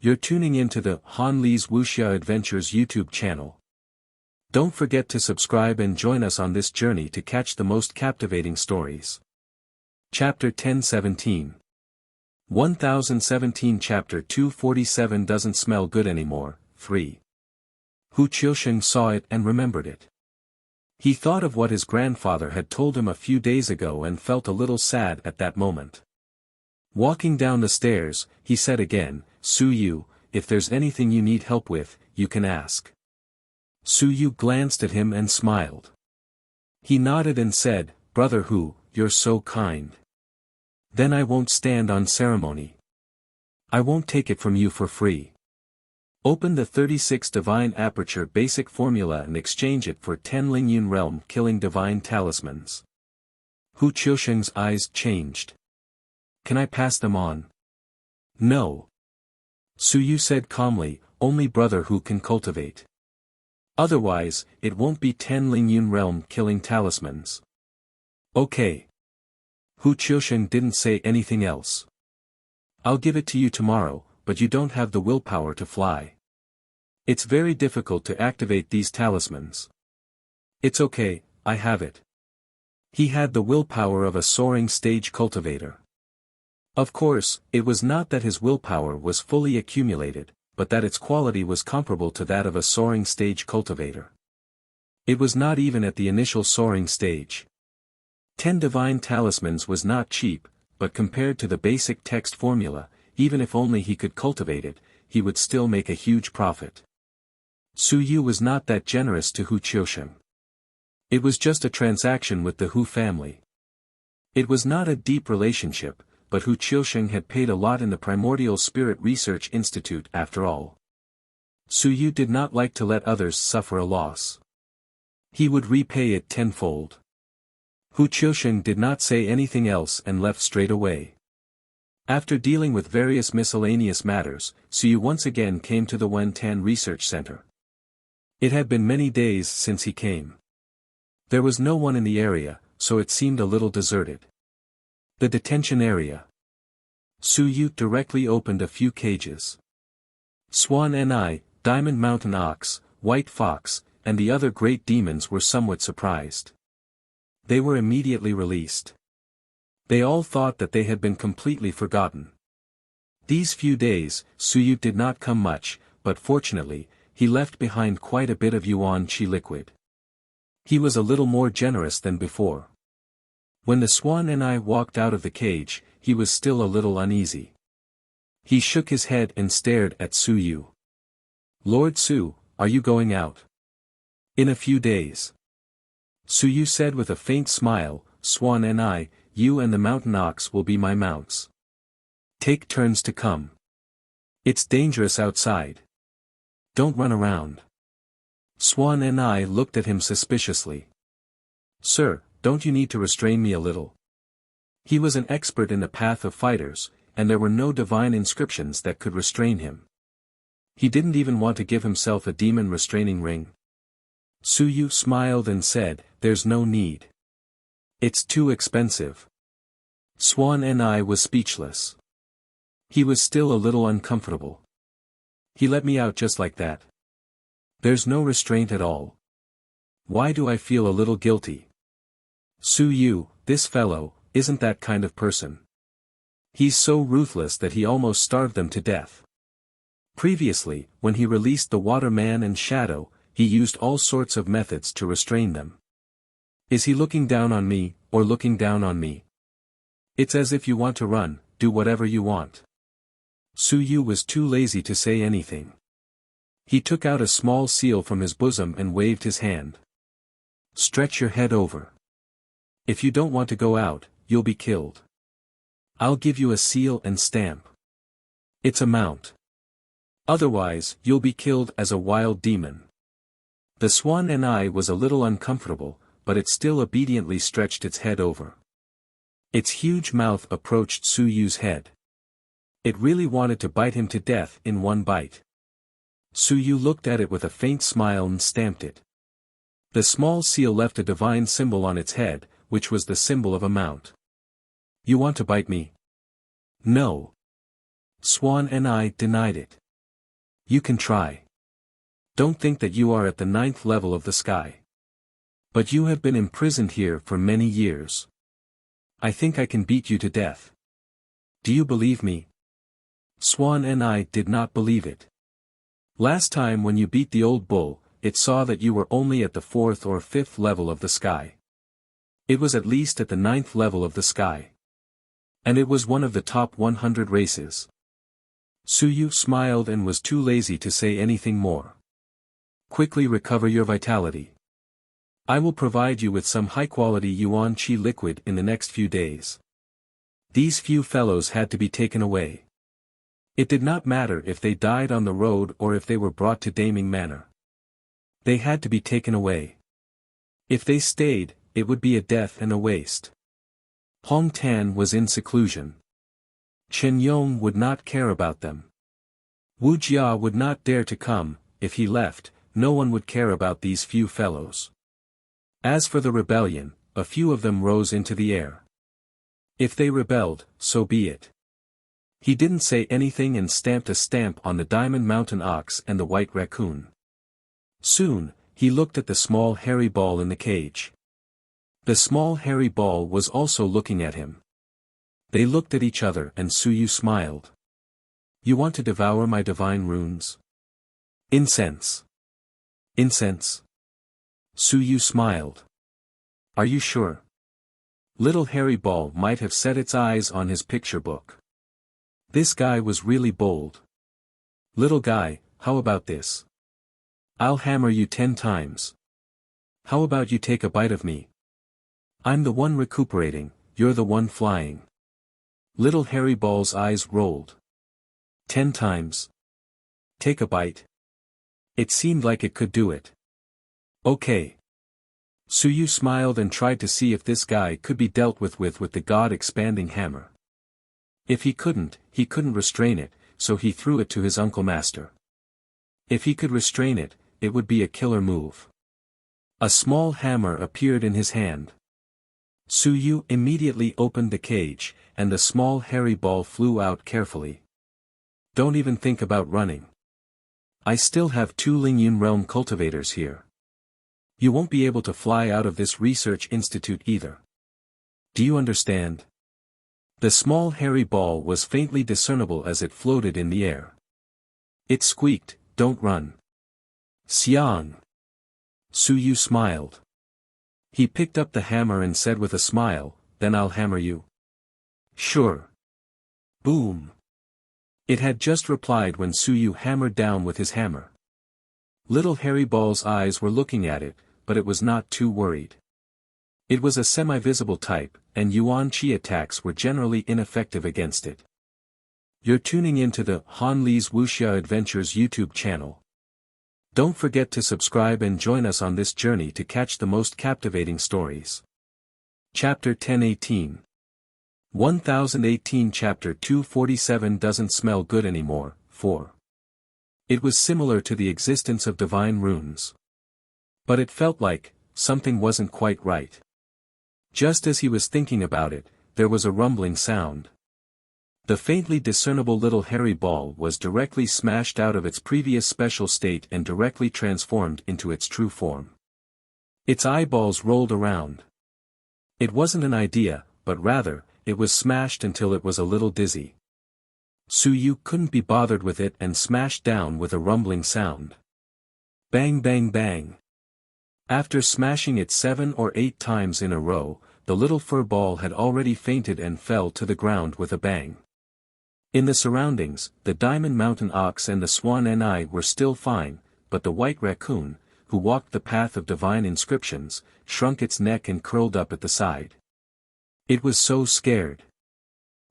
You're tuning into the Han Li's Wuxia Adventures YouTube channel. Don't forget to subscribe and join us on this journey to catch the most captivating stories. Chapter 1017 1017 Chapter 247 Doesn't Smell Good Anymore, 3. Hu Qiusheng saw it and remembered it. He thought of what his grandfather had told him a few days ago and felt a little sad at that moment. Walking down the stairs, he said again, "Su Yu, if there's anything you need help with, you can ask." Su Yu glanced at him and smiled. He nodded and said, "Brother Hu, you're so kind. Then I won't stand on ceremony. I won't take it from you for free. Open the 36 Divine Aperture Basic Formula and exchange it for 10 Lingyun Realm Killing Divine Talismans." Hu Qiusheng's eyes changed. "Can I pass them on?" "No." Su Yu said calmly, "Only Brother Hu can cultivate. Otherwise, it won't be 10 Lingyun Realm Killing Talismans." "Okay." Hu Qiusheng didn't say anything else. "I'll give it to you tomorrow, but you don't have the willpower to fly. It's very difficult to activate these talismans." "It's okay, I have it." He had the willpower of a soaring stage cultivator. Of course, it was not that his willpower was fully accumulated, but that its quality was comparable to that of a soaring stage cultivator. It was not even at the initial soaring stage. 10 divine talismans was not cheap, but compared to the basic text formula, even if only he could cultivate it, he would still make a huge profit. Su Yu was not that generous to Hu Qiusheng. It was just a transaction with the Hu family. It was not a deep relationship, but Hu Qiusheng had paid a lot in the Primordial Spirit Research Institute after all. Su Yu did not like to let others suffer a loss. He would repay it tenfold. Hu Qiusheng did not say anything else and left straight away. After dealing with various miscellaneous matters, Su Yu once again came to the Wentan Research Center. It had been many days since he came. There was no one in the area, so it seemed a little deserted. The detention area. Su Yu directly opened a few cages. Swan Ni, Diamond Mountain Ox, White Fox, and the other great demons were somewhat surprised. They were immediately released. They all thought that they had been completely forgotten. These few days, Su Yu did not come much, but fortunately, he left behind quite a bit of Yuan Qi liquid. He was a little more generous than before. When the Swan and I walked out of the cage, he was still a little uneasy. He shook his head and stared at Su Yu. "Lord Su, are you going out?" "In a few days." Su Yu said with a faint smile, "Swan and I, you and the mountain ox will be my mounts. Take turns to come. It's dangerous outside. Don't run around." Swan and I looked at him suspiciously. "Sir, don't you need to restrain me a little?" He was an expert in the path of fighters, and there were no divine inscriptions that could restrain him. He didn't even want to give himself a demon restraining ring. Su Yu smiled and said, "There's no need. It's too expensive." Swan and I was speechless. He was still a little uncomfortable. "He let me out just like that. There's no restraint at all. Why do I feel a little guilty?" "Su Yu, this fellow, isn't that kind of person. He's so ruthless that he almost starved them to death. Previously, when he released the Water Man and Shadow, he used all sorts of methods to restrain them. Is he looking down on me, or looking down on me? It's as if you want to run, do whatever you want." Su Yu was too lazy to say anything. He took out a small seal from his bosom and waved his hand. "Stretch your head over. If you don't want to go out, you'll be killed. I'll give you a seal and stamp. It's a mount. Otherwise, you'll be killed as a wild demon." The Swan and I was a little uncomfortable, but it still obediently stretched its head over. Its huge mouth approached Su Yu's head. It really wanted to bite him to death in one bite. Su Yu looked at it with a faint smile and stamped it. The small seal left a divine symbol on its head, which was the symbol of a mount. "You want to bite me?" "No." Swan and I denied it. You can try. Don't think that you are at the 9th level of the sky. But you have been imprisoned here for many years. I think I can beat you to death. Do you believe me? Swan and I did not believe it. Last time when you beat the old bull, it saw that you were only at the 4th or 5th level of the sky. It was at least at the 9th level of the sky. And it was one of the top 100 races. Suyu smiled and was too lazy to say anything more. Quickly recover your vitality. I will provide you with some high-quality yuan qi liquid in the next few days. These few fellows had to be taken away. It did not matter if they died on the road or if they were brought to Daming Manor. They had to be taken away. If they stayed, it would be a death and a waste. Hong Tan was in seclusion. Chen Yong would not care about them. Wuxia would not dare to come. If he left, no one would care about these few fellows. As for the rebellion, a few of them rose into the air. If they rebelled, so be it. He didn't say anything and stamped a stamp on the Diamond Mountain Ox and the White Raccoon. Soon, he looked at the small hairy ball in the cage. The small hairy ball was also looking at him. They looked at each other and Suyu smiled. You want to devour my divine runes? Incense. Incense. Suyu smiled. Are you sure? Little hairy ball might have set its eyes on his picture book. This guy was really bold. Little guy, how about this? I'll hammer you 10 times. How about you take a bite of me? I'm the one recuperating, you're the one flying. Little hairy ball's eyes rolled. 10 times. Take a bite. It seemed like it could do it. Okay. Suyu smiled and tried to see if this guy could be dealt with the God-expanding hammer. If he couldn't restrain it, so he threw it to his uncle master. If he could restrain it, it would be a killer move. A small hammer appeared in his hand. Suyu immediately opened the cage, and the small hairy ball flew out carefully. Don't even think about running. I still have 2 Lingyun realm cultivators here. You won't be able to fly out of this research institute either. Do you understand? The small hairy ball was faintly discernible as it floated in the air. It squeaked, don't run. Xiang. Suyu smiled. He picked up the hammer and said with a smile, then I'll hammer you. Sure. Boom. It had just replied when Suyu hammered down with his hammer. Little hairy ball's eyes were looking at it, but it was not too worried. It was a semi-visible type, and yuan qi attacks were generally ineffective against it. You're tuning into the Han Li's Wuxia Adventures YouTube channel. Don't forget to subscribe and join us on this journey to catch the most captivating stories. Chapter 1018. 1018 Chapter 247 Doesn't Smell Good Anymore, 4. It was similar to the existence of divine runes. But it felt like, something wasn't quite right. Just as he was thinking about it, there was a rumbling sound. The faintly discernible little hairy ball was directly smashed out of its previous special state and directly transformed into its true form. Its eyeballs rolled around. It wasn't an idea, but rather, it was smashed until it was a little dizzy. Suyu couldn't be bothered with it and smashed down with a rumbling sound. Bang bang bang. After smashing it 7 or 8 times in a row, the little fur ball had already fainted and fell to the ground with a bang. In the surroundings, the Diamond Mountain Ox and the Swan Ni were still fine, but the White Raccoon, who walked the path of divine inscriptions, shrunk its neck and curled up at the side. It was so scared.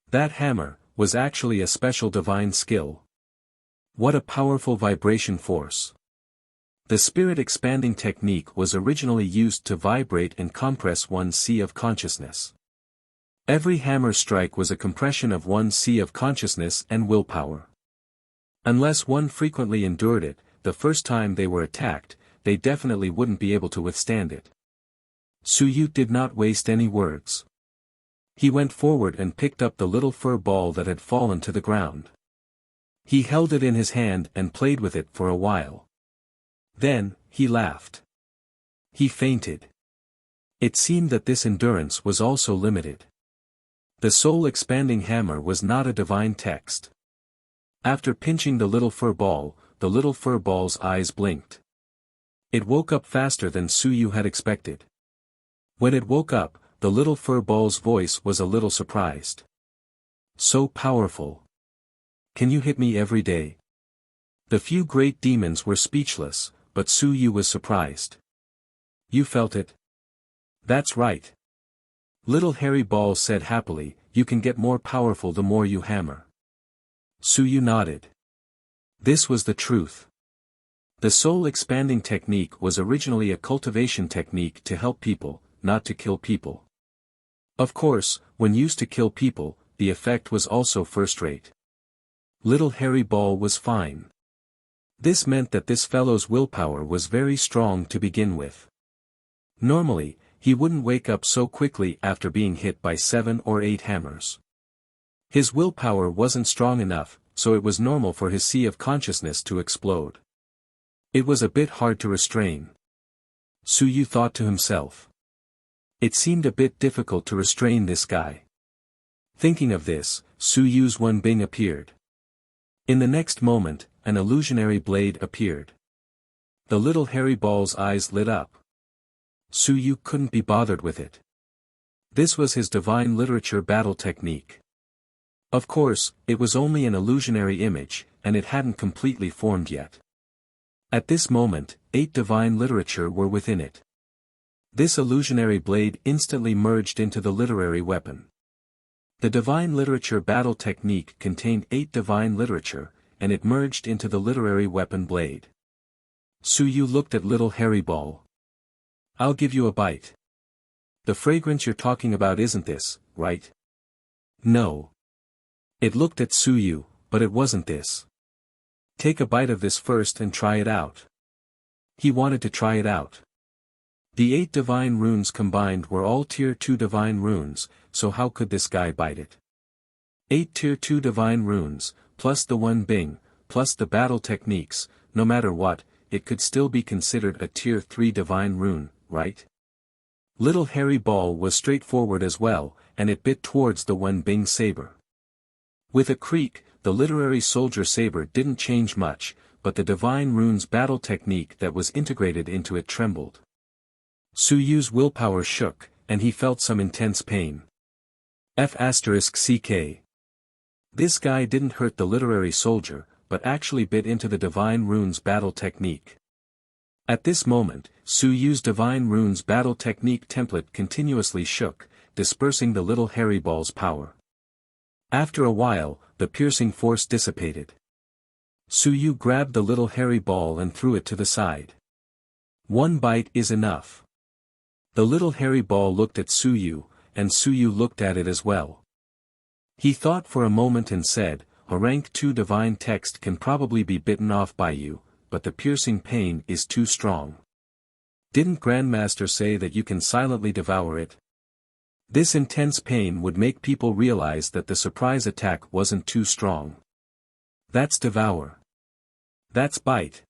That hammer was actually a special divine skill. What a powerful vibration force. The spirit expanding technique was originally used to vibrate and compress one's sea of consciousness. Every hammer strike was a compression of one's sea of consciousness and willpower. Unless one frequently endured it, the first time they were attacked, they definitely wouldn't be able to withstand it. Suyu did not waste any words. He went forward and picked up the little fur ball that had fallen to the ground. He held it in his hand and played with it for a while. Then, he laughed. He fainted. It seemed that this endurance was also limited. The soul-expanding hammer was not a divine text. After pinching the little fur ball's eyes blinked. It woke up faster than Suyu had expected. When it woke up, the little fur ball's voice was a little surprised. So powerful. Can you hit me every day? The few great demons were speechless, but Suyu was surprised. You felt it? That's right. Little hairy ball said happily, you can get more powerful the more you hammer. Suyu nodded. This was the truth. The soul-expanding technique was originally a cultivation technique to help people, not to kill people. Of course, when used to kill people, the effect was also first-rate. Little hairy ball was fine. This meant that this fellow's willpower was very strong to begin with. Normally, he wouldn't wake up so quickly after being hit by 7 or 8 hammers. His willpower wasn't strong enough, so it was normal for his sea of consciousness to explode. It was a bit hard to restrain. Suyu thought to himself. It seemed a bit difficult to restrain this guy. Thinking of this, Suyu's Wenbing appeared. In the next moment, an illusionary blade appeared. The little hairy ball's eyes lit up. Suyu couldn't be bothered with it. This was his divine literature battle technique. Of course, it was only an illusionary image, and it hadn't completely formed yet. At this moment, 8 divine literature were within it. This illusionary blade instantly merged into the literary weapon. The divine literature battle technique contained 8 divine literature, and it merged into the literary weapon blade. Suyu looked at little hairy ball. I'll give you a bite. The fragrance you're talking about isn't this, right? No. It looked at Suyu, but it wasn't this. Take a bite of this first and try it out. He wanted to try it out. The 8 divine runes combined were all tier 2 divine runes, so how could this guy bite it? 8 tier 2 divine runes, plus the Wenbing, plus the battle techniques, no matter what, it could still be considered a tier 3 divine rune, right? Little hairy ball was straightforward as well, and it bit towards the Wenbing saber. With a creak, the literary soldier saber didn't change much, but the divine runes battle technique that was integrated into it trembled. Suyu's willpower shook, and he felt some intense pain. F***ck. This guy didn't hurt the literary soldier, but actually bit into the divine runes battle technique. At this moment, Suyu's divine runes battle technique template continuously shook, dispersing the little hairy ball's power. After a while, the piercing force dissipated. Suyu grabbed the little hairy ball and threw it to the side. One bite is enough. The little hairy ball looked at Suyu, and Suyu looked at it as well. He thought for a moment and said, a rank 2 divine text can probably be bitten off by you, but the piercing pain is too strong. Didn't Grandmaster say that you can silently devour it? This intense pain would make people realize that the surprise attack wasn't too strong. That's devour. That's bite.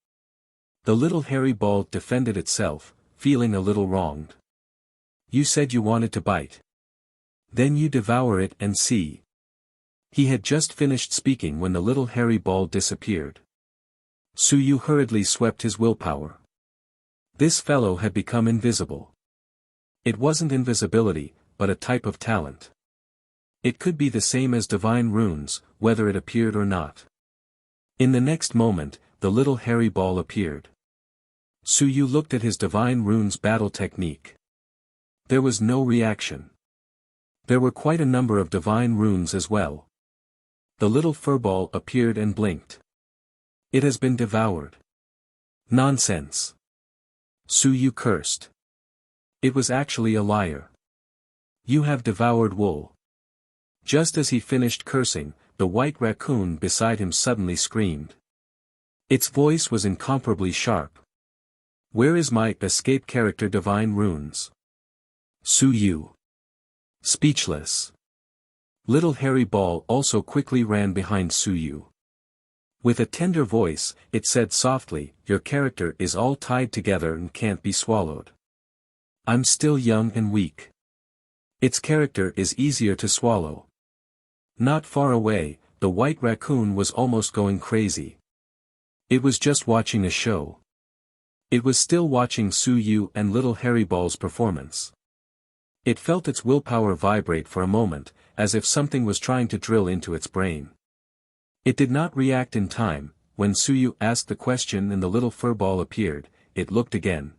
The little hairy ball defended itself, feeling a little wronged. You said you wanted to bite. Then you devour it and see. He had just finished speaking when the little hairy ball disappeared. Suyu hurriedly swept his willpower. This fellow had become invisible. It wasn't invisibility, but a type of talent. It could be the same as divine runes, whether it appeared or not. In the next moment, the little hairy ball appeared. Suyu looked at his divine runes battle technique. There was no reaction. There were quite a number of divine runes as well. The little furball appeared and blinked. It has been devoured. Nonsense. Suyu cursed. It was actually a liar. You have devoured wool. Just as he finished cursing, the white raccoon beside him suddenly screamed. Its voice was incomparably sharp. Where is my escape character divine runes? Suyu. Speechless. Little hairy ball also quickly ran behind Suyu. With a tender voice, it said softly, "Your character is all tied together and can't be swallowed. I'm still young and weak. Its character is easier to swallow." Not far away, the white raccoon was almost going crazy. It was just watching a show. It was still watching Su Yu and Little Harryball's performance. It felt its willpower vibrate for a moment, as if something was trying to drill into its brain. It did not react in time. When Su Yu asked the question and the little furball appeared, it looked again.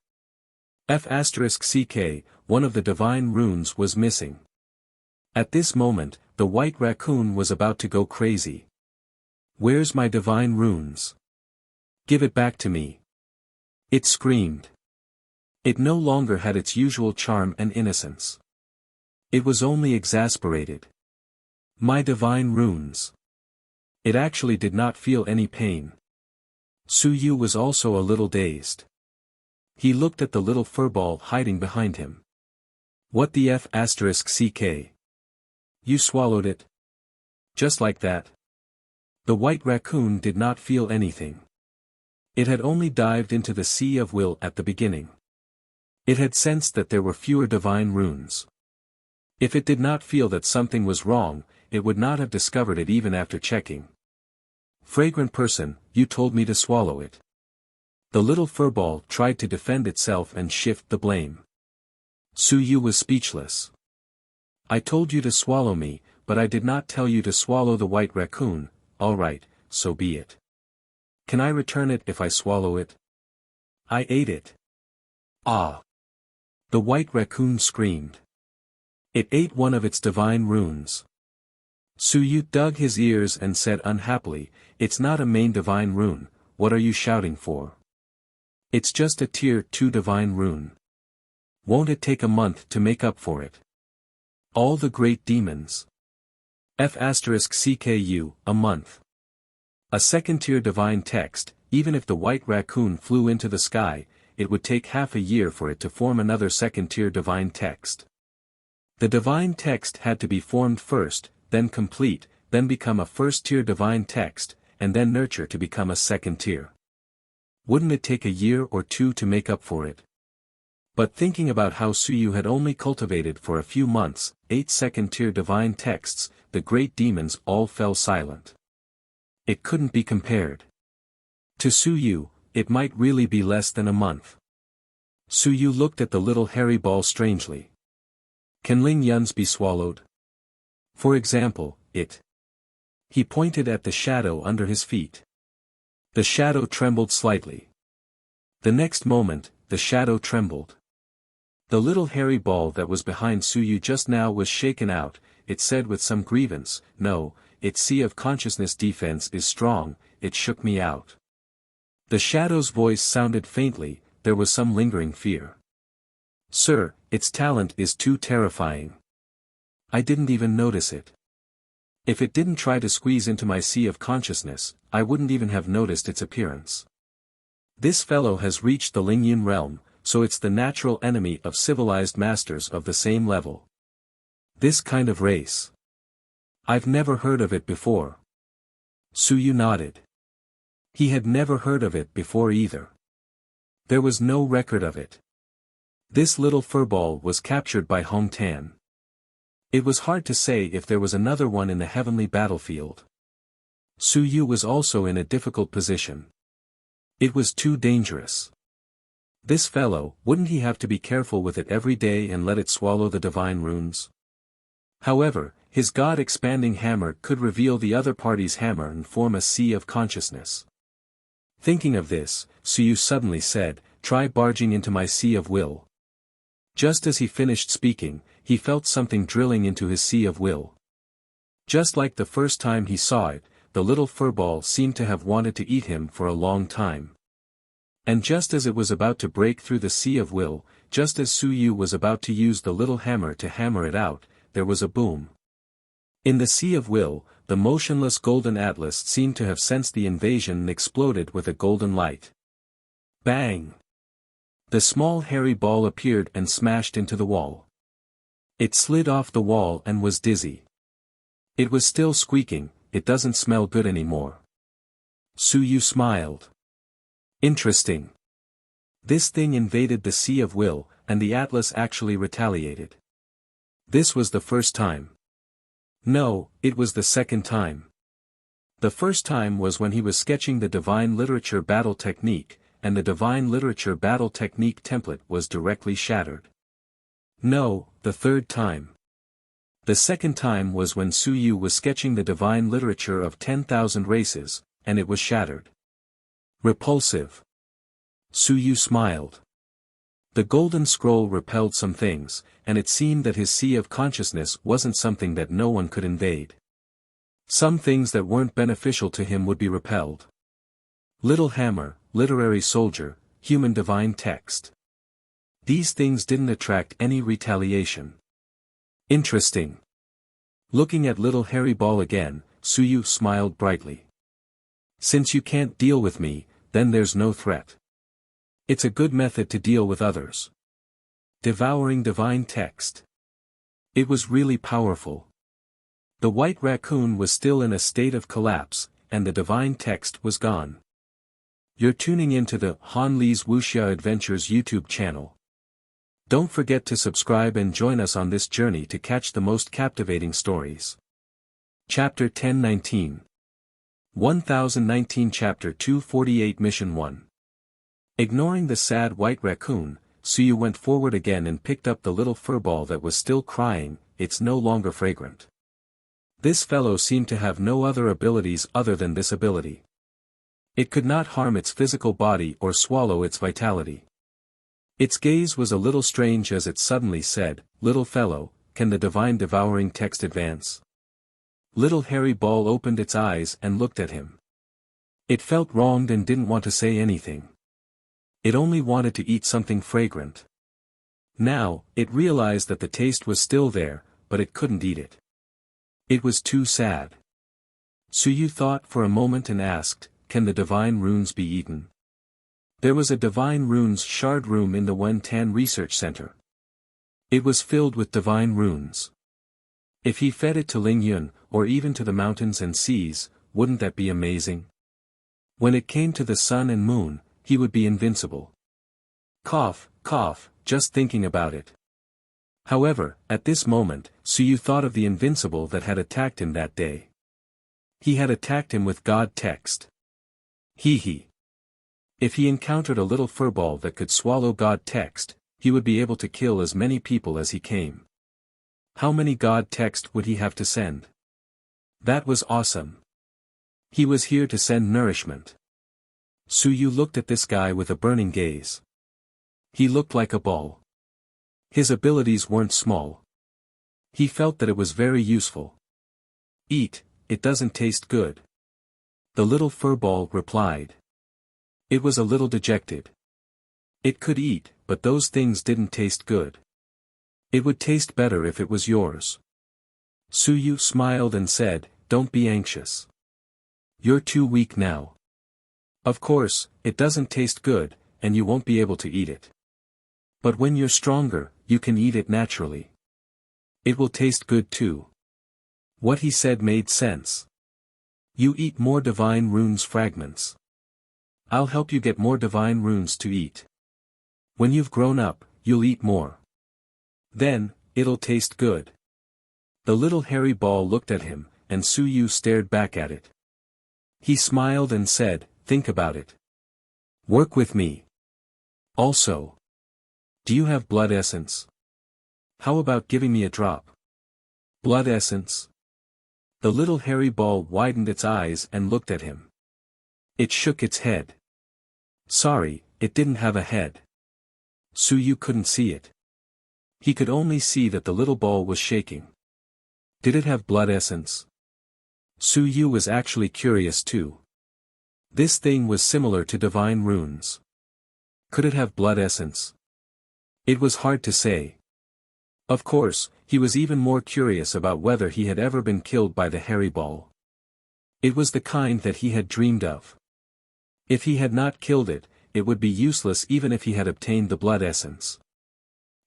F***ck, one of the divine runes was missing. At this moment, the white raccoon was about to go crazy. "Where's my divine runes? Give it back to me!" It screamed. It no longer had its usual charm and innocence. It was only exasperated. "My divine runes!" It actually did not feel any pain. Su Yu was also a little dazed. He looked at the little furball hiding behind him. "What the F***ck? You swallowed it? Just like that?" The white raccoon did not feel anything. It had only dived into the Sea of Will at the beginning. It had sensed that there were fewer divine runes. If it did not feel that something was wrong, it would not have discovered it even after checking. "Fragrant person, you told me to swallow it." The little furball tried to defend itself and shift the blame. Su Yu was speechless. "I told you to swallow me, but I did not tell you to swallow the white raccoon." "All right, so be it. Can I return it if I swallow it?" "I ate it." "Ah!" The white raccoon screamed. It ate one of its divine runes. Su Yu dug his ears and said unhappily, "It's not a main divine rune, what are you shouting for? It's just a tier 2 divine rune. Won't it take a month to make up for it? All the great demons. F***ck, a month. A second-tier divine text, even if the white raccoon flew into the sky, it would take half a year for it to form another second-tier divine text. The divine text had to be formed first, then complete, then become a first-tier divine text, and then nurture to become a second-tier. Wouldn't it take a year or two to make up for it? But thinking about how Su Yu had only cultivated for a few months 8 second-tier divine texts, the great demons all fell silent. It couldn't be compared. To Su Yu, it might really be less than a month. Su Yu looked at the little hairy ball strangely. "Can Ling Yuns be swallowed? For example, it." He pointed at the shadow under his feet. The shadow trembled slightly. The next moment, the shadow trembled. The little hairy ball that was behind Su Yu just now was shaken out. It said with some grievance, "No, its sea of consciousness defense is strong, it shook me out." The shadow's voice sounded faintly, there was some lingering fear. "Sir, its talent is too terrifying. I didn't even notice it. If it didn't try to squeeze into my sea of consciousness, I wouldn't even have noticed its appearance. This fellow has reached the Lingyun realm, so it's the natural enemy of civilized masters of the same level. This kind of race. I've never heard of it before." Su Yu nodded. He had never heard of it before either. There was no record of it. This little furball was captured by Hong Tan. It was hard to say if there was another one in the heavenly battlefield. Su Yu was also in a difficult position. It was too dangerous. This fellow, wouldn't he have to be careful with it every day and let it swallow the divine runes? However, his God-expanding hammer could reveal the other party's hammer and form a sea of consciousness. Thinking of this, Su Yu suddenly said, "Try barging into my sea of will." Just as he finished speaking, he felt something drilling into his sea of will. Just like the first time he saw it, the little furball seemed to have wanted to eat him for a long time. And just as it was about to break through the sea of will, just as Su Yu was about to use the little hammer to hammer it out, there was a boom. In the sea of will, the motionless golden atlas seemed to have sensed the invasion and exploded with a golden light. Bang! The small hairy ball appeared and smashed into the wall. It slid off the wall and was dizzy. It was still squeaking, "It doesn't smell good anymore." Suyu smiled. Interesting. This thing invaded the Sea of Will, and the Atlas actually retaliated. This was the first time. No, it was the second time. The first time was when he was sketching the Divine Literature battle technique, and the Divine Literature battle technique template was directly shattered. No, the third time. The second time was when Suyu was sketching the Divine Literature of 10,000 races, and it was shattered. Repulsive. Suyu smiled. The golden scroll repelled some things, and it seemed that his sea of consciousness wasn't something that no one could invade. Some things that weren't beneficial to him would be repelled. Little hammer, literary soldier, human divine text. These things didn't attract any retaliation. Interesting. Looking at little hairy ball again, Suyu smiled brightly. Since you can't deal with me, then there's no threat. It's a good method to deal with others. Devouring divine text. It was really powerful. The white raccoon was still in a state of collapse, and the divine text was gone. You're tuning into the Han Li's Wuxia Adventures YouTube channel. Don't forget to subscribe and join us on this journey to catch the most captivating stories. Chapter 1019. 1019 Chapter 248 Mission 1. Ignoring the sad white raccoon, Suyu went forward again and picked up the little furball that was still crying. It's no longer fragrant. This fellow seemed to have no other abilities other than this ability. It could not harm its physical body or swallow its vitality. Its gaze was a little strange as it suddenly said, "Little fellow, can the divine devouring text advance?" Little hairy ball opened its eyes and looked at him. It felt wronged and didn't want to say anything. It only wanted to eat something fragrant. Now, it realized that the taste was still there, but it couldn't eat it. It was too sad. Suyu thought for a moment and asked, "Can the divine runes be eaten?" There was a divine runes shard room in the Wen-Tan Research Center. It was filled with divine runes. If he fed it to Ling Yun, or even to the mountains and seas, wouldn't that be amazing? When it came to the sun and moon, he would be invincible. Cough, cough, just thinking about it. However, at this moment, Suyu thought of the invincible that had attacked him that day. He had attacked him with God text. Hee. If he encountered a little furball that could swallow God text, he would be able to kill as many people as he came. How many God text would he have to send? That was awesome. He was here to send nourishment. Suyu looked at this guy with a burning gaze. He looked like a ball. His abilities weren't small. He felt that it was very useful. "Eat, it doesn't taste good." The little furball replied. It was a little dejected. It could eat, but those things didn't taste good. It would taste better if it was yours. Suyu smiled and said, "Don't be anxious. You're too weak now. Of course, it doesn't taste good, and you won't be able to eat it. But when you're stronger, you can eat it naturally. It will taste good too." What he said made sense. You eat more divine runes fragments. I'll help you get more divine runes to eat. When you've grown up, you'll eat more. Then, it'll taste good. The little hairy ball looked at him, and Suyu stared back at it. He smiled and said, "Think about it. Work with me. Also, do you have blood essence? How about giving me a drop?" Blood essence? The little hairy ball widened its eyes and looked at him. It shook its head. Sorry, it didn't have a head. Suyu couldn't see it. He could only see that the little ball was shaking. Did it have blood essence? Suyu was actually curious too. This thing was similar to divine runes. Could it have blood essence? It was hard to say. Of course, he was even more curious about whether he had ever been killed by the hairy ball. It was the kind that he had dreamed of. If he had not killed it, it would be useless even if he had obtained the blood essence.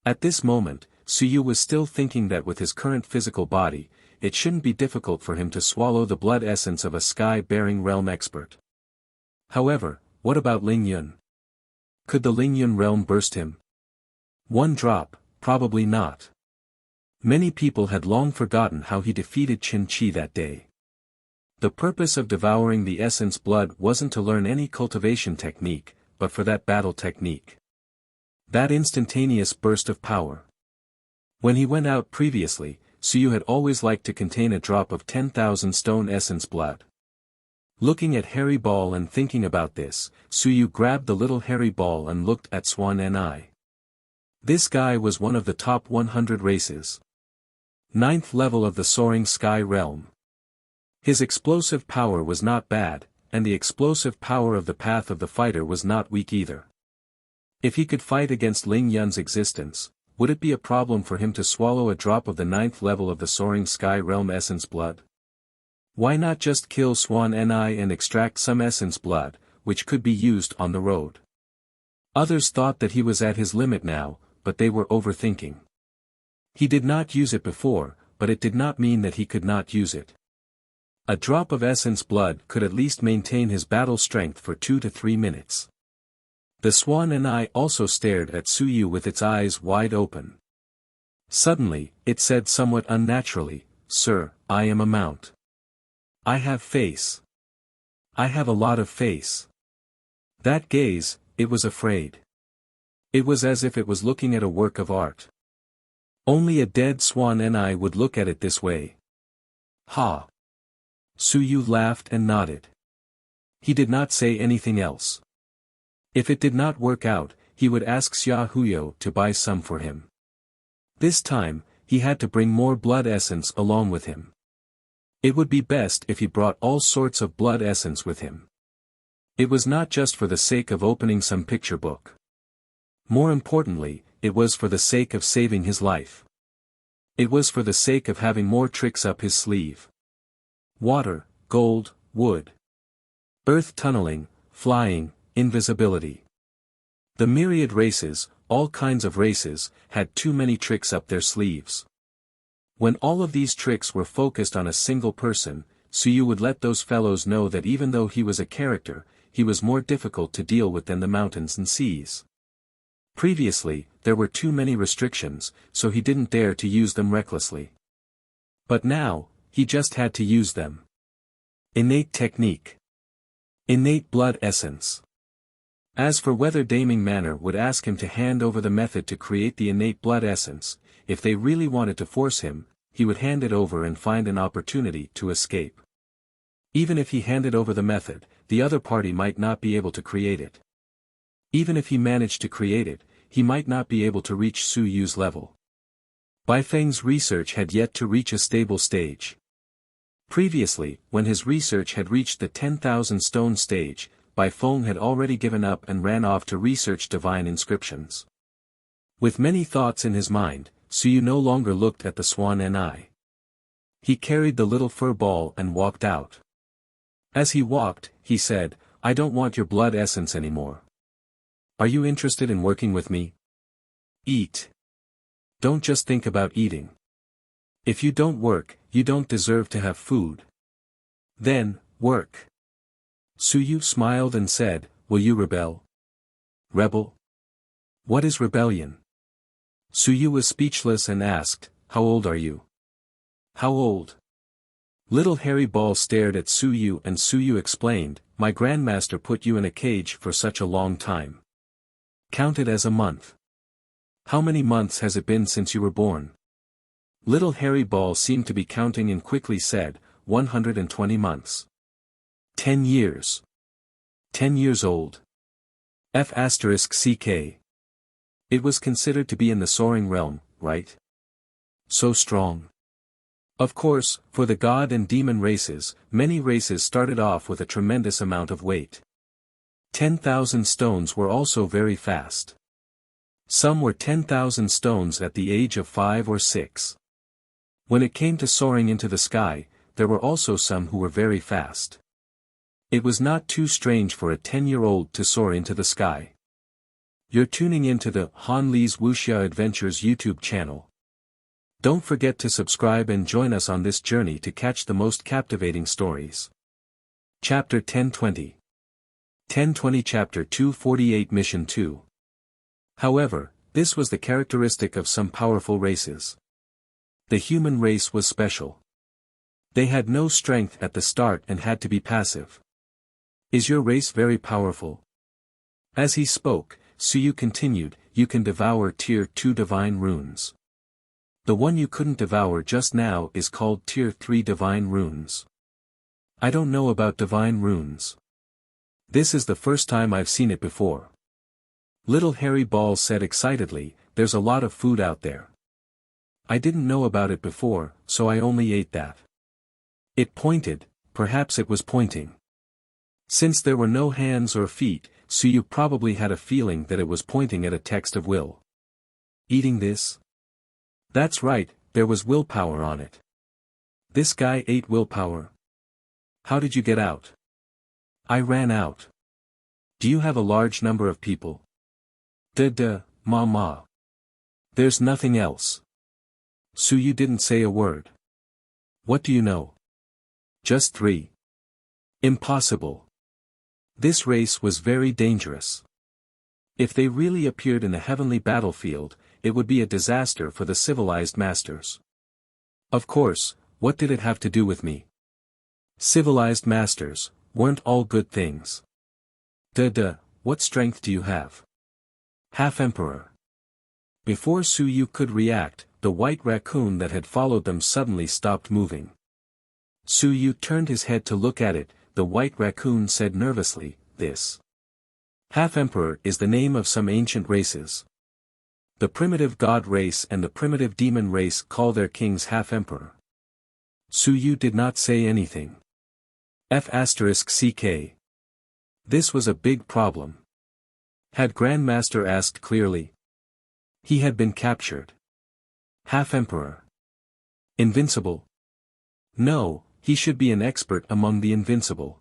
At this moment, Suyu was still thinking that with his current physical body, it shouldn't be difficult for him to swallow the blood essence of a sky-bearing realm expert. However, what about Ling Yun? Could the Ling Yun realm burst him? One drop, probably not. Many people had long forgotten how he defeated Qin Chi that day. The purpose of devouring the essence blood wasn't to learn any cultivation technique, but for that battle technique. That instantaneous burst of power. When he went out previously, Suyu had always liked to contain a drop of 10,000 stone essence blood. Looking at hairy ball and thinking about this, Suyu grabbed the little hairy ball and looked at Swan Ni. This guy was one of the top 100 races. 9th level of the soaring sky realm. His explosive power was not bad, and the explosive power of the path of the fighter was not weak either. If he could fight against Ling Yun's existence, would it be a problem for him to swallow a drop of the 9th level of the soaring sky realm essence blood? Why not just kill Swan Ni and extract some essence blood, which could be used on the road? Others thought that he was at his limit now, but they were overthinking. He did not use it before, but it did not mean that he could not use it. A drop of essence blood could at least maintain his battle strength for 2 to 3 minutes. The Swan Ni also stared at Suyu with its eyes wide open. Suddenly, it said somewhat unnaturally, "Sir, I am a mount. I have face. I have a lot of face." That gaze, it was afraid. It was as if it was looking at a work of art. Only a dead Swan Ni would look at it this way. Ha! Suyu laughed and nodded. He did not say anything else. If it did not work out, he would ask Xia Huyo to buy some for him. This time, he had to bring more blood essence along with him. It would be best if he brought all sorts of blood essence with him. It was not just for the sake of opening some picture book. More importantly, it was for the sake of saving his life. It was for the sake of having more tricks up his sleeve. Water, gold, wood. Earth tunneling, flying, invisibility. The myriad races, all kinds of races, had too many tricks up their sleeves. When all of these tricks were focused on a single person, Suyu would let those fellows know that even though he was a character, he was more difficult to deal with than the mountains and seas. Previously, there were too many restrictions, so he didn't dare to use them recklessly. But now, he just had to use them. Innate technique. Innate blood essence. As for whether Daming Manor would ask him to hand over the method to create the innate blood essence, if they really wanted to force him, he would hand it over and find an opportunity to escape. Even if he handed over the method, the other party might not be able to create it. Even if he managed to create it, he might not be able to reach Su Yu's level. Bai Feng's research had yet to reach a stable stage. Previously, when his research had reached the 10,000 stone stage, Bai Feng had already given up and ran off to research divine inscriptions. With many thoughts in his mind, Suyu no longer looked at the Swan Ni. He carried the little fur ball and walked out. As he walked, he said, "I don't want your blood essence anymore. Are you interested in working with me? Eat. Don't just think about eating. If you don't work, you don't deserve to have food. Then, work." Suyu smiled and said, "Will you rebel?" Rebel? What is rebellion? Suyu was speechless and asked, "How old are you?" "How old?" Little hairy ball stared at Suyu and Suyu explained, "My grandmaster put you in a cage for such a long time. Counted as a month. How many months has it been since you were born?" Little hairy ball seemed to be counting and quickly said, 120 months. 10 years. 10 years old. F***ck. It was considered to be in the soaring realm, right? So strong. Of course, for the god and demon races, many races started off with a tremendous amount of weight. 10,000 stones were also very fast. Some were 10,000 stones at the age of 5 or 6. When it came to soaring into the sky, there were also some who were very fast. It was not too strange for a 10-year-old to soar into the sky. You're tuning into the Han Li's Wuxia Adventures YouTube channel. Don't forget to subscribe and join us on this journey to catch the most captivating stories. Chapter 1020. 1020 Chapter 248 Mission 2. However, this was the characteristic of some powerful races. The human race was special. They had no strength at the start and had to be passive. Is your race very powerful? As he spoke, Suyu continued, you can devour Tier 2 divine runes. The one you couldn't devour just now is called Tier 3 divine runes. I don't know about divine runes. This is the first time I've seen it before. Little Hairy Balls said excitedly, there's a lot of food out there. I didn't know about it before, so I only ate that. It pointed, perhaps it was pointing. Since there were no hands or feet, Suyu probably had a feeling that it was pointing at a text of will. Eating this? That's right, there was willpower on it. This guy ate willpower. How did you get out? I ran out. Do you have a large number of people? Ma. There's nothing else. Suyu didn't say a word. What do you know? Just 3. Impossible. This race was very dangerous. If they really appeared in the heavenly battlefield, it would be a disaster for the civilized masters. Of course, what did it have to do with me? Civilized masters weren't all good things. What strength do you have? Half-Emperor. Before Suyu could react, the white raccoon that had followed them suddenly stopped moving. Suyu turned his head to look at it. The white raccoon said nervously, this Half-Emperor is the name of some ancient races. The primitive god race and the primitive demon race call their kings Half-Emperor. Suyu did not say anything. F***ck. This was a big problem. Had Grandmaster asked clearly? He had been captured. Half-Emperor. Invincible? No, he should be an expert among the invincible.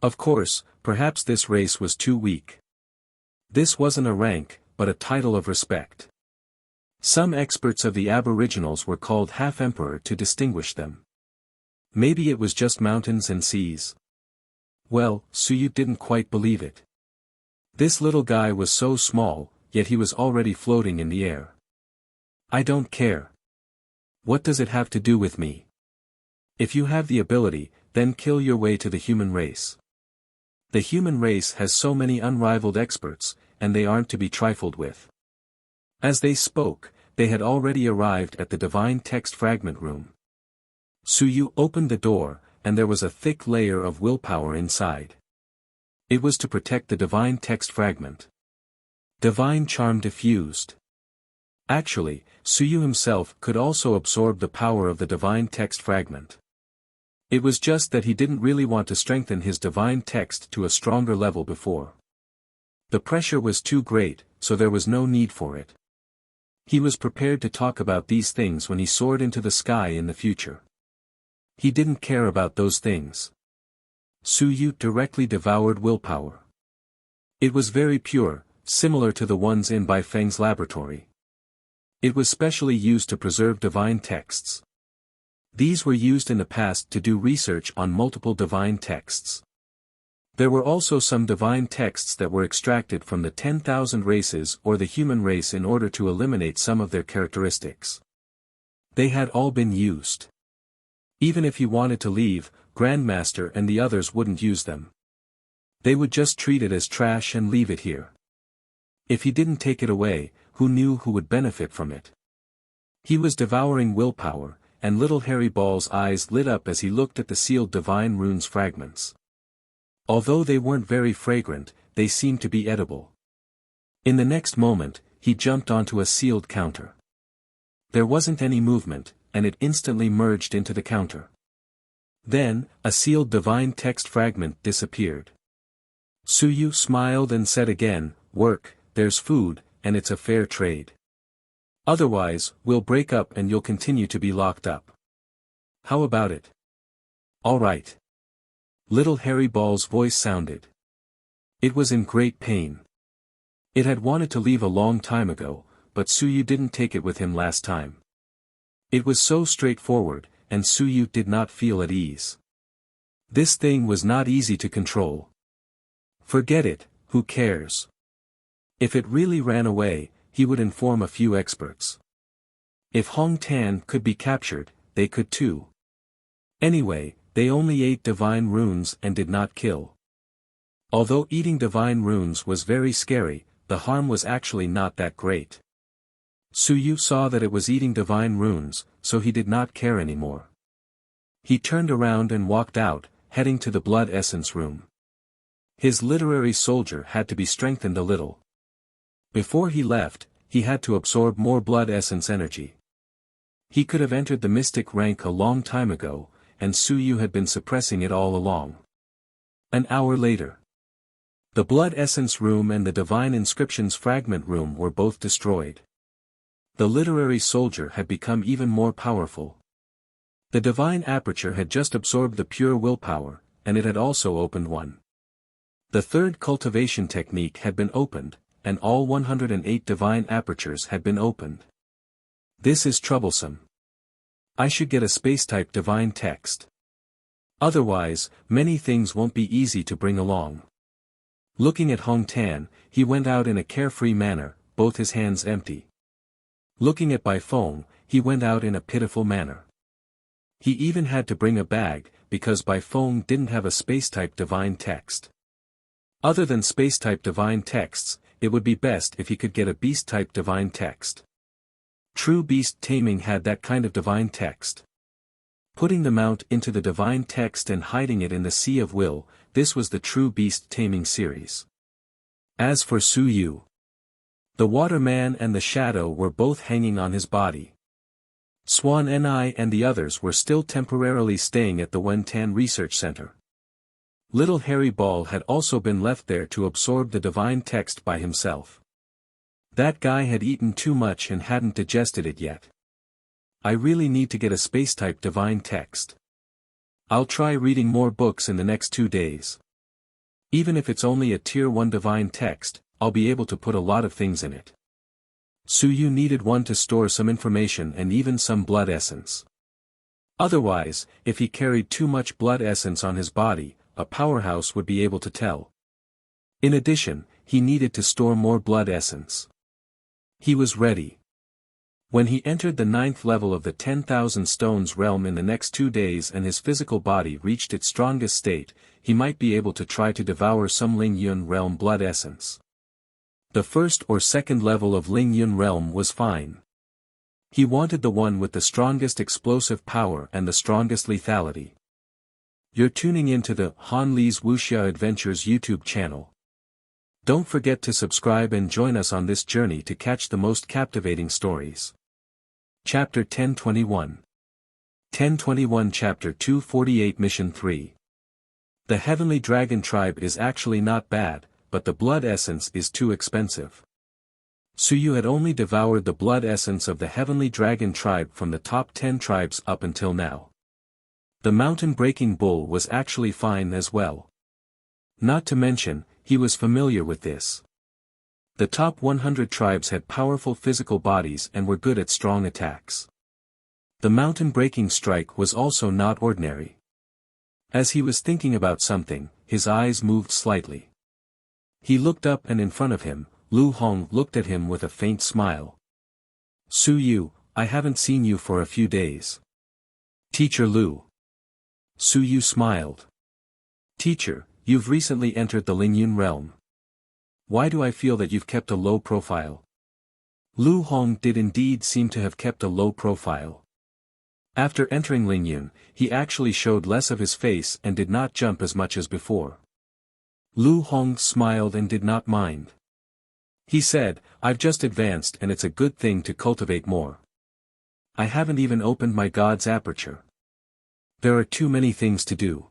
Of course, perhaps this race was too weak. This wasn't a rank, but a title of respect. Some experts of the aboriginals were called Half-Emperor to distinguish them. Maybe it was just mountains and seas. Well, Suyu didn't quite believe it. This little guy was so small, yet he was already floating in the air. I don't care. What does it have to do with me? If you have the ability, then kill your way to the human race. The human race has so many unrivaled experts, and they aren't to be trifled with. As they spoke, they had already arrived at the divine text fragment room. Suyu opened the door, and there was a thick layer of willpower inside. It was to protect the divine text fragment. Divine charm diffused. Actually, Suyu himself could also absorb the power of the divine text fragment. It was just that he didn't really want to strengthen his divine text to a stronger level before. The pressure was too great, so there was no need for it. He was prepared to talk about these things when he soared into the sky in the future. He didn't care about those things. Suyu directly devoured willpower. It was very pure, similar to the ones in Bai Feng's laboratory. It was specially used to preserve divine texts. These were used in the past to do research on multiple divine texts. There were also some divine texts that were extracted from the 10,000 races or the human race in order to eliminate some of their characteristics. They had all been used. Even if he wanted to leave, Grandmaster and the others wouldn't use them. They would just treat it as trash and leave it here. If he didn't take it away, who knew who would benefit from it? He was devouring willpower, and little Hairy Ball's eyes lit up as he looked at the sealed divine runes fragments. Although they weren't very fragrant, they seemed to be edible. In the next moment, he jumped onto a sealed counter. There wasn't any movement, and it instantly merged into the counter. Then, a sealed divine text fragment disappeared. Suyu smiled and said again, work, there's food, and it's a fair trade. Otherwise, we'll break up and you'll continue to be locked up. How about it? All right. Little Hairy Ball's voice sounded. It was in great pain. It had wanted to leave a long time ago, but Suyu didn't take it with him last time. It was so straightforward, and Suyu did not feel at ease. This thing was not easy to control. Forget it, who cares? If it really ran away, he would inform a few experts. If Hong Tan could be captured, they could too. Anyway, they only ate divine runes and did not kill. Although eating divine runes was very scary, the harm was actually not that great. Su Yu saw that it was eating divine runes, so he did not care anymore. He turned around and walked out, heading to the blood essence room. His literary soldier had to be strengthened a little. Before he left, he had to absorb more blood essence energy. He could have entered the mystic rank a long time ago, and Su Yu had been suppressing it all along. An hour later. The blood essence room and the divine inscriptions fragment room were both destroyed. The literary soldier had become even more powerful. The divine aperture had just absorbed the pure willpower, and it had also opened one. The third cultivation technique had been opened, and all 108 divine apertures had been opened. This is troublesome. I should get a space-type divine text. Otherwise, many things won't be easy to bring along. Looking at Hong Tan, he went out in a carefree manner, both his hands empty. Looking at Bai Feng, he went out in a pitiful manner. He even had to bring a bag, because Bai Feng didn't have a space-type divine text. Other than space-type divine texts, it would be best if he could get a beast-type divine text. True beast taming had that kind of divine text. Putting the mount into the divine text and hiding it in the Sea of Will, this was the true beast taming series. As for Su Yu, the waterman and the shadow were both hanging on his body. Swan Ni and the others were still temporarily staying at the Wentan Research Center. Little Harry Ball had also been left there to absorb the divine text by himself. That guy had eaten too much and hadn't digested it yet. I really need to get a space-type divine text. I'll try reading more books in the next 2 days. Even if it's only a Tier 1 divine text, I'll be able to put a lot of things in it. Su Yu needed one to store some information and even some blood essence. Otherwise, if he carried too much blood essence on his body, a powerhouse would be able to tell. In addition, he needed to store more blood essence. He was ready. When he entered the 9th level of the 10,000 Stones realm in the next 2 days and his physical body reached its strongest state, he might be able to try to devour some Ling Yun realm blood essence. The 1st or 2nd level of Ling Yun realm was fine. He wanted the one with the strongest explosive power and the strongest lethality. You're tuning into the Han Li's Wuxia Adventures YouTube channel. Don't forget to subscribe and join us on this journey to catch the most captivating stories. Chapter 1021. 1021 Chapter 248 Mission 3. The Heavenly Dragon Tribe is actually not bad, but the blood essence is too expensive. Su Yu had only devoured the blood essence of the Heavenly Dragon Tribe from the top 10 tribes up until now. The mountain-breaking bull was actually fine as well. Not to mention, he was familiar with this. The top 100 tribes had powerful physical bodies and were good at strong attacks. The mountain-breaking strike was also not ordinary. As he was thinking about something, his eyes moved slightly. He looked up and in front of him, Lu Hong looked at him with a faint smile. Su Yu, I haven't seen you for a few days. Teacher Lu. Su Yu smiled. Teacher, you've recently entered the Lingyun realm. Why do I feel that you've kept a low profile? Lu Hong did indeed seem to have kept a low profile. After entering Lingyun, he actually showed less of his face and did not jump as much as before. Lu Hong smiled and did not mind. He said, I've just advanced and it's a good thing to cultivate more. I haven't even opened my God's aperture. There are too many things to do.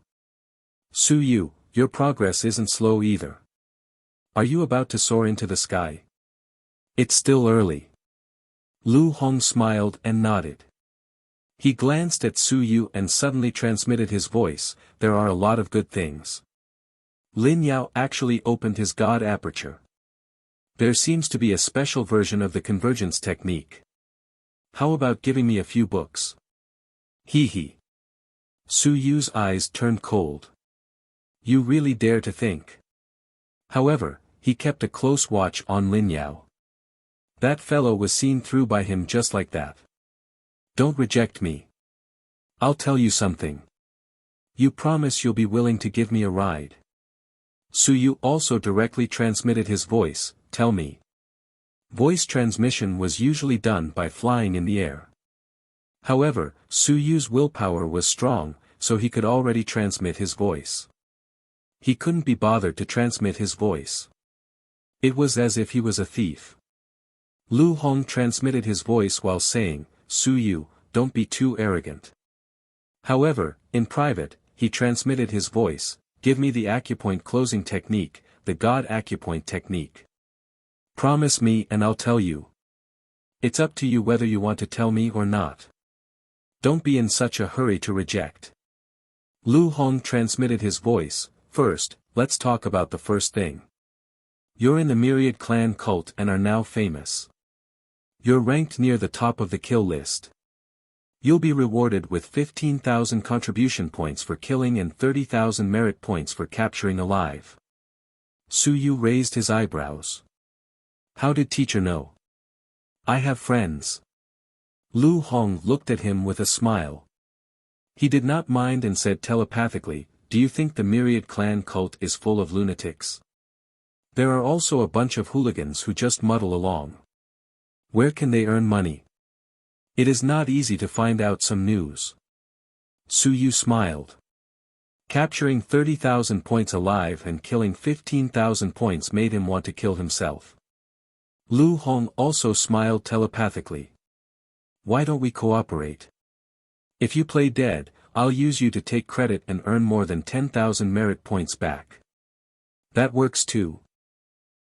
Su Yu, your progress isn't slow either. Are you about to soar into the sky? It's still early. Lu Hong smiled and nodded. He glanced at Su Yu and suddenly transmitted his voice, there are a lot of good things. Lin Yao actually opened his God aperture. There seems to be a special version of the convergence technique. How about giving me a few books? Hee hee. Su Yu's eyes turned cold. You really dare to think. However, he kept a close watch on Lin Yao. That fellow was seen through by him just like that. Don't reject me. I'll tell you something. You promise you'll be willing to give me a ride? Su Yu also directly transmitted his voice, tell me. Voice transmission was usually done by flying in the air. However, Su Yu's willpower was strong, so he could already transmit his voice. He couldn't be bothered to transmit his voice. It was as if he was a thief. Lu Hong transmitted his voice while saying, Su Yu, don't be too arrogant. However, in private, he transmitted his voice, give me the acupoint closing technique, the God acupoint technique. Promise me and I'll tell you. It's up to you whether you want to tell me or not. Don't be in such a hurry to reject. Lu Hong transmitted his voice, first, let's talk about the first thing. You're in the Myriad Clan cult and are now famous. You're ranked near the top of the kill list. You'll be rewarded with 15,000 contribution points for killing and 30,000 merit points for capturing alive. Su Yu raised his eyebrows. How did teacher know? I have friends. Lu Hong looked at him with a smile. He did not mind and said telepathically, do you think the Myriad Clan cult is full of lunatics? There are also a bunch of hooligans who just muddle along. Where can they earn money? It is not easy to find out some news. Su Yu smiled. Capturing 30,000 points alive and killing 15,000 points made him want to kill himself. Lu Hong also smiled telepathically. Why don't we cooperate? If you play dead, I'll use you to take credit and earn more than 10,000 merit points back. That works too.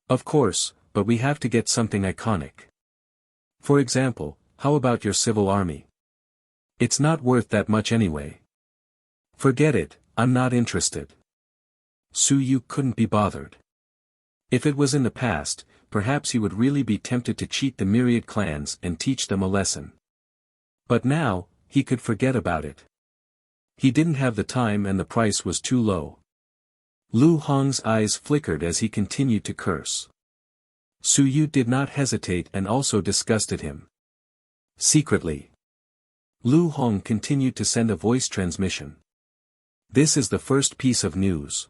Of course, but we have to get something iconic. For example, how about your civil army? It's not worth that much anyway. Forget it, I'm not interested. Su Yu couldn't be bothered. If it was in the past, perhaps he would really be tempted to cheat the Myriad clans and teach them a lesson. But now, he could forget about it. He didn't have the time and the price was too low. Lu Hong's eyes flickered as he continued to curse. Su Yu did not hesitate and also disgusted him. Secretly, Lu Hong continued to send a voice transmission. This is the first piece of news.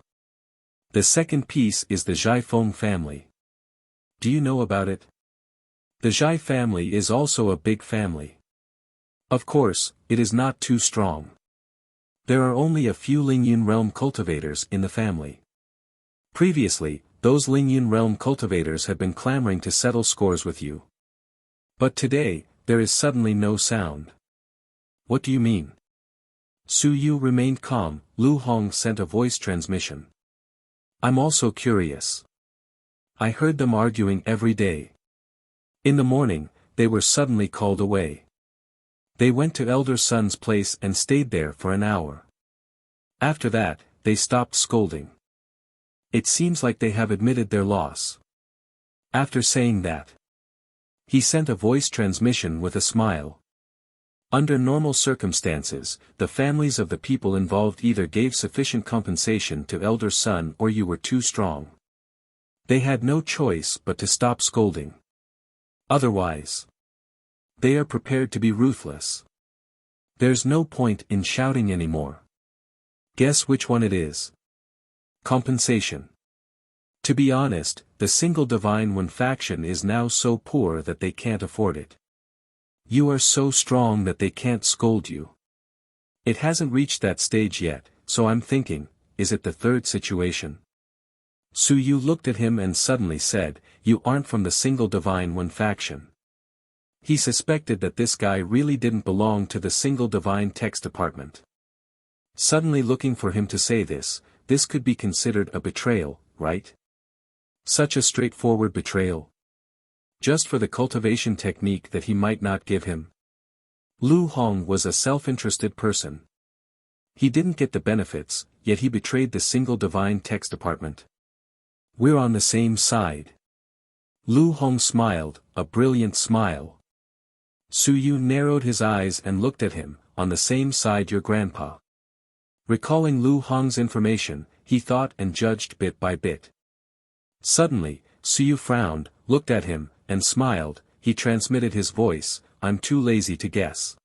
The second piece is the Zhai Feng family. Do you know about it? The Zhai family is also a big family. Of course, it is not too strong. There are only a few Lingyun realm cultivators in the family. Previously, those Lingyun realm cultivators had been clamoring to settle scores with you. But today, there is suddenly no sound. What do you mean? Su Yu remained calm. Lu Hong sent a voice transmission. I'm also curious. I heard them arguing every day. In the morning, they were suddenly called away. They went to Elder Sun's place and stayed there for an hour. After that, they stopped scolding. It seems like they have admitted their loss. After saying that, he sent a voice transmission with a smile. Under normal circumstances, the families of the people involved either gave sufficient compensation to Elder Sun or you were too strong. They had no choice but to stop scolding. Otherwise, they are prepared to be ruthless. There's no point in shouting anymore. Guess which one it is? Compensation. To be honest, the single Divine One faction is now so poor that they can't afford it. You are so strong that they can't scold you. It hasn't reached that stage yet, so I'm thinking, is it the third situation? Su Yu looked at him and suddenly said, you aren't from the single Divine One faction. He suspected that this guy really didn't belong to the single Divine Text department. Suddenly looking for him to say this could be considered a betrayal, right? Such a straightforward betrayal. Just for the cultivation technique that he might not give him. Lu Hong was a self-interested person. He didn't get the benefits, yet he betrayed the single Divine Text department. We're on the same side. Lu Hong smiled, a brilliant smile. Su Yu narrowed his eyes and looked at him, on the same side your grandpa. Recalling Lu Hong's information, he thought and judged bit by bit. Suddenly, Suyu frowned, looked at him, and smiled. He transmitted his voice, I'm too lazy to guess.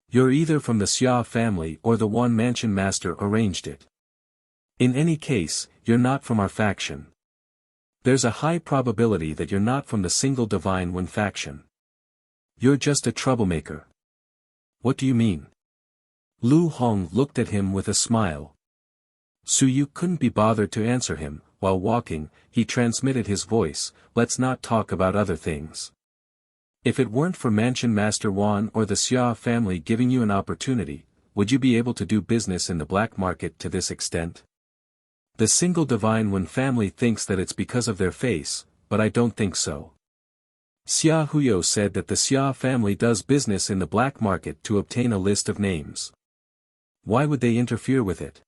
You're either from the Xia family or the one mansion master arranged it. In any case, you're not from our faction. There's a high probability that you're not from the single Divine One faction. You're just a troublemaker. What do you mean? Lu Hong looked at him with a smile. Suyu couldn't be bothered to answer him. While walking, he transmitted his voice, let's not talk about other things. If it weren't for Mansion Master Wan or the Xia family giving you an opportunity, would you be able to do business in the black market to this extent? The single Divine One family thinks that it's because of their face, but I don't think so. Xia Huyo said that the Xia family does business in the black market to obtain a list of names. Why would they interfere with it?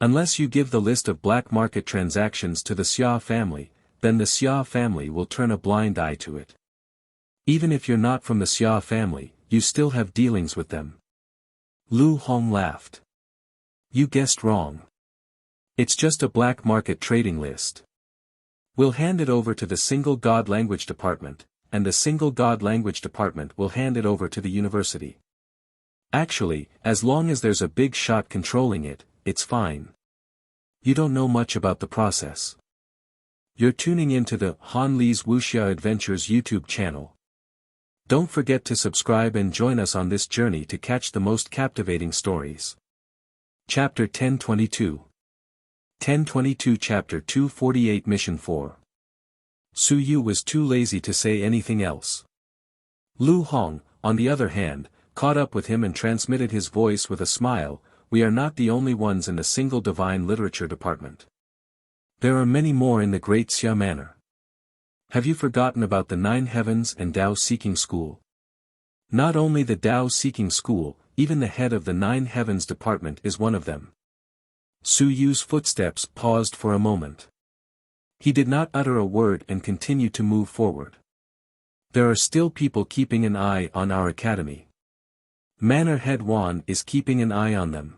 Unless you give the list of black market transactions to the Xia family, then the Xia family will turn a blind eye to it. Even if you're not from the Xia family, you still have dealings with them. Lu Hong laughed. You guessed wrong. It's just a black market trading list. We'll hand it over to the Single God Language Department, and the Single God Language Department will hand it over to the university. Actually, as long as there's a big shot controlling it, it's fine. You don't know much about the process. You're tuning into the Han Li's Wuxia Adventures YouTube channel. Don't forget to subscribe and join us on this journey to catch the most captivating stories. Chapter 1022. 1022 Chapter 248 Mission 4. Suyu was too lazy to say anything else. Lu Hong, on the other hand, caught up with him and transmitted his voice with a smile, we are not the only ones in the Single Divine Literature Department. There are many more in the Great Xia Manor. Have you forgotten about the Nine Heavens and Tao Seeking School? Not only the Tao Seeking School, even the head of the Nine Heavens Department is one of them. Suyu's footsteps paused for a moment. He did not utter a word and continued to move forward. There are still people keeping an eye on our academy. Manor Head Wan is keeping an eye on them.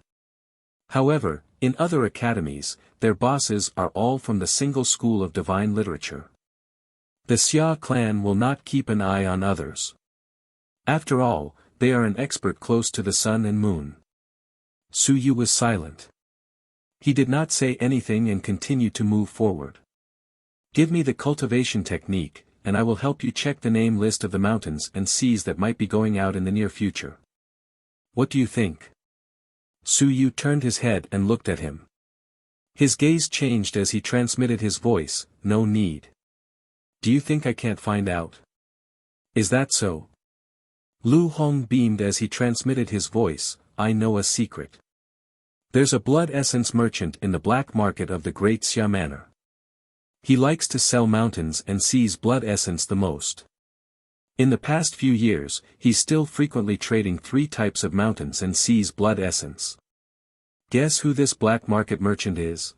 However, in other academies, their bosses are all from the single school of divine literature. The Xia clan will not keep an eye on others. After all, they are an expert close to the sun and moon. Suyu was silent. He did not say anything and continued to move forward. Give me the cultivation technique, and I will help you check the name list of the mountains and seas that might be going out in the near future. What do you think? Suyu turned his head and looked at him. His gaze changed as he transmitted his voice, no need. Do you think I can't find out? Is that so? Lu Hong beamed as he transmitted his voice, I know a secret. There's a blood essence merchant in the black market of the Great Xia Manor. He likes to sell mountains and sees blood essence the most. In the past few years, he's still frequently trading 3 types of mountains and sees blood essence. Guess who this black market merchant is?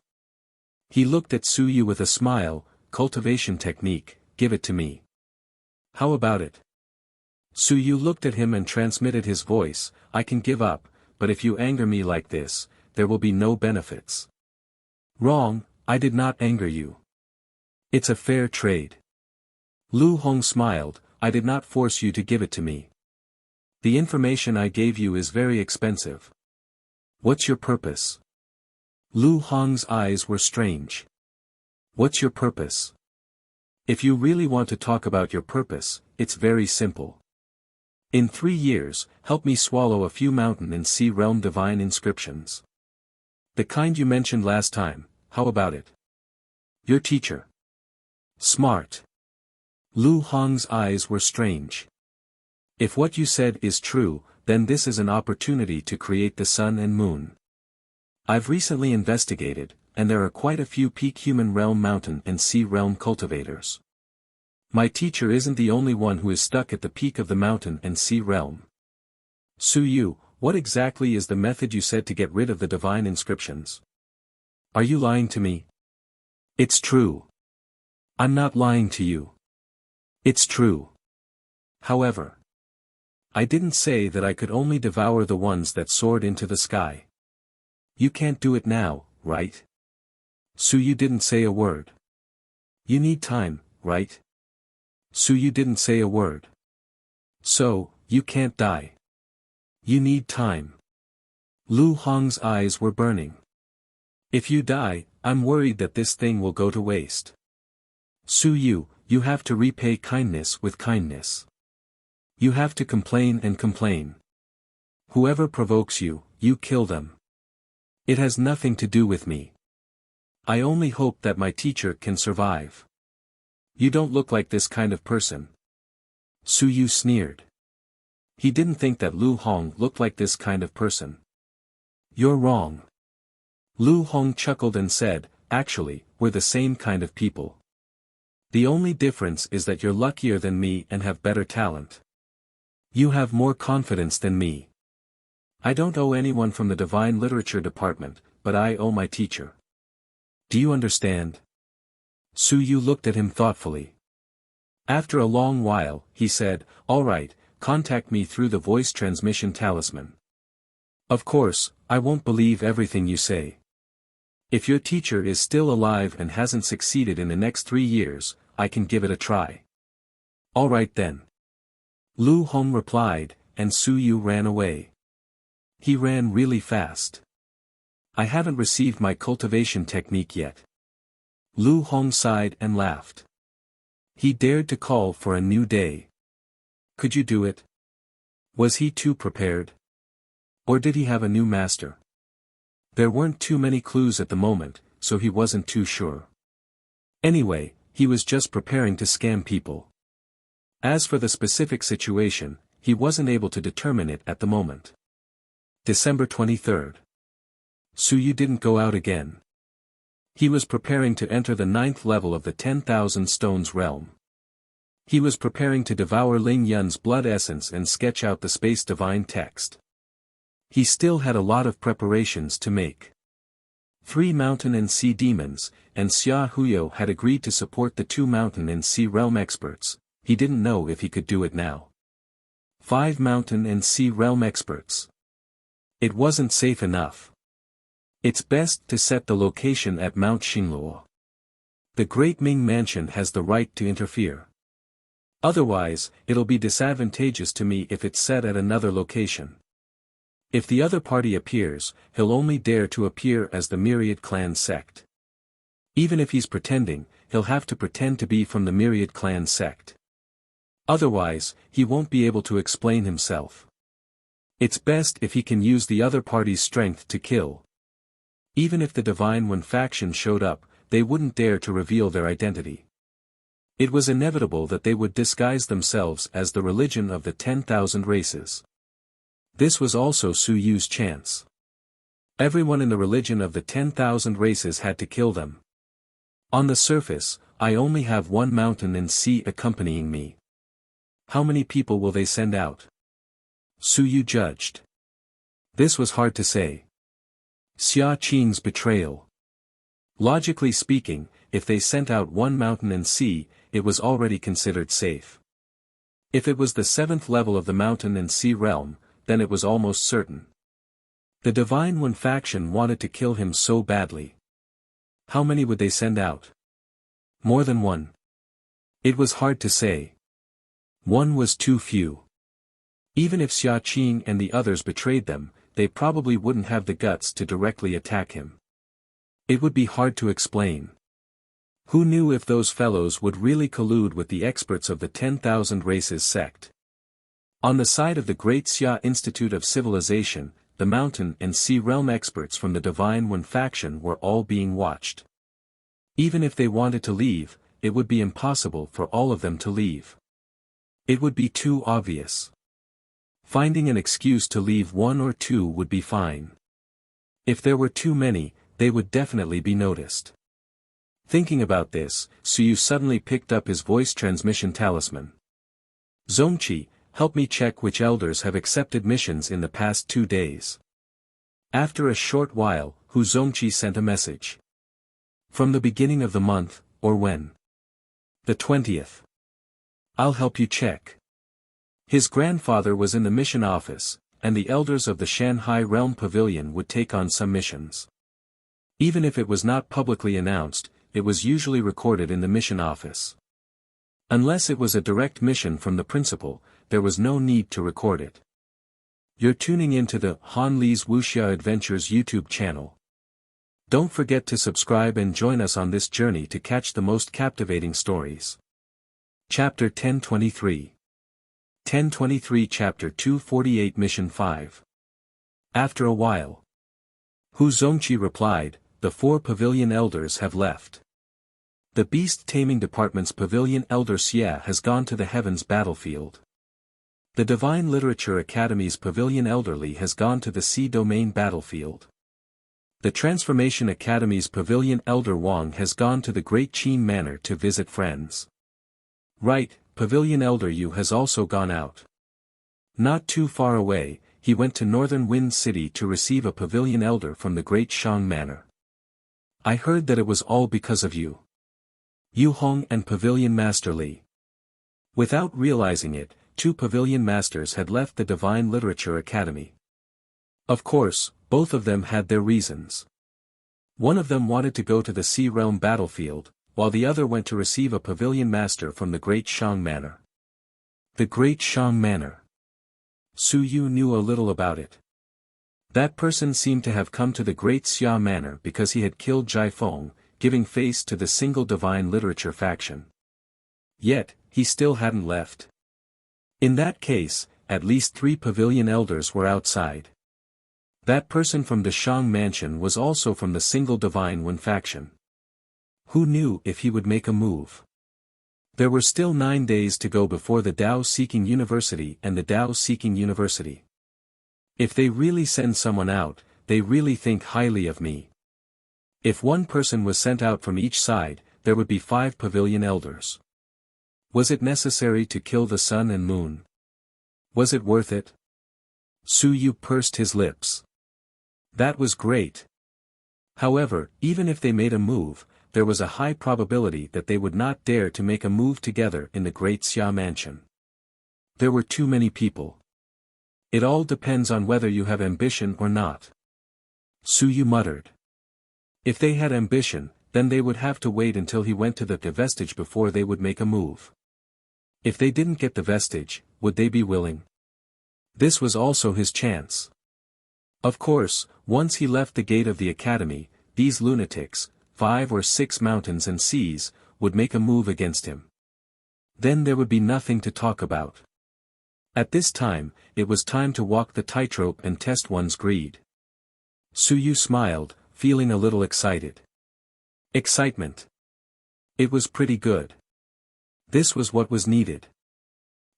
He looked at Suyu with a smile, cultivation technique, give it to me. How about it? Suyu looked at him and transmitted his voice, I can give up, but if you anger me like this, there will be no benefits. Wrong, I did not anger you. It's a fair trade. Lu Hong smiled, I did not force you to give it to me. The information I gave you is very expensive. What's your purpose? Lu Hong's eyes were strange. What's your purpose? If you really want to talk about your purpose, it's very simple. In 3 years, help me swallow a few mountain and sea realm divine inscriptions. The kind you mentioned last time, how about it? Your teacher. Smart. Lu Hong's eyes were strange. If what you said is true, then this is an opportunity to create the sun and moon. I've recently investigated, and there are quite a few peak human realm mountain and sea realm cultivators. My teacher isn't the only one who is stuck at the peak of the mountain and sea realm. Suyu, what exactly is the method you said to get rid of the divine inscriptions? Are you lying to me? It's true. I'm not lying to you. It's true. However, I didn't say that I could only devour the ones that soared into the sky. You can't do it now, right? Suyu didn't say a word. You need time, right? So you didn't say a word. So, you can't die. You need time. Lu Hong's eyes were burning. If you die, I'm worried that this thing will go to waste. Su Yu, you have to repay kindness with kindness. You have to complain and complain. Whoever provokes you, you kill them. It has nothing to do with me. I only hope that my teacher can survive. You don't look like this kind of person. Su Yu sneered. He didn't think that Lu Hong looked like this kind of person. You're wrong. Lu Hong chuckled and said, actually, we're the same kind of people. The only difference is that you're luckier than me and have better talent. You have more confidence than me. I don't owe anyone from the Divine Literature Department, but I owe my teacher. Do you understand? Su Yu looked at him thoughtfully. After a long while, he said, all right, contact me through the voice transmission talisman. Of course, I won't believe everything you say. If your teacher is still alive and hasn't succeeded in the next 3 years, I can give it a try. All right then. Lu Hong replied, and Su Yu ran away. He ran really fast. I haven't received my cultivation technique yet. Lu Hong sighed and laughed. He dared to call for a new day. Could you do it? Was he too prepared? Or did he have a new master? There weren't too many clues at the moment, so he wasn't too sure. Anyway, he was just preparing to scam people. As for the specific situation, he wasn't able to determine it at the moment. December 23rd. Su Yu didn't go out again. He was preparing to enter the 9th level of the 10,000 Stones realm. He was preparing to devour Ling Yun's blood essence and sketch out the space divine text. He still had a lot of preparations to make. 3 mountain and sea demons, and Xia Huyo had agreed to support the 2 mountain and sea realm experts. He didn't know if he could do it now. 5 mountain and sea realm experts. It wasn't safe enough. It's best to set the location at Mount Xingluo. The Great Ming Mansion has the right to interfere. Otherwise, it'll be disadvantageous to me if it's set at another location. If the other party appears, he'll only dare to appear as the Myriad Clan sect. Even if he's pretending, he'll have to pretend to be from the Myriad Clan sect. Otherwise, he won't be able to explain himself. It's best if he can use the other party's strength to kill. Even if the Divine One faction showed up, they wouldn't dare to reveal their identity. It was inevitable that they would disguise themselves as the religion of the 10,000 races. This was also Su Yu's chance. Everyone in the religion of the 10,000 races had to kill them. On the surface, I only have 1 mountain and sea accompanying me. How many people will they send out? Su Yu judged. This was hard to say. Xia Qing's betrayal. Logically speaking, if they sent out 1 mountain and sea, it was already considered safe. If it was the 7th level of the mountain and sea realm, then it was almost certain. The Divine One faction wanted to kill him so badly. How many would they send out? More than 1. It was hard to say. 1 was too few. Even if Xia Qing and the others betrayed them, they probably wouldn't have the guts to directly attack him. It would be hard to explain. Who knew if those fellows would really collude with the experts of the 10,000 races sect? On the side of the Great Xia Institute of Civilization, the mountain and sea realm experts from the Divine One faction were all being watched. Even if they wanted to leave, it would be impossible for all of them to leave. It would be too obvious. Finding an excuse to leave 1 or 2 would be fine. If there were too many, they would definitely be noticed. Thinking about this, Su Yu suddenly picked up his voice transmission talisman. Zongqi, help me check which elders have accepted missions in the past 2 days. After a short while, Hu Zongqi sent a message. From the beginning of the month, or when? The 20th. I'll help you check. His grandfather was in the mission office, and the elders of the Shanghai Realm Pavilion would take on some missions. Even if it was not publicly announced, it was usually recorded in the mission office. Unless it was a direct mission from the principal, there was no need to record it. You're tuning into the Han Li's Wuxia Adventures YouTube channel. Don't forget to subscribe and join us on this journey to catch the most captivating stories. Chapter 1023. 1023 Chapter 248 Mission 5. After a while, Hu Zongqi replied, "The 4 pavilion elders have left. The beast taming department's pavilion elder Xia has gone to the heavens battlefield. The Divine Literature Academy's pavilion elderly has gone to the sea domain battlefield. The Transformation Academy's pavilion elder Wang has gone to the Great Qin Manor to visit friends. Right, pavilion elder Yu has also gone out. Not too far away, he went to Northern Wind City to receive a pavilion elder from the Great Shang Manor. I heard that it was all because of you. Yu Hong and Pavilion Master Li." Without realizing it, 2 pavilion masters had left the Divine Literature Academy. Of course, both of them had their reasons. One of them wanted to go to the Sea Realm battlefield, while the other went to receive a pavilion master from the Great Shang Manor. The Great Shang Manor. Su Yu knew a little about it. That person seemed to have come to the Great Xia Manor because he had killed Jai Feng, giving face to the single Divine Literature faction. Yet, he still hadn't left. In that case, at least 3 pavilion elders were outside. That person from the Shang Mansion was also from the single Divine One faction. Who knew if he would make a move? There were still 9 days to go before the Dao Seeking University and the Dao Seeking University. If they really send someone out, they really think highly of me. If one person was sent out from each side, there would be 5 pavilion elders. Was it necessary to kill the sun and moon? Was it worth it? Su Yu pursed his lips. That was great. However, even if they made a move, there was a high probability that they would not dare to make a move together in the Great Xia Mansion. There were too many people. It all depends on whether you have ambition or not. Su Yu muttered. If they had ambition, then they would have to wait until he went to the vestige before they would make a move. If they didn't get the vestige, would they be willing? This was also his chance. Of course, once he left the gate of the academy, these lunatics, 5 or 6 mountains and seas, would make a move against him. Then there would be nothing to talk about. At this time, it was time to walk the tightrope and test one's greed. Su Yu smiled, feeling a little excited. Excitement. It was pretty good. This was what was needed.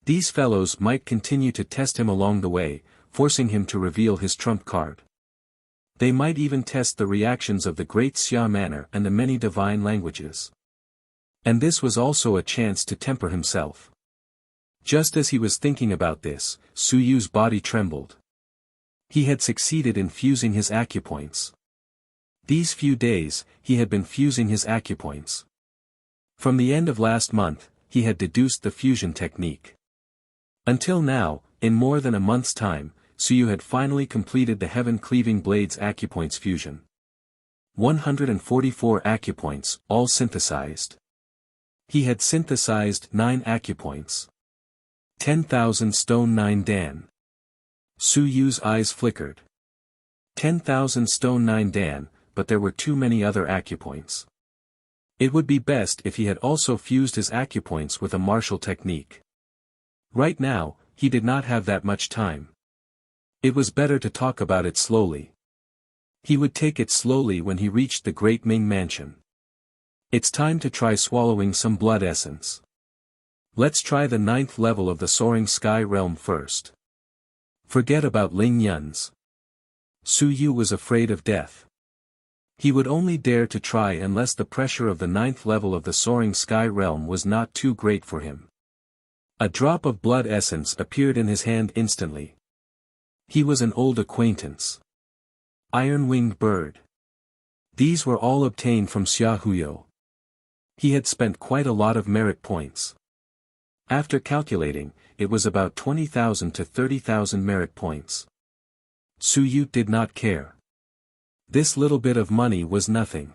These fellows might continue to test him along the way, forcing him to reveal his trump card. They might even test the reactions of the Great Xia Manor and the many divine languages. And this was also a chance to temper himself. Just as he was thinking about this, Su Yu's body trembled. He had succeeded in fusing his acupoints. These few days, he had been fusing his acupoints. From the end of last month, he had deduced the fusion technique. Until now, in more than a month's time, Su Yu had finally completed the Heaven-Cleaving Blades acupoints fusion. 144 acupoints, all synthesized. He had synthesized 9 acupoints. 10,000 stone 9 dan. Su Yu's eyes flickered. 10,000 stone 9 dan, but there were too many other acupoints. It would be best if he had also fused his acupoints with a martial technique. Right now, he did not have that much time. It was better to talk about it slowly. He would take it slowly when he reached the Great Ming Mansion. It's time to try swallowing some blood essence. Let's try the 9th level of the Soaring Sky Realm first. Forget about Ling Yun's. Su Yu was afraid of death. He would only dare to try unless the pressure of the 9th level of the Soaring Sky Realm was not too great for him. A drop of blood essence appeared in his hand instantly. He was an old acquaintance. Iron-winged bird. These were all obtained from Xia Huyo. He had spent quite a lot of merit points. After calculating, it was about 20,000 to 30,000 merit points. Su Yu did not care. This little bit of money was nothing.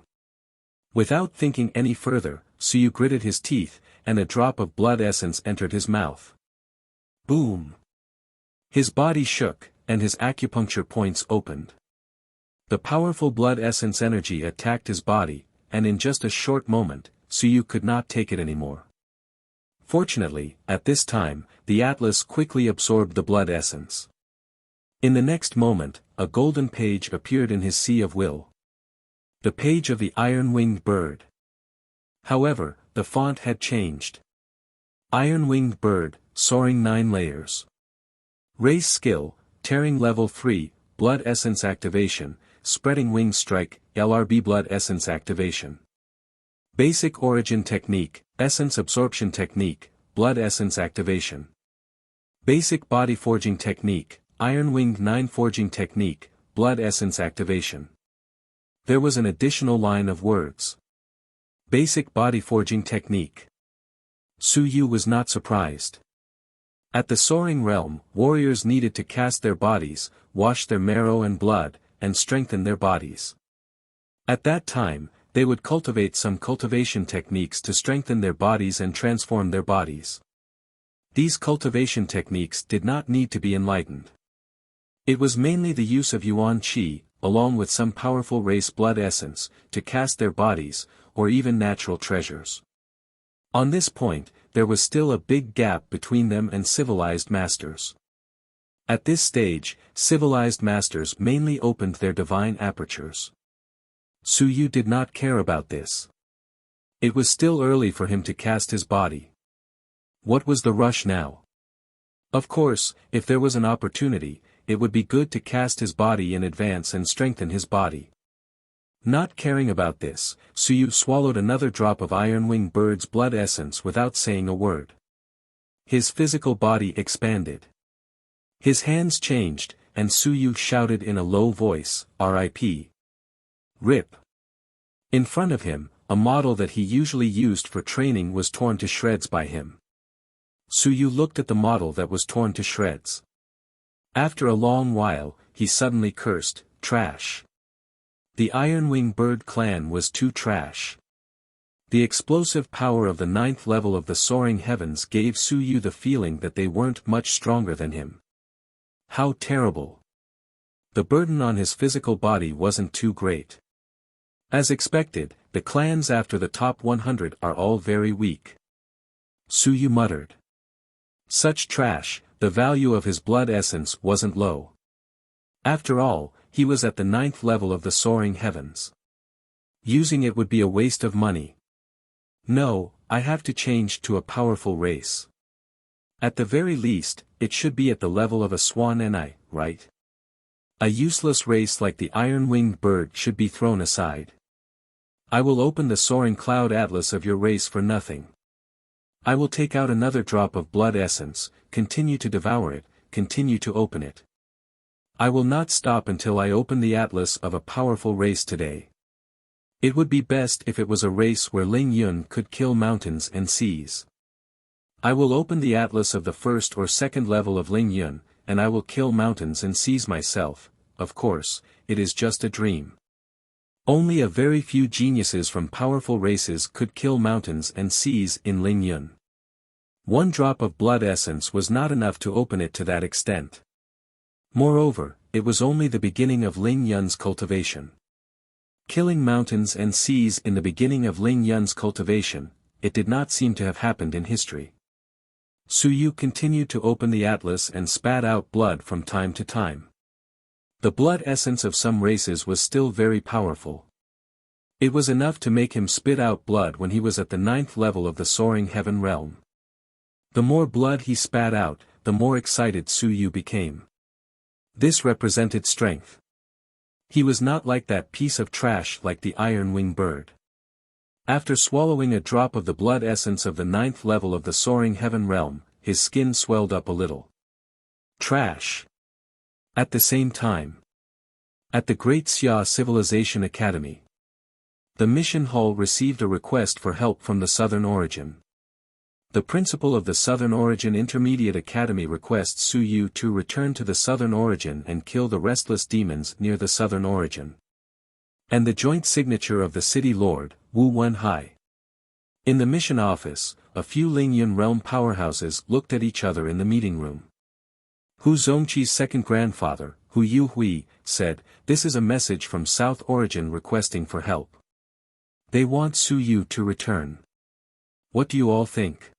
Without thinking any further, Suyu gritted his teeth, and a drop of blood essence entered his mouth. Boom! His body shook, and his acupuncture points opened. The powerful blood essence energy attacked his body, and in just a short moment, Suyu could not take it anymore. Fortunately, at this time, the Atlas quickly absorbed the blood essence. In the next moment, a golden page appeared in his sea of will. The page of the iron-winged bird. However, the font had changed. Iron-winged bird, soaring 9 layers. Race skill, tearing level 3, blood essence activation, spreading wing strike, LRB blood essence activation. Basic origin technique, essence absorption technique, blood essence activation. Basic body forging technique, iron-winged 9 forging technique, blood essence activation. There was an additional line of words. Basic body forging technique. Suyu was not surprised. At the soaring realm, warriors needed to cast their bodies, wash their marrow and blood, and strengthen their bodies. At that time, they would cultivate some cultivation techniques to strengthen their bodies and transform their bodies. These cultivation techniques did not need to be enlightened. It was mainly the use of Yuan Qi, along with some powerful race blood essence, to cast their bodies, or even natural treasures. On this point, there was still a big gap between them and civilized masters. At this stage, civilized masters mainly opened their divine apertures. Suyu did not care about this. It was still early for him to cast his body. What was the rush now? Of course, if there was an opportunity, it would be good to cast his body in advance and strengthen his body. Not caring about this, Suyu swallowed another drop of iron-winged bird's blood essence without saying a word. His physical body expanded. His hands changed, and Suyu shouted in a low voice, "R.I.P. Rip." In front of him, a model that he usually used for training was torn to shreds by him. Suyu looked at the model that was torn to shreds. After a long while, he suddenly cursed, "Trash." The Iron-Wing Bird clan was too trash. The explosive power of the 9th level of the soaring heavens gave Suyu the feeling that they weren't much stronger than him. How terrible. The burden on his physical body wasn't too great. As expected, the clans after the top 100 are all very weak. Suyu muttered. Such trash, the value of his blood essence wasn't low. After all, he was at the 9th level of the soaring heavens. Using it would be a waste of money. No, I have to change to a powerful race. At the very least, it should be at the level of a swan and right? A useless race like the iron-winged bird should be thrown aside. I will open the soaring cloud atlas of your race for nothing. I will take out another drop of blood essence, continue to devour it, continue to open it. I will not stop until I open the atlas of a powerful race today. It would be best if it was a race where Ling Yun could kill mountains and seas. I will open the atlas of the 1st or 2nd level of Ling Yun, and I will kill mountains and seas myself. Of course, it is just a dream. Only a very few geniuses from powerful races could kill mountains and seas in Ling Yun. One drop of blood essence was not enough to open it to that extent. Moreover, it was only the beginning of Ling Yun's cultivation. Killing mountains and seas in the beginning of Ling Yun's cultivation, it did not seem to have happened in history. Suyu continued to open the atlas and spat out blood from time to time. The blood essence of some races was still very powerful. It was enough to make him spit out blood when he was at the 9th level of the soaring heaven realm. The more blood he spat out, the more excited Suyu became. This represented strength. He was not like that piece of trash like the iron-wing bird. After swallowing a drop of the blood essence of the 9th level of the soaring heaven realm, his skin swelled up a little. Trash. At the same time. At the Great Xia Civilization Academy. The mission hall received a request for help from the Southern Origin. The principal of the Southern Origin Intermediate Academy requests Suyu to return to the Southern Origin and kill the restless demons near the Southern Origin. And the joint signature of the city lord, Wu Wenhai. In the mission office, a few Lingyun realm powerhouses looked at each other in the meeting room. Hu Zongqi's second grandfather, Hu Yuhui, said, "This is a message from South Origin requesting for help. They want Su Yu to return. What do you all think?"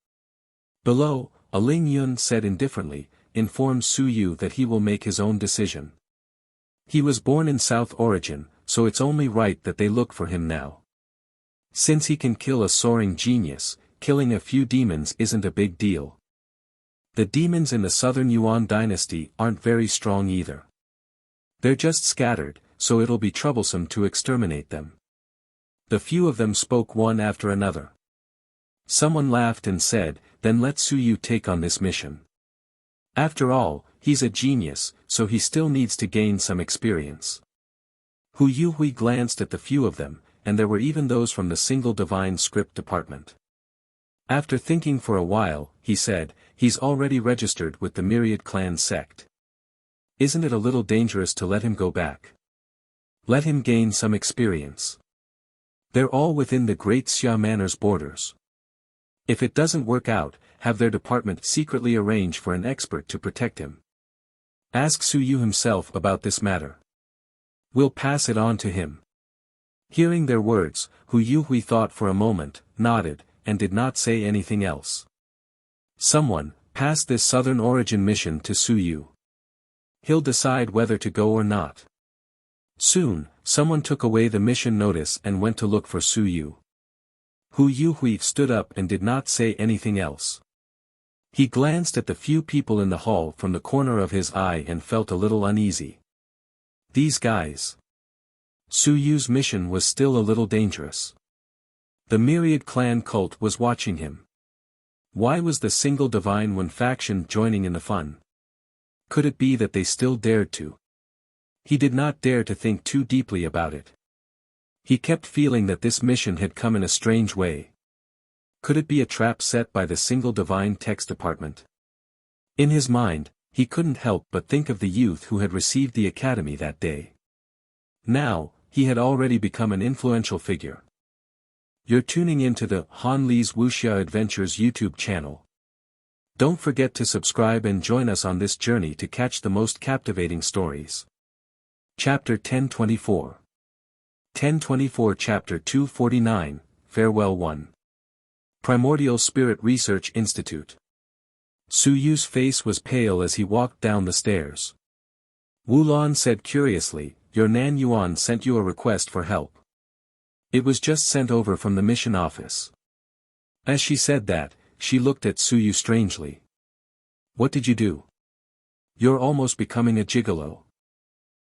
Below, a Lingyun said indifferently, "Inform Su Yu that he will make his own decision. He was born in South Origin, so it's only right that they look for him now. Since he can kill a soaring genius, killing a few demons isn't a big deal. The demons in the Southern Yuan dynasty aren't very strong either. They're just scattered, so it'll be troublesome to exterminate them." The few of them spoke one after another. Someone laughed and said, "Then let Su Yu take on this mission. After all, he's a genius, so he still needs to gain some experience." Hu Yuhui glanced at the few of them, and there were even those from the single divine script department. After thinking for a while, he said, "He's already registered with the Myriad Clan sect. Isn't it a little dangerous to let him go back? Let him gain some experience. They're all within the Great Xia Manor's borders. If it doesn't work out, have their department secretly arrange for an expert to protect him. Ask Su Yu himself about this matter. We'll pass it on to him." Hearing their words, Hu Yuhui thought for a moment, nodded, and did not say anything else. "Someone, pass this Southern Origin mission to Su Yu. He'll decide whether to go or not." Soon, someone took away the mission notice and went to look for Su Yu. Hu Yuhui stood up and did not say anything else. He glanced at the few people in the hall from the corner of his eye and felt a little uneasy. These guys. Su Yu's mission was still a little dangerous. The Myriad Clan cult was watching him. Why was the single Divine One faction joining in the fun? Could it be that they still dared to? He did not dare to think too deeply about it. He kept feeling that this mission had come in a strange way. Could it be a trap set by the single Divine Text Department? In his mind, he couldn't help but think of the youth who had received the academy that day. Now, he had already become an influential figure. You're tuning into the Han Li's Wuxia Adventures YouTube channel. Don't forget to subscribe and join us on this journey to catch the most captivating stories. Chapter 1024. 1024 Chapter 249, Farewell 1. Primordial Spirit Research Institute. Su Yu's face was pale as he walked down the stairs. Wu Lan said curiously, "Your Nan Yuan sent you a request for help. It was just sent over from the mission office." As she said that, she looked at Su Yu strangely. "What did you do? You're almost becoming a gigolo."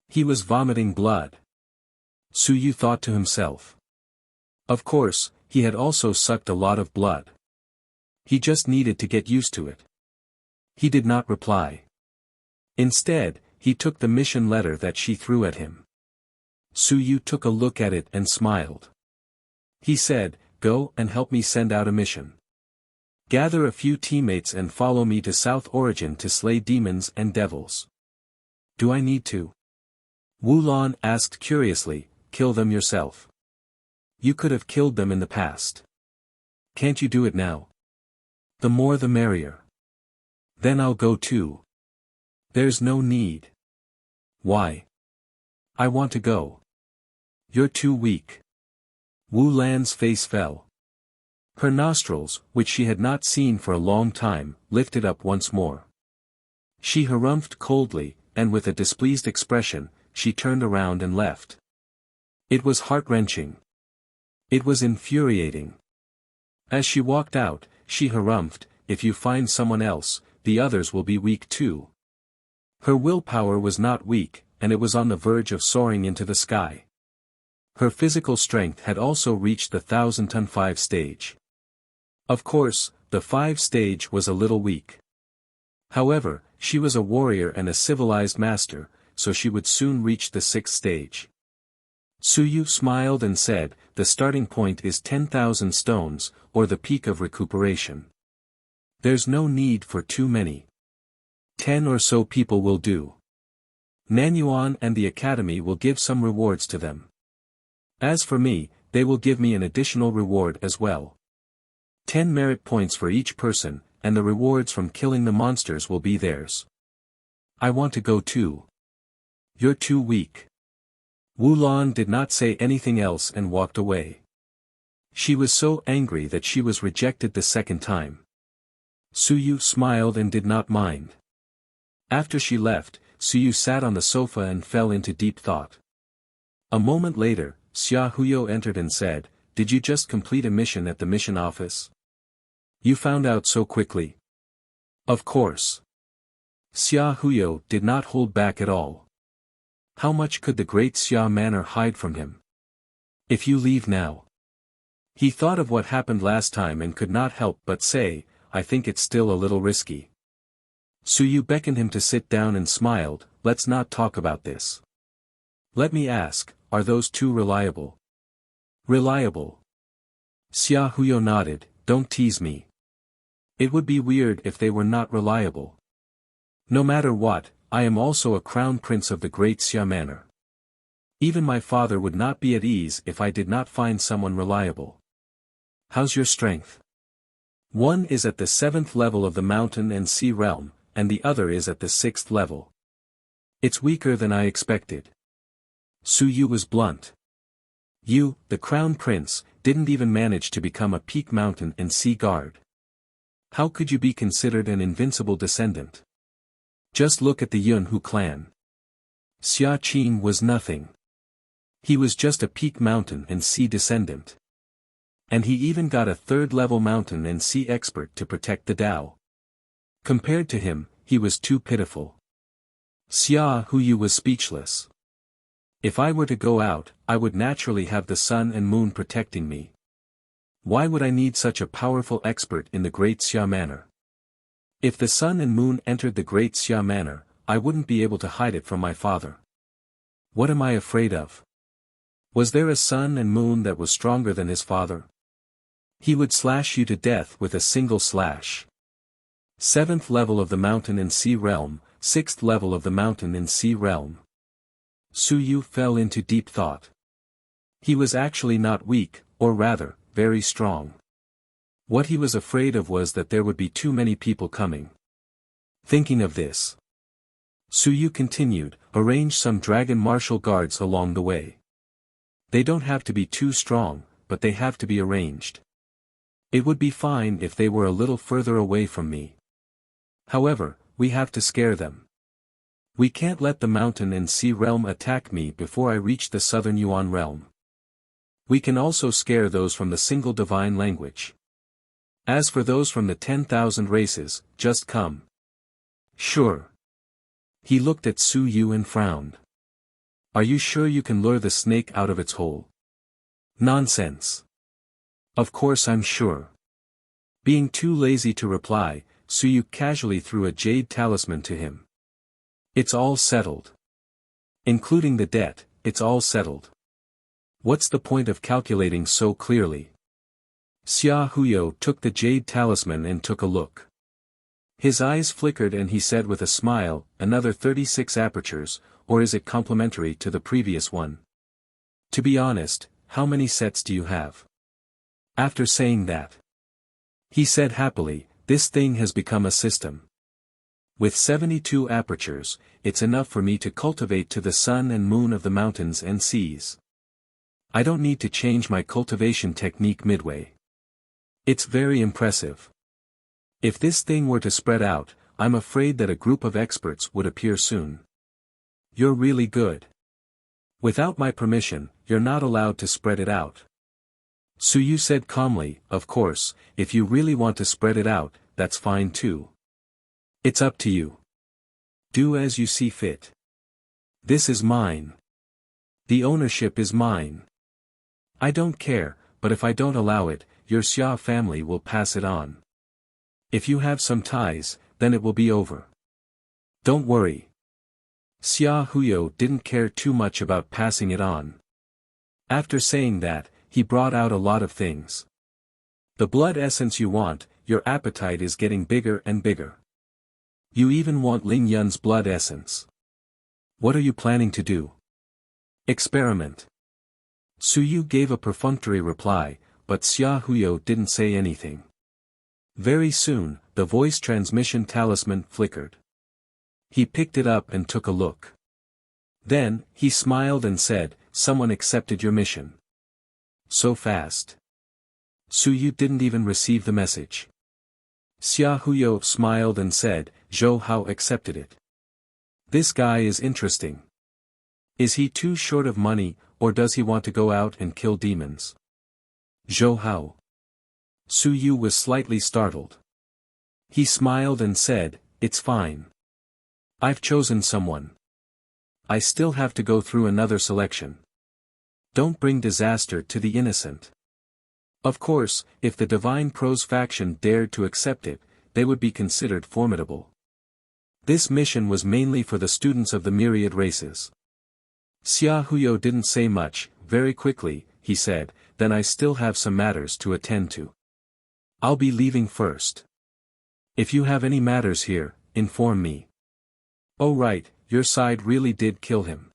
He was vomiting blood. Su Yu thought to himself. Of course, he had also sucked a lot of blood. He just needed to get used to it. He did not reply. Instead, he took the mission letter that she threw at him. Su Yu took a look at it and smiled. He said, "Go and help me send out a mission. Gather a few teammates and follow me to South Origin to slay demons and devils." "Do I need to?" Wu Lan asked curiously, "Kill them yourself. You could have killed them in the past. Can't you do it now?" "The more the merrier." "Then I'll go too." "There's no need." "Why?" "I want to go." "You're too weak." Wu Lan's face fell. Her nostrils, which she had not seen for a long time, lifted up once more. She harumphed coldly, and with a displeased expression, she turned around and left. It was heart-wrenching. It was infuriating. As she walked out, she harumphed, "If you find someone else, the others will be weak too." Her willpower was not weak, and it was on the verge of soaring into the sky. Her physical strength had also reached the 1,000-ton 5 stage. Of course, the 5 stage was a little weak. However, she was a warrior and a civilized master, so she would soon reach the 6th stage. Su Yu smiled and said, "The starting point is 10,000 stones, or the peak of recuperation. There's no need for too many. 10 or so people will do. Nanyuan and the academy will give some rewards to them." As for me, they will give me an additional reward as well. 10 merit points for each person, and the rewards from killing the monsters will be theirs. I want to go too. You're too weak. Wu Lan did not say anything else and walked away. She was so angry that she was rejected the second time. Suyu smiled and did not mind. After she left, Suyu sat on the sofa and fell into deep thought. A moment later, Xia Huyo entered and said, "Did you just complete a mission at the mission office? You found out so quickly." Of course. Xia Huyo did not hold back at all. How much could the great Xia Manor hide from him? If you leave now. He thought of what happened last time and could not help but say, "I think it's still a little risky." Suyu beckoned him to sit down and smiled, "Let's not talk about this. Let me ask, are those two reliable?" Reliable? Xia Huyo nodded, "Don't tease me. It would be weird if they were not reliable. No matter what, I am also a crown prince of the great Xia Manor. Even my father would not be at ease if I did not find someone reliable. How's your strength?" One is at the 7th level of the mountain and sea realm, and the other is at the 6th level. It's weaker than I expected. Suyu was blunt. You, the crown prince, didn't even manage to become a peak mountain and sea guard. How could you be considered an invincible descendant? Just look at the Yunhu clan. Xia Qin was nothing. He was just a peak mountain and sea descendant. And he even got a 3rd-level mountain and sea expert to protect the Tao. Compared to him, he was too pitiful. Xia Huyu was speechless. If I were to go out, I would naturally have the sun and moon protecting me. Why would I need such a powerful expert in the great Xia Manor? If the sun and moon entered the great Xia Manor, I wouldn't be able to hide it from my father. What am I afraid of? Was there a sun and moon that was stronger than his father? He would slash you to death with a single slash. 7th level of the mountain and sea realm, 6th level of the mountain and sea realm. Suyu fell into deep thought. He was actually not weak, or rather, very strong. What he was afraid of was that there would be too many people coming. Thinking of this, Suyu continued, "Arrange some dragon martial guards along the way. They don't have to be too strong, but they have to be arranged. It would be fine if they were a little further away from me. However, we have to scare them. We can't let the mountain and sea realm attack me before I reach the southern Yuan realm. We can also scare those from the single divine language. As for those from the 10,000 races, just come." "Sure." He looked at Suyu and frowned. "Are you sure you can lure the snake out of its hole?" "Nonsense. Of course I'm sure." Being too lazy to reply, Suyu casually threw a jade talisman to him. "It's all settled. Including the debt, it's all settled. What's the point of calculating so clearly?" Xia Huyo took the jade talisman and took a look. His eyes flickered and he said with a smile, "Another 36 apertures, or is it complementary to the previous one? To be honest, how many sets do you have?" After saying that, he said happily, "This thing has become a system. With 72 apertures, it's enough for me to cultivate to the sun and moon of the mountains and seas. I don't need to change my cultivation technique midway. It's very impressive. If this thing were to spread out, I'm afraid that a group of experts would appear soon. You're really good. Without my permission, you're not allowed to spread it out." Suyu said calmly, "Of course, if you really want to spread it out, that's fine too. It's up to you. Do as you see fit. This is mine. The ownership is mine. I don't care, but if I don't allow it, your Xia family will pass it on. If you have some ties, then it will be over. Don't worry." Xia Huyo didn't care too much about passing it on. After saying that, he brought out a lot of things. "The blood essence you want, your appetite is getting bigger and bigger. You even want Ling Yun's blood essence. What are you planning to do?" "Experiment." Su Yu gave a perfunctory reply, but Xia Huyo didn't say anything. Very soon, the voice transmission talisman flickered. He picked it up and took a look. Then, he smiled and said, "Someone accepted your mission." So fast. Su Yu didn't even receive the message. Xia Huyo smiled and said, "Zhou Hao accepted it. This guy is interesting. Is he too short of money, or does he want to go out and kill demons?" Zhou Hao. Su Yu was slightly startled. He smiled and said, "It's fine. I've chosen someone. I still have to go through another selection. Don't bring disaster to the innocent." Of course, if the Divine Prose faction dared to accept it, they would be considered formidable. This mission was mainly for the students of the myriad races. Xia Huyo didn't say much. Very quickly, he said, "Then I still have some matters to attend to. I'll be leaving first. If you have any matters here, inform me." "Oh right, your side really did kill him.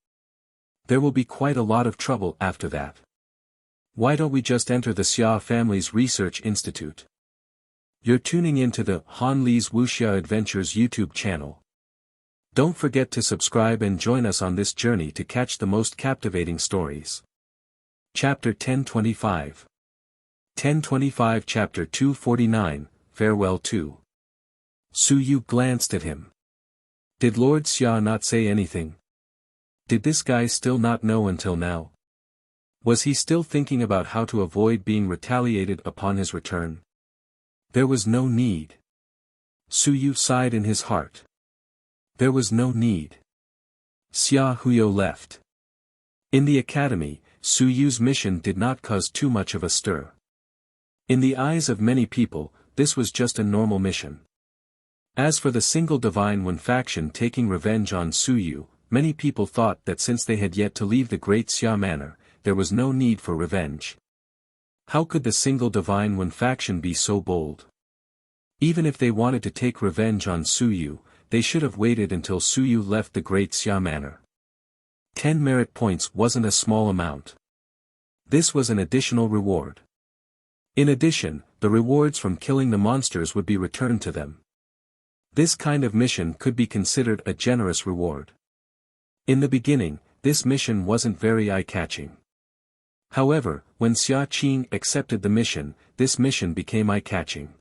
There will be quite a lot of trouble after that. Why don't we just enter the Xia family's research institute?" You're tuning into the Han Li's Wuxia Adventures YouTube channel. Don't forget to subscribe and join us on this journey to catch the most captivating stories. Chapter 1025. 1025 Chapter 249, Farewell to. Su Yu glanced at him. Did Lord Xia not say anything? Did this guy still not know until now? Was he still thinking about how to avoid being retaliated upon his return? There was no need. Su Yu sighed in his heart. There was no need. Xia Huyo left. In the academy, Su Yu's mission did not cause too much of a stir. In the eyes of many people, this was just a normal mission. As for the single Divine One faction taking revenge on Su Yu, many people thought that since they had yet to leave the Great Xia Manor, there was no need for revenge. How could the single Divine One faction be so bold? Even if they wanted to take revenge on Su Yu, they should have waited until Su Yu left the Great Xia Manor. 10 merit points wasn't a small amount. This was an additional reward. In addition, the rewards from killing the monsters would be returned to them. This kind of mission could be considered a generous reward. In the beginning, this mission wasn't very eye-catching. However, when Xia Qing accepted the mission, this mission became eye-catching.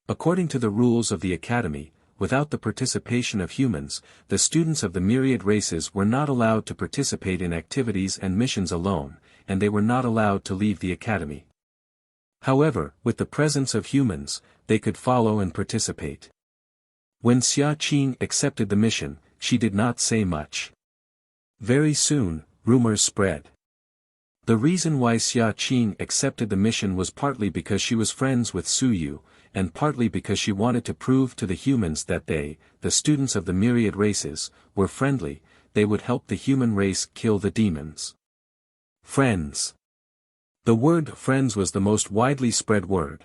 According to the rules of the academy, without the participation of humans, the students of the myriad races were not allowed to participate in activities and missions alone, and they were not allowed to leave the academy. However, with the presence of humans, they could follow and participate. When Xia Qing accepted the mission, she did not say much. Very soon, rumors spread. The reason why Xia Qing accepted the mission was partly because she was friends with Su Yu, and partly because she wanted to prove to the humans that they, the students of the myriad races, were friendly. They would help the human race kill the demons. Friends. The word friends was the most widely spread word.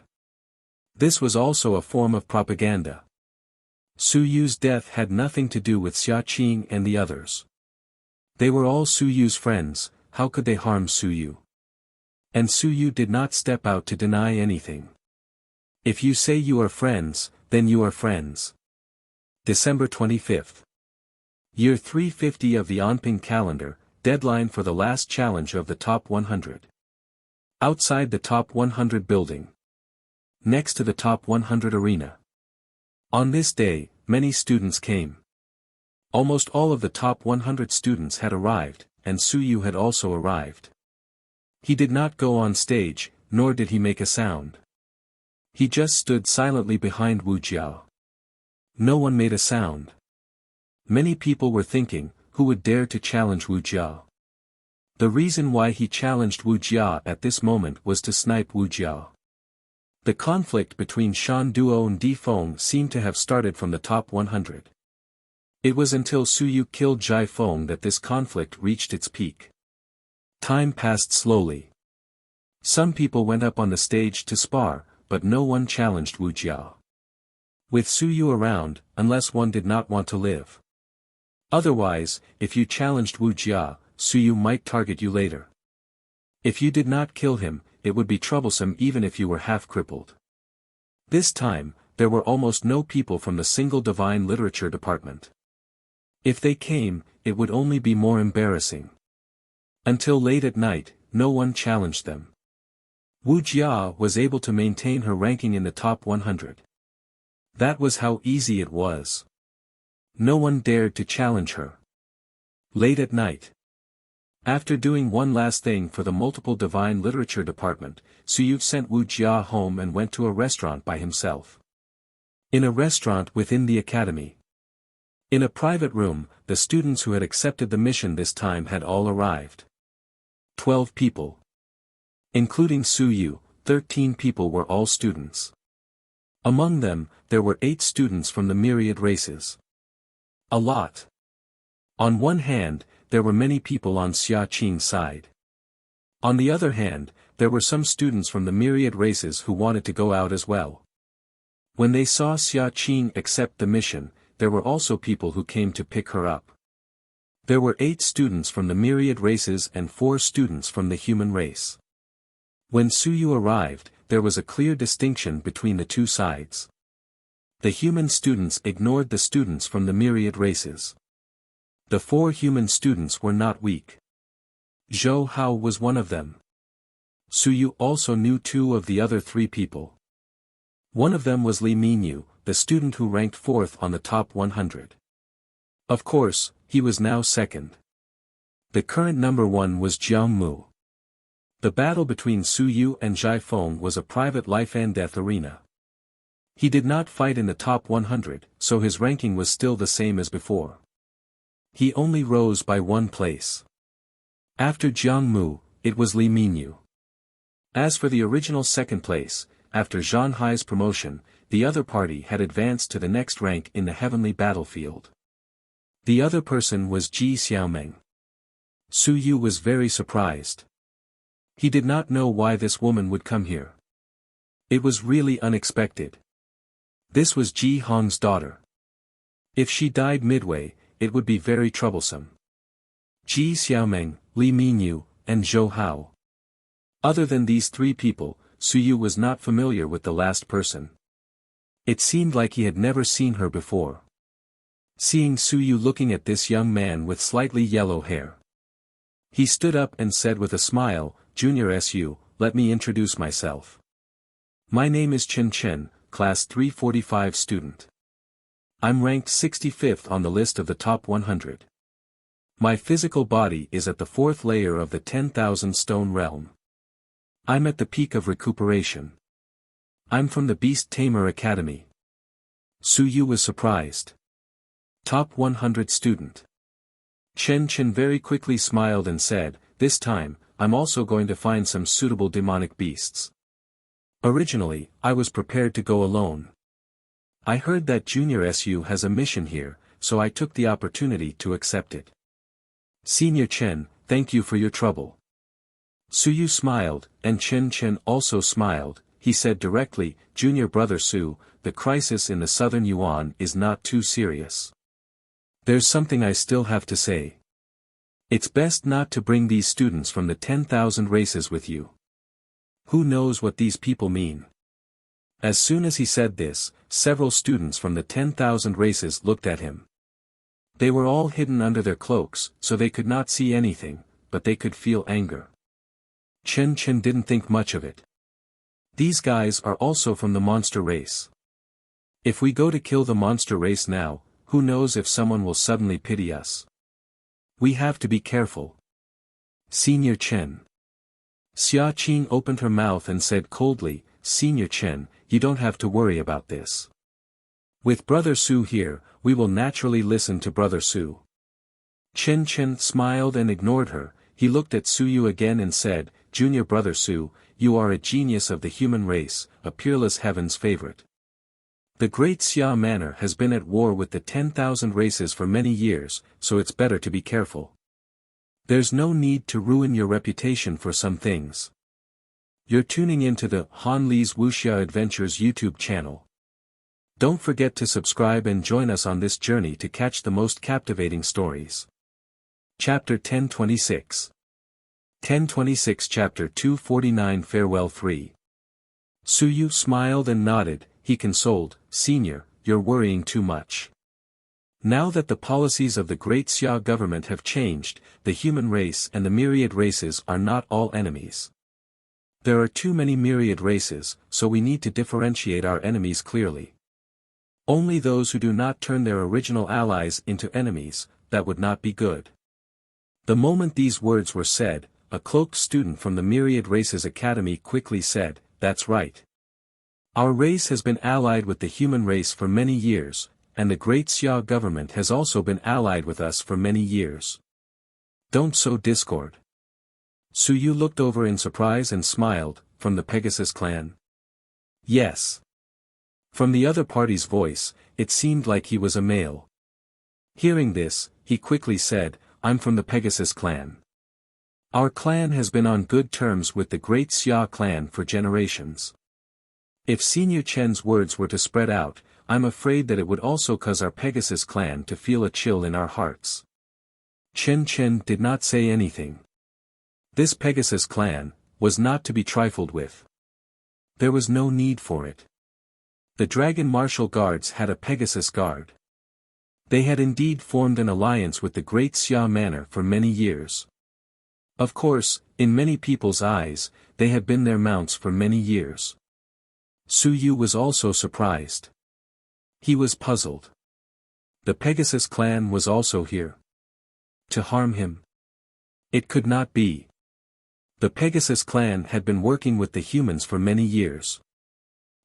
This was also a form of propaganda. Su Yu's death had nothing to do with Xia Qing and the others. They were all Su Yu's friends. How could they harm Su Yu? And Su Yu did not step out to deny anything. If you say you are friends, then you are friends. December 25th. Year 350 of the Anping calendar, deadline for the last challenge of the top 100. Outside the top 100 building. Next to the top 100 arena. On this day, many students came. Almost all of the top 100 students had arrived, and Su Yu had also arrived. He did not go on stage, nor did he make a sound. He just stood silently behind Wuxia. No one made a sound. Many people were thinking, who would dare to challenge Wuxia? The reason why he challenged Wuxia at this moment was to snipe Wuxia. The conflict between Shan Duo and Di Feng seemed to have started from the top 100. It was until Su Yu killed Jai Feng that this conflict reached its peak. Time passed slowly. Some people went up on the stage to spar, but no one challenged Wuxia. With Su Yu around, unless one did not want to live. Otherwise, if you challenged Wuxia, Su Yu might target you later. If you did not kill him, it would be troublesome even if you were half crippled. This time, there were almost no people from the single divine literature department. If they came, it would only be more embarrassing. Until late at night, no one challenged them. Wuxia was able to maintain her ranking in the top 100. That was how easy it was. No one dared to challenge her. Late at night. After doing one last thing for the multiple divine literature department, Suyu sent Wuxia home and went to a restaurant by himself. In a restaurant within the academy. In a private room, the students who had accepted the mission this time had all arrived. 12 people. Including Suyu, 13 people were all students. Among them, there were 8 students from the myriad races. A lot. On one hand, there were many people on Xia Qing's side. On the other hand, there were some students from the myriad races who wanted to go out as well. When they saw Xia Qing accept the mission, there were also people who came to pick her up. There were 8 students from the myriad races and 4 students from the human race. When Suyu arrived, there was a clear distinction between the two sides. The human students ignored the students from the myriad races. The 4 human students were not weak. Zhou Hao was one of them. Suyu also knew 2 of the other 3 people. One of them was Li Minyu, the student who ranked 4th on the top 100. Of course, he was now second. The current number 1 was Jiang Mu. The battle between Suyu and Zhai Feng was a private life-and-death arena. He did not fight in the top 100, so his ranking was still the same as before. He only rose by 1 place. After Jiang Mu, it was Li Minyu. As for the original second place, after Zhang Hai's promotion, the other party had advanced to the next rank in the heavenly battlefield. The other person was Ji Xiaomeng. Suyu was very surprised. He did not know why this woman would come here. It was really unexpected. This was Ji Hong's daughter. If she died midway, it would be very troublesome. Ji Xiaomeng, Li Minyu, and Zhou Hao. Other than these 3 people, Suyu was not familiar with the last person. It seemed like he had never seen her before. Seeing Suyu looking at this young man with slightly yellow hair, he stood up and said with a smile, "Junior SU, let me introduce myself. My name is Chen Chen, class 345 student. I'm ranked 65th on the list of the top 100. My physical body is at the 4th layer of the 10,000 stone realm. I'm at the peak of recuperation. I'm from the Beast Tamer Academy." Suyu was surprised. Top 100 student. Chen Chen very quickly smiled and said, "This time, I'm also going to find some suitable demonic beasts. Originally, I was prepared to go alone. I heard that Junior SU has a mission here, so I took the opportunity to accept it. Senior Chen, thank you for your trouble." Suyu smiled, and Chen Chen also smiled. He said directly, "Junior brother Su, the crisis in the southern Yuan is not too serious. There's something I still have to say. It's best not to bring these students from the 10,000 races with you. Who knows what these people mean?" As soon as he said this, several students from the 10,000 races looked at him. They were all hidden under their cloaks, so they could not see anything, but they could feel anger. Chen Chen didn't think much of it. These guys are also from the monster race. If we go to kill the monster race now, who knows if someone will suddenly pity us. We have to be careful. Senior Chen. Xia Qing opened her mouth and said coldly, "Senior Chen, you don't have to worry about this. With Brother Su here, we will naturally listen to Brother Su." Chen Chen smiled and ignored her. He looked at Suyu again and said, "Junior brother Su, you are a genius of the human race, a peerless heaven's favorite. The great Xia Manor has been at war with the 10,000 races for many years, so it's better to be careful. There's no need to ruin your reputation for some things. You're tuning into the Han Li's Wuxia Adventures YouTube channel. Don't forget to subscribe and join us on this journey to catch the most captivating stories." Chapter 1026. 1026 Chapter 249 Farewell 3. Suyu smiled and nodded. He consoled, "Senior, you're worrying too much. Now that the policies of the Great Xia government have changed, the human race and the myriad races are not all enemies. There are too many myriad races, so we need to differentiate our enemies clearly. Only those who do not turn their original allies into enemies, that would not be good." The moment these words were said, a cloaked student from the Myriad Races Academy quickly said, "That's right. Our race has been allied with the human race for many years, and the Great Xia government has also been allied with us for many years. Don't sow discord." Suyu looked over in surprise and smiled. "From the Pegasus clan?" "Yes." From the other party's voice, it seemed like he was a male. Hearing this, he quickly said, "I'm from the Pegasus clan. Our clan has been on good terms with the Great Xia clan for generations. If Senior Chen's words were to spread out, I'm afraid that it would also cause our Pegasus clan to feel a chill in our hearts." Chen did not say anything. This Pegasus clan was not to be trifled with. There was no need for it. The Dragon Martial Guards had a Pegasus Guard. They had indeed formed an alliance with the Great Xia Manor for many years. Of course, in many people's eyes, they had been their mounts for many years. Suyu was also surprised. He was puzzled. The Pegasus clan was also here. To harm him? It could not be. The Pegasus clan had been working with the humans for many years.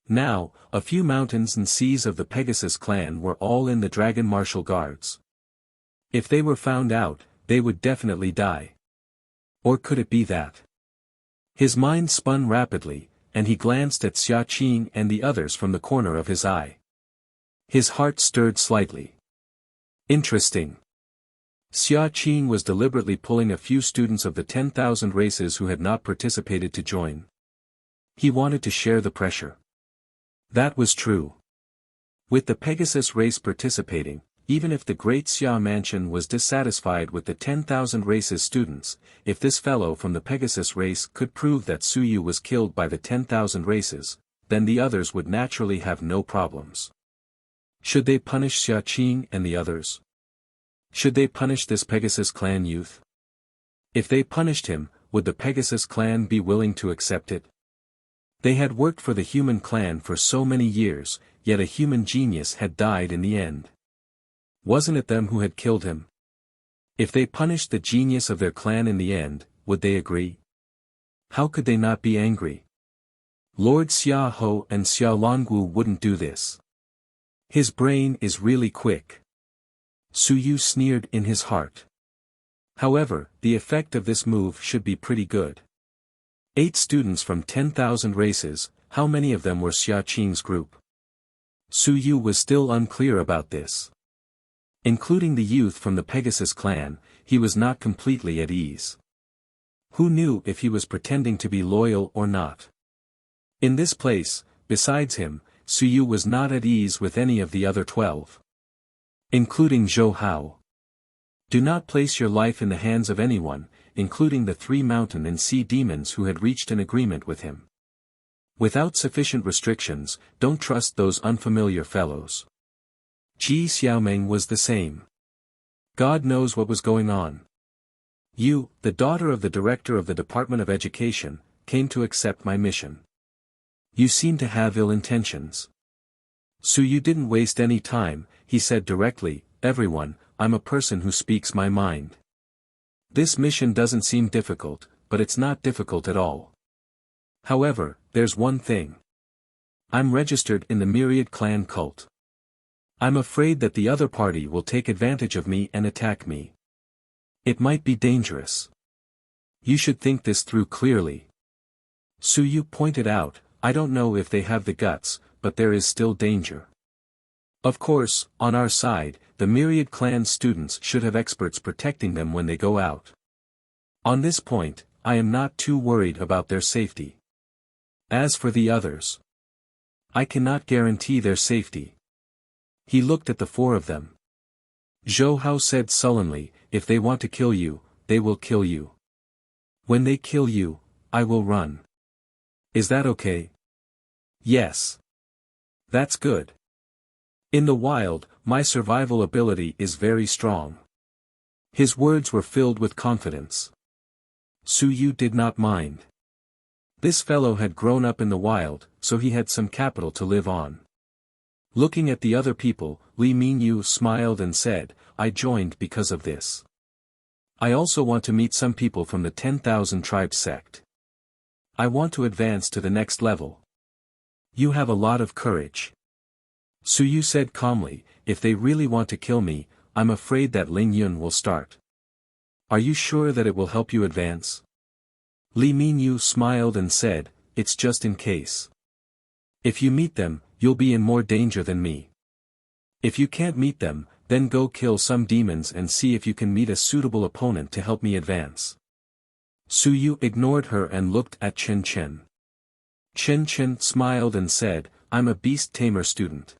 Now, a few mountains and seas of the Pegasus clan were all in the Dragon Martial Guards. If they were found out, they would definitely die. Or could it be that? His mind spun rapidly, and he glanced at Xia Qing and the others from the corner of his eye. His heart stirred slightly. Interesting. Xia Qing was deliberately pulling a few students of the 10,000 races who had not participated to join. He wanted to share the pressure. That was true. With the Pegasus race participating, even if the Great Xia Mansion was dissatisfied with the 10,000 races students, if this fellow from the Pegasus race could prove that Suyu was killed by the 10,000 races, then the others would naturally have no problems. Should they punish Xia Qing and the others? Should they punish this Pegasus clan youth? If they punished him, would the Pegasus clan be willing to accept it? They had worked for the human clan for so many years, yet a human genius had died in the end. Wasn't it them who had killed him? If they punished the genius of their clan in the end, would they agree? How could they not be angry? Lord Xia Ho and Xia Longwu wouldn't do this. His brain is really quick. Suyu sneered in his heart. However, the effect of this move should be pretty good. 8 students from 10,000 races, how many of them were Xia Qing's group? Suyu was still unclear about this. Including the youth from the Pegasus clan, he was not completely at ease. Who knew if he was pretending to be loyal or not? In this place, besides him, Suyu was not at ease with any of the other 12. Including Zhou Hao. Do not place your life in the hands of anyone, including the 3 mountain and sea demons who had reached an agreement with him. Without sufficient restrictions, don't trust those unfamiliar fellows. Ji Xiaomeng was the same. God knows what was going on. You, the daughter of the director of the Department of Education, came to accept my mission. You seem to have ill intentions. Suyu didn't waste any time, he said directly, "Everyone, I'm a person who speaks my mind. This mission doesn't seem difficult, but it's not difficult at all. However, there's one thing. I'm registered in the Myriad clan cult. I'm afraid that the other party will take advantage of me and attack me. It might be dangerous. You should think this through clearly." Suyu pointed out, "I don't know if they have the guts, but there is still danger. Of course, on our side, the Myriad clan students should have experts protecting them when they go out. On this point, I am not too worried about their safety. As for the others, I cannot guarantee their safety." He looked at the 4 of them. Zhou Hao said sullenly, "If they want to kill you, they will kill you. When they kill you, I will run. Is that okay? Yes. That's good. In the wild, my survival ability is very strong. His words were filled with confidence. Su Yu did not mind. This fellow had grown up in the wild, so he had some capital to live on. Looking at the other people, Li Mingyu smiled and said, I joined because of this. I also want to meet some people from the 10,000 tribes sect. I want to advance to the next level. You have a lot of courage. Su Yu said calmly, if they really want to kill me, I'm afraid that Ling Yun will start. Are you sure that it will help you advance? Li Mingyu smiled and said, it's just in case. If you meet them, you'll be in more danger than me. If you can't meet them, then go kill some demons and see if you can meet a suitable opponent to help me advance. Su Yu ignored her and looked at Chen Chen. Chen Chen smiled and said, I'm a beast tamer student.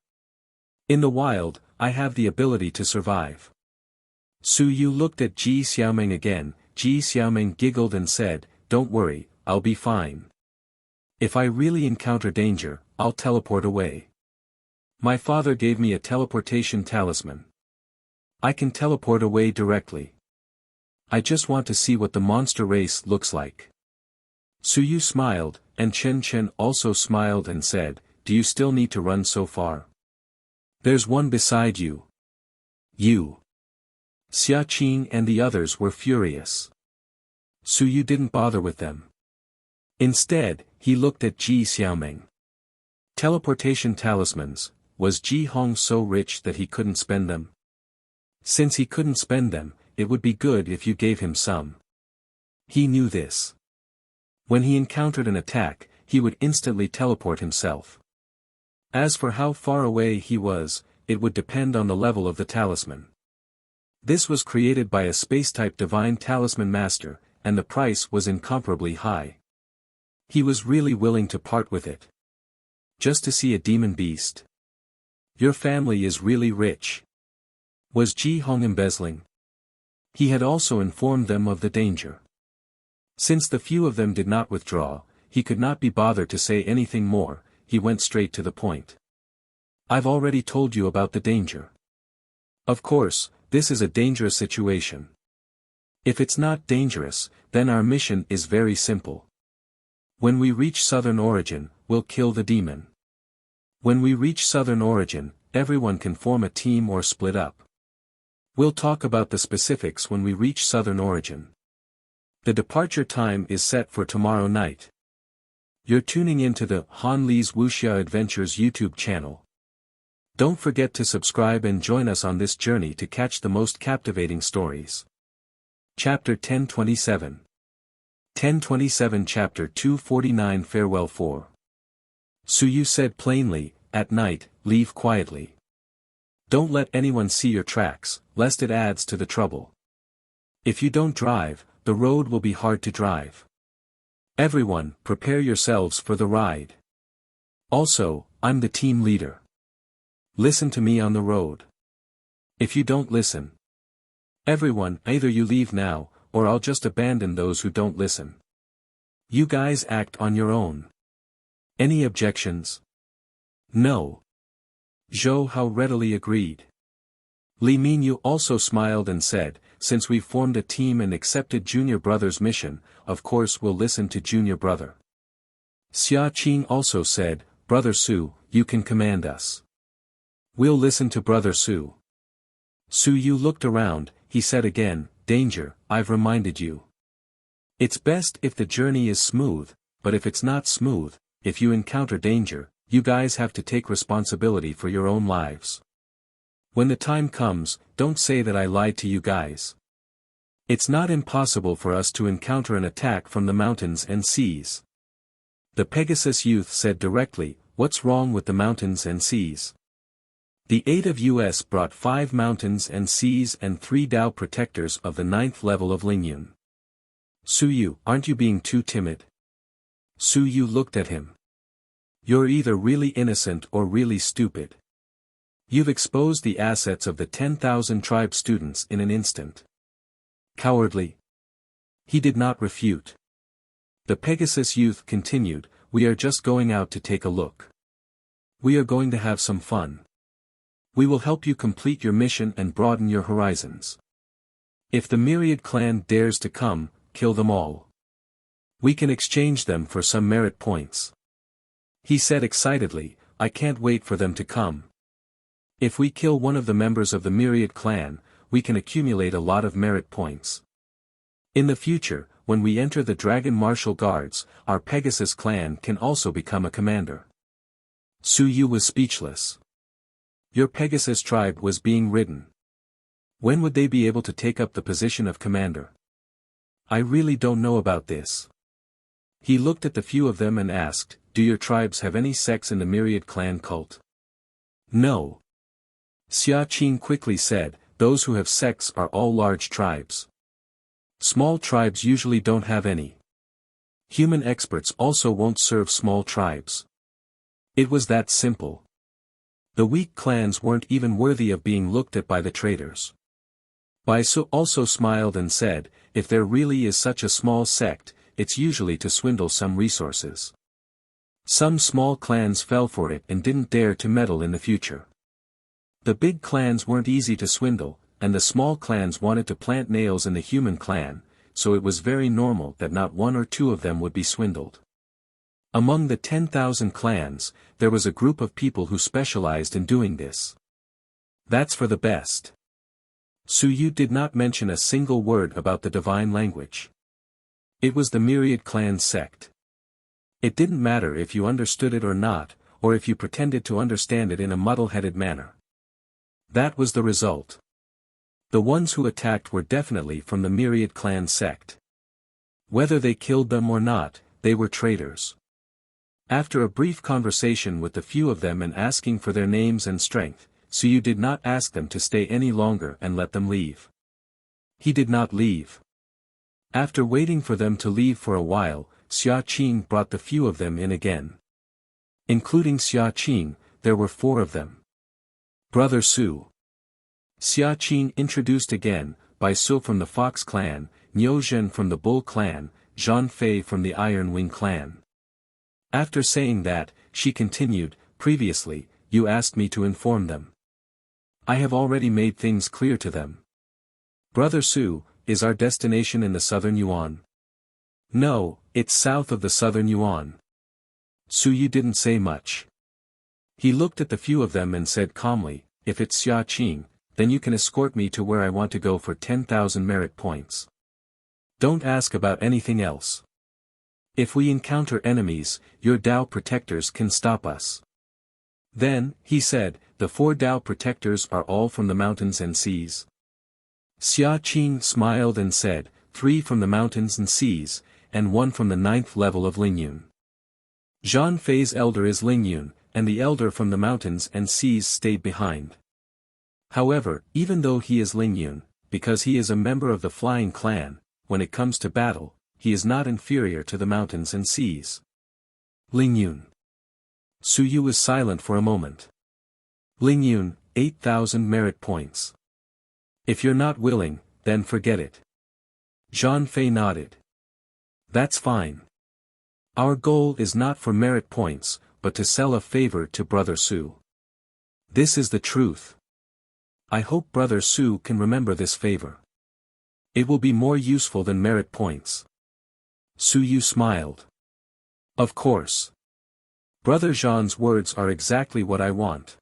In the wild, I have the ability to survive. Su Yu looked at Ji Xiaoming again. Ji Xiaoming giggled and said, don't worry, I'll be fine. If I really encounter danger, I'll teleport away. My father gave me a teleportation talisman. I can teleport away directly. I just want to see what the monster race looks like. Su Yu smiled, and Chen Chen also smiled and said, do you still need to run so far? There's one beside you. You. Xia Qing and the others were furious. Su Yu didn't bother with them. Instead, he looked at Ji Xiaoming. Teleportation talismans, was Ji Hong so rich that he couldn't spend them? Since he couldn't spend them, it would be good if you gave him some. He knew this. When he encountered an attack, he would instantly teleport himself. As for how far away he was, it would depend on the level of the talisman. This was created by a space-type divine talisman master, and the price was incomparably high. He was really willing to part with it. Just to see a demon beast. Your family is really rich. Was Ji Hong embezzling? He had also informed them of the danger. Since the few of them did not withdraw, he could not be bothered to say anything more, he went straight to the point. I've already told you about the danger. Of course, this is a dangerous situation. If it's not dangerous, then our mission is very simple. When we reach Southern Origin, we'll kill the demon. When we reach Southern Origin, everyone can form a team or split up. We'll talk about the specifics when we reach Southern Origin. The departure time is set for tomorrow night. You're tuning into the Han Li's Wuxia Adventures YouTube channel. Don't forget to subscribe and join us on this journey to catch the most captivating stories. Chapter 1027. 1027 Chapter 249 Farewell 4. Su Yu said plainly, at night, leave quietly. Don't let anyone see your tracks, lest it adds to the trouble. If you don't drive, the road will be hard to drive. Everyone, prepare yourselves for the ride. Also, I'm the team leader. Listen to me on the road. If you don't listen, everyone, either you leave now, or I'll just abandon those who don't listen. You guys act on your own. Any objections? No. Zhou Hao readily agreed. Li Mingyu also smiled and said, since we've formed a team and accepted Junior Brother's mission, of course we'll listen to Junior Brother. Xia Qing also said, Brother Su, you can command us. We'll listen to Brother Su. Su Yu looked around, he said again, danger, I've reminded you. It's best if the journey is smooth, but if it's not smooth, if you encounter danger, you guys have to take responsibility for your own lives. When the time comes, don't say that I lied to you guys. It's not impossible for us to encounter an attack from the mountains and seas. The Pegasus youth said directly, what's wrong with the mountains and seas? The 8 of us brought 5 mountains and seas and 3 Dao protectors of the 9th level of Lingyun. Su Yu, aren't you being too timid? Su Yu looked at him. You're either really innocent or really stupid. You've exposed the assets of the 10,000 tribe students in an instant. Cowardly. He did not refute. The Pegasus youth continued, "We are just going out to take a look. We are going to have some fun. We will help you complete your mission and broaden your horizons. If the Myriad clan dares to come, kill them all. We can exchange them for some merit points." He said excitedly, "I can't wait for them to come. If we kill one of the members of the Myriad clan, we can accumulate a lot of merit points. In the future, when we enter the Dragon Martial Guards, our Pegasus clan can also become a commander." Su Yu was speechless. Your Pegasus tribe was being ridden. When would they be able to take up the position of commander? I really don't know about this. He looked at the few of them and asked, "Do your tribes have any sects in the Myriad clan cult?" "No." Xia Qing quickly said, "Those who have sects are all large tribes. Small tribes usually don't have any. Human experts also won't serve small tribes. It was that simple. The weak clans weren't even worthy of being looked at by the traders." Bai Su also smiled and said, "If there really is such a small sect, it's usually to swindle some resources. Some small clans fell for it and didn't dare to meddle in the future. The big clans weren't easy to swindle, and the small clans wanted to plant nails in the human clan, so it was very normal that not one or two of them would be swindled. Among the 10,000 clans, there was a group of people who specialized in doing this. That's for the best." Su Yu did not mention a single word about the divine language. It was the Myriad clan sect. It didn't matter if you understood it or not, or if you pretended to understand it in a muddle-headed manner. That was the result. The ones who attacked were definitely from the Myriad clan sect. Whether they killed them or not, they were traitors. After a brief conversation with the few of them and asking for their names and strength, Su Yu did not ask them to stay any longer and let them leave. He did not leave. After waiting for them to leave for a while, Xia Qing brought the few of them in again. Including Xia Qing, there were 4 of them. "Brother Su." Xia Qing introduced again, Bai Su from the Fox clan, Niu Zhen from the Bull clan, Zhan Fei from the Iron Wing clan. After saying that, she continued, "Previously, you asked me to inform them. I have already made things clear to them. Brother Su, is our destination in the southern Yuan?" "No, it's south of the southern Yuan." Su Yu didn't say much. He looked at the few of them and said calmly, "If it's Xia Qing, then you can escort me to where I want to go for 10,000 merit points. Don't ask about anything else. If we encounter enemies, your Dao protectors can stop us." Then, he said, "The 4 Dao protectors are all from the mountains and seas." Xia Qing smiled and said, 3 from the mountains and seas, and 1 from the 9th level of Lingyun. Zhan Fei's elder is Lingyun, and the elder from the mountains and seas stayed behind. However, even though he is Lingyun, because he is a member of the Flying Clan, when it comes to battle, he is not inferior to the mountains and seas. Lingyun. Su Yu was silent for a moment. Lingyun, 8,000 merit points. If you're not willing, then forget it. Zhan Fei nodded. That's fine. Our goal is not for merit points, but to sell a favor to Brother Su. This is the truth. I hope Brother Su can remember this favor. It will be more useful than merit points. Su Yu smiled. Of course. Brother Zhan's words are exactly what I want.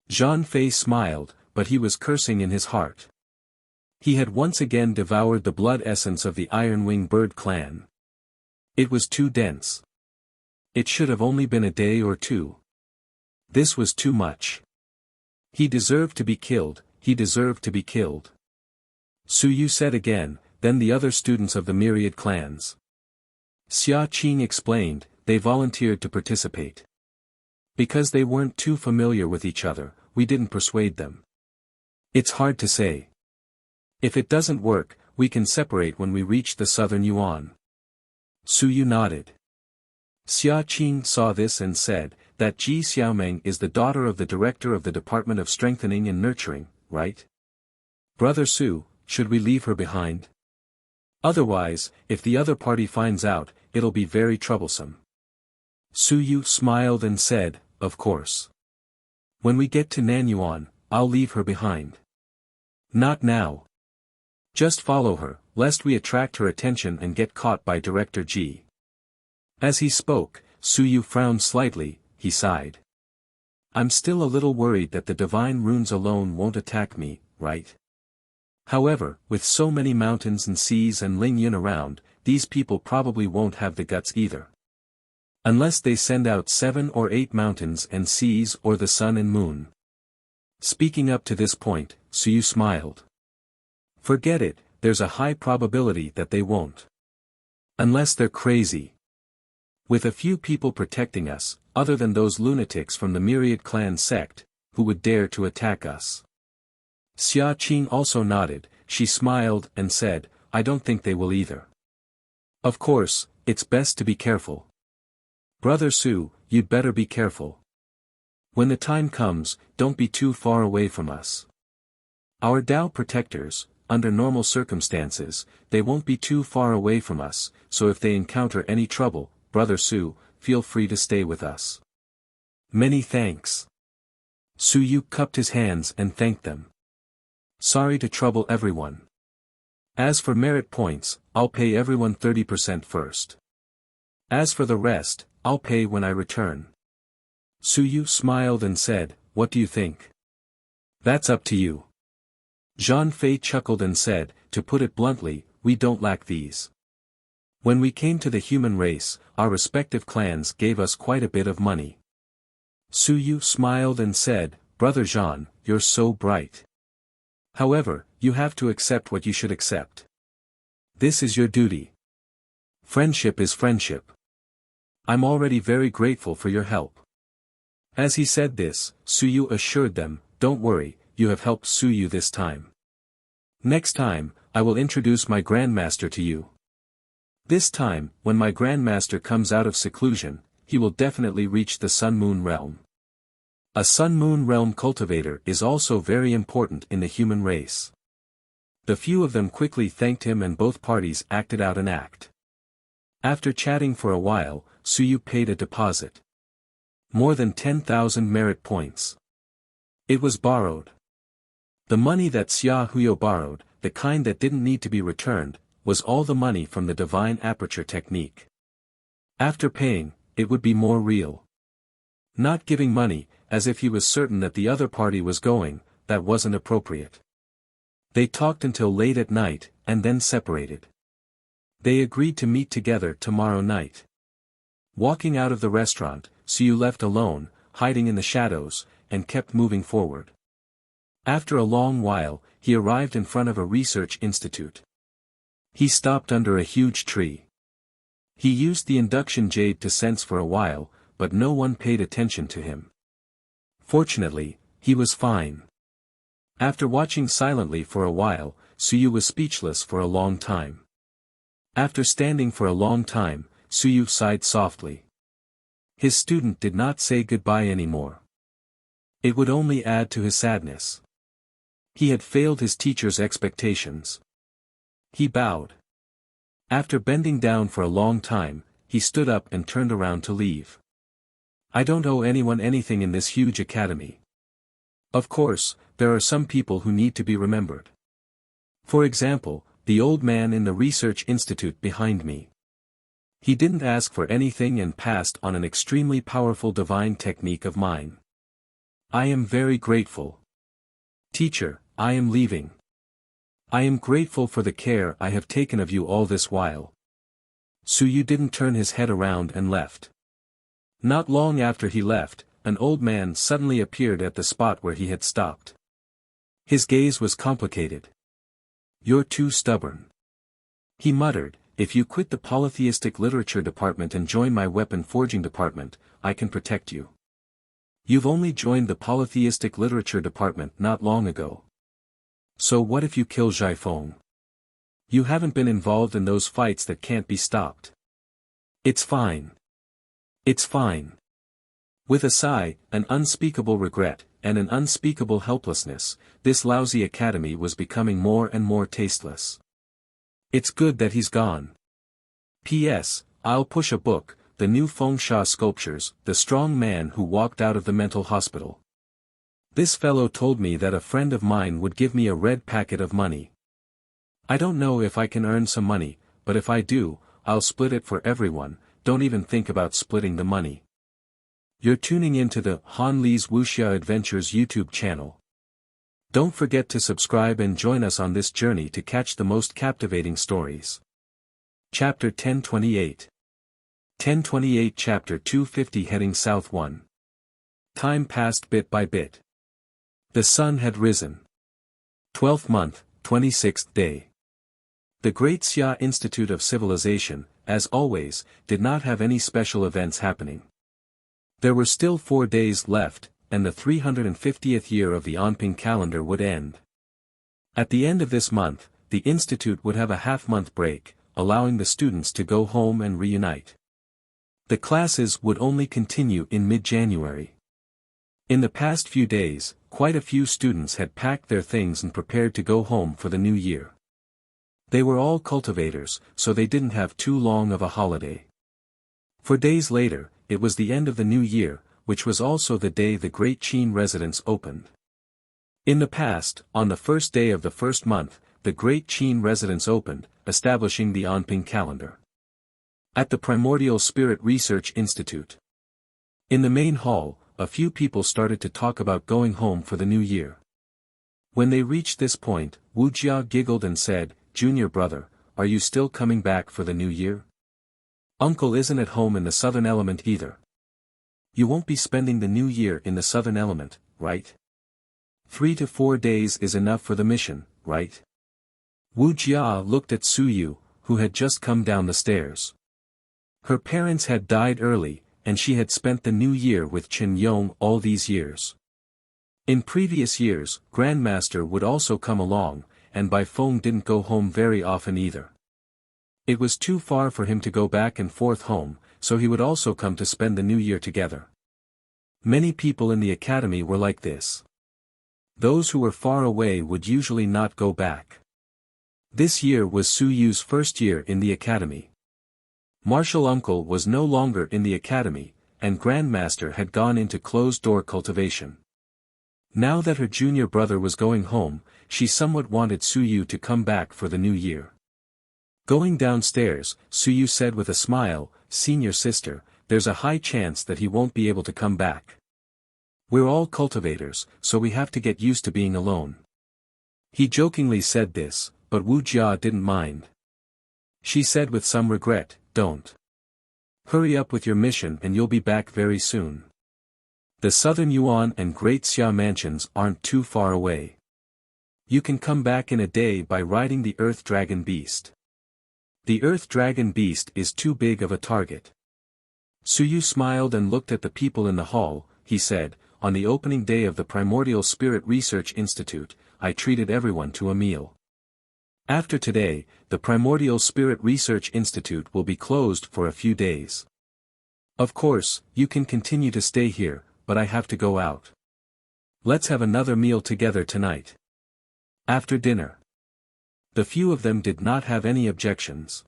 Zhan Fei smiled, but he was cursing in his heart. He had once again devoured the blood essence of the Iron Wing Bird clan. It was too dense. It should have only been a day or 2. This was too much. He deserved to be killed, he deserved to be killed. Su Yu said again, then the other students of the Myriad clans. Xia Qing explained, they volunteered to participate. Because they weren't too familiar with each other, we didn't persuade them. It's hard to say. If it doesn't work, we can separate when we reach the southern Yuan. Su Yu nodded. Xia Qing saw this and said, that Ji Xiaomeng is the daughter of the director of the Department of Strengthening and Nurturing, right? Brother Su, should we leave her behind? Otherwise, if the other party finds out, it'll be very troublesome. Suyu smiled and said, of course. When we get to Nanyuan, I'll leave her behind. Not now. Just follow her, lest we attract her attention and get caught by Director G. As he spoke, Suyu frowned slightly, he sighed. I'm still a little worried that the divine runes alone won't attack me, right? However, with so many mountains and seas and Ling Yun around, these people probably won't have the guts either. Unless they send out 7 or 8 mountains and seas or the sun and moon. Speaking up to this point, Suyu smiled. Forget it, there's a high probability that they won't. Unless they're crazy. With a few people protecting us, other than those lunatics from the Myriad Clan sect, who would dare to attack us. Xia Qing also nodded, she smiled and said, I don't think they will either. Of course, it's best to be careful. Brother Su, you'd better be careful. When the time comes, don't be too far away from us. Our Dao protectors, under normal circumstances, they won't be too far away from us, so if they encounter any trouble, Brother Su, feel free to stay with us. Many thanks. Suyu cupped his hands and thanked them. Sorry to trouble everyone. As for merit points, I'll pay everyone 30% first. As for the rest, I'll pay when I return. Suyu smiled and said, what do you think? That's up to you. Zhang Fei chuckled and said, to put it bluntly, we don't lack these. When we came to the human race, our respective clans gave us quite a bit of money. Suyu smiled and said, Brother Zhang, you're so bright. However, you have to accept what you should accept. This is your duty. Friendship is friendship. I'm already very grateful for your help. As he said this, Suyu assured them, don't worry, you have helped Suyu this time. Next time, I will introduce my Grandmaster to you. This time, when my Grandmaster comes out of seclusion, he will definitely reach the Sun-Moon realm. A Sun-Moon realm cultivator is also very important in the human race. The few of them quickly thanked him and both parties acted out an act. After chatting for a while, Suyu paid a deposit. More than 10,000 merit points. It was borrowed. The money that Xia Huyo borrowed, the kind that didn't need to be returned, was all the money from the divine aperture technique. After paying, it would be more real. Not giving money, as if he was certain that the other party was going, that wasn't appropriate. They talked until late at night, and then separated. They agreed to meet together tomorrow night. Walking out of the restaurant, Suyu left alone, hiding in the shadows, and kept moving forward. After a long while, he arrived in front of a research institute. He stopped under a huge tree. He used the induction jade to sense for a while, but no one paid attention to him. Fortunately, he was fine. After watching silently for a while, Suyu was speechless for a long time. After standing for a long time, Suyu sighed softly. His student did not say goodbye anymore. It would only add to his sadness. He had failed his teacher's expectations. He bowed. After bending down for a long time, he stood up and turned around to leave. I don't owe anyone anything in this huge academy. Of course, there are some people who need to be remembered. For example, the old man in the research institute behind me. He didn't ask for anything and passed on an extremely powerful divine technique of mine. I am very grateful. Teacher, I am leaving. I am grateful for the care I have taken of you all this while. Suyu didn't turn his head around and left. Not long after he left, an old man suddenly appeared at the spot where he had stopped. His gaze was complicated. You're too stubborn. He muttered, if you quit the polytheistic literature department and join my weapon forging department, I can protect you. You've only joined the polytheistic literature department not long ago. So what if you kill Zhaifeng? You haven't been involved in those fights that can't be stopped. It's fine. It's fine. With a sigh, an unspeakable regret, and an unspeakable helplessness, this lousy academy was becoming more and more tasteless. It's good that he's gone. P.S. I'll push a book, The New Fengsha Sculptures, The Strong Man Who Walked Out of the Mental Hospital. This fellow told me that a friend of mine would give me a red packet of money. I don't know if I can earn some money, but if I do, I'll split it for everyone. Don't even think about splitting the money. You're tuning into the Han Li's Wuxia Adventures YouTube channel. Don't forget to subscribe and join us on this journey to catch the most captivating stories. Chapter 1028. 1028 Chapter 250 Heading South 1. Time passed bit by bit. The sun had risen. 12th month, 26th day. The Great Xia Institute of Civilization, as always, did not have any special events happening. There were still 4 days left, and the 350th year of the Anping calendar would end. At the end of this month, the institute would have a half-month break, allowing the students to go home and reunite. The classes would only continue in mid-January. In the past few days, quite a few students had packed their things and prepared to go home for the new year. They were all cultivators, so they didn't have too long of a holiday. 4 days later, it was the end of the new year, which was also the day the Great Qin residence opened. In the past, on the first day of the first month, the Great Qin residence opened, establishing the Anping calendar. At the Primordial Spirit Research Institute. In the main hall, a few people started to talk about going home for the new year. When they reached this point, Wuxia giggled and said, "Junior brother, are you still coming back for the new year? Uncle isn't at home in the southern element either. You won't be spending the new year in the southern element, right? 3 to 4 days is enough for the mission, right?" Wu Jia looked at Su Yu, who had just come down the stairs. Her parents had died early, and she had spent the new year with Chen Yong all these years. In previous years, Grandmaster would also come along, and Bai Feng didn't go home very often either. It was too far for him to go back and forth home, so he would also come to spend the new year together. Many people in the academy were like this. Those who were far away would usually not go back. This year was Su Yu's first year in the academy. Martial Uncle was no longer in the academy, and Grandmaster had gone into closed-door cultivation. Now that her junior brother was going home, she somewhat wanted Su Yu to come back for the new year. Going downstairs, Su Yu said with a smile, "Senior sister, there's a high chance that he won't be able to come back. We're all cultivators, so we have to get used to being alone." He jokingly said this, but Wu Jia didn't mind. She said with some regret, "Don't. Hurry up with your mission and you'll be back very soon. The Southern Yuan and Great Xia mansions aren't too far away. You can come back in a day by riding the Earth Dragon Beast. The Earth Dragon Beast is too big of a target." Su Yu smiled and looked at the people in the hall. He said, "On the opening day of the Primordial Spirit Research Institute, I treated everyone to a meal. After today, the Primordial Spirit Research Institute will be closed for a few days. Of course, you can continue to stay here, but I have to go out. Let's have another meal together tonight. After dinner." The few of them did not have any objections.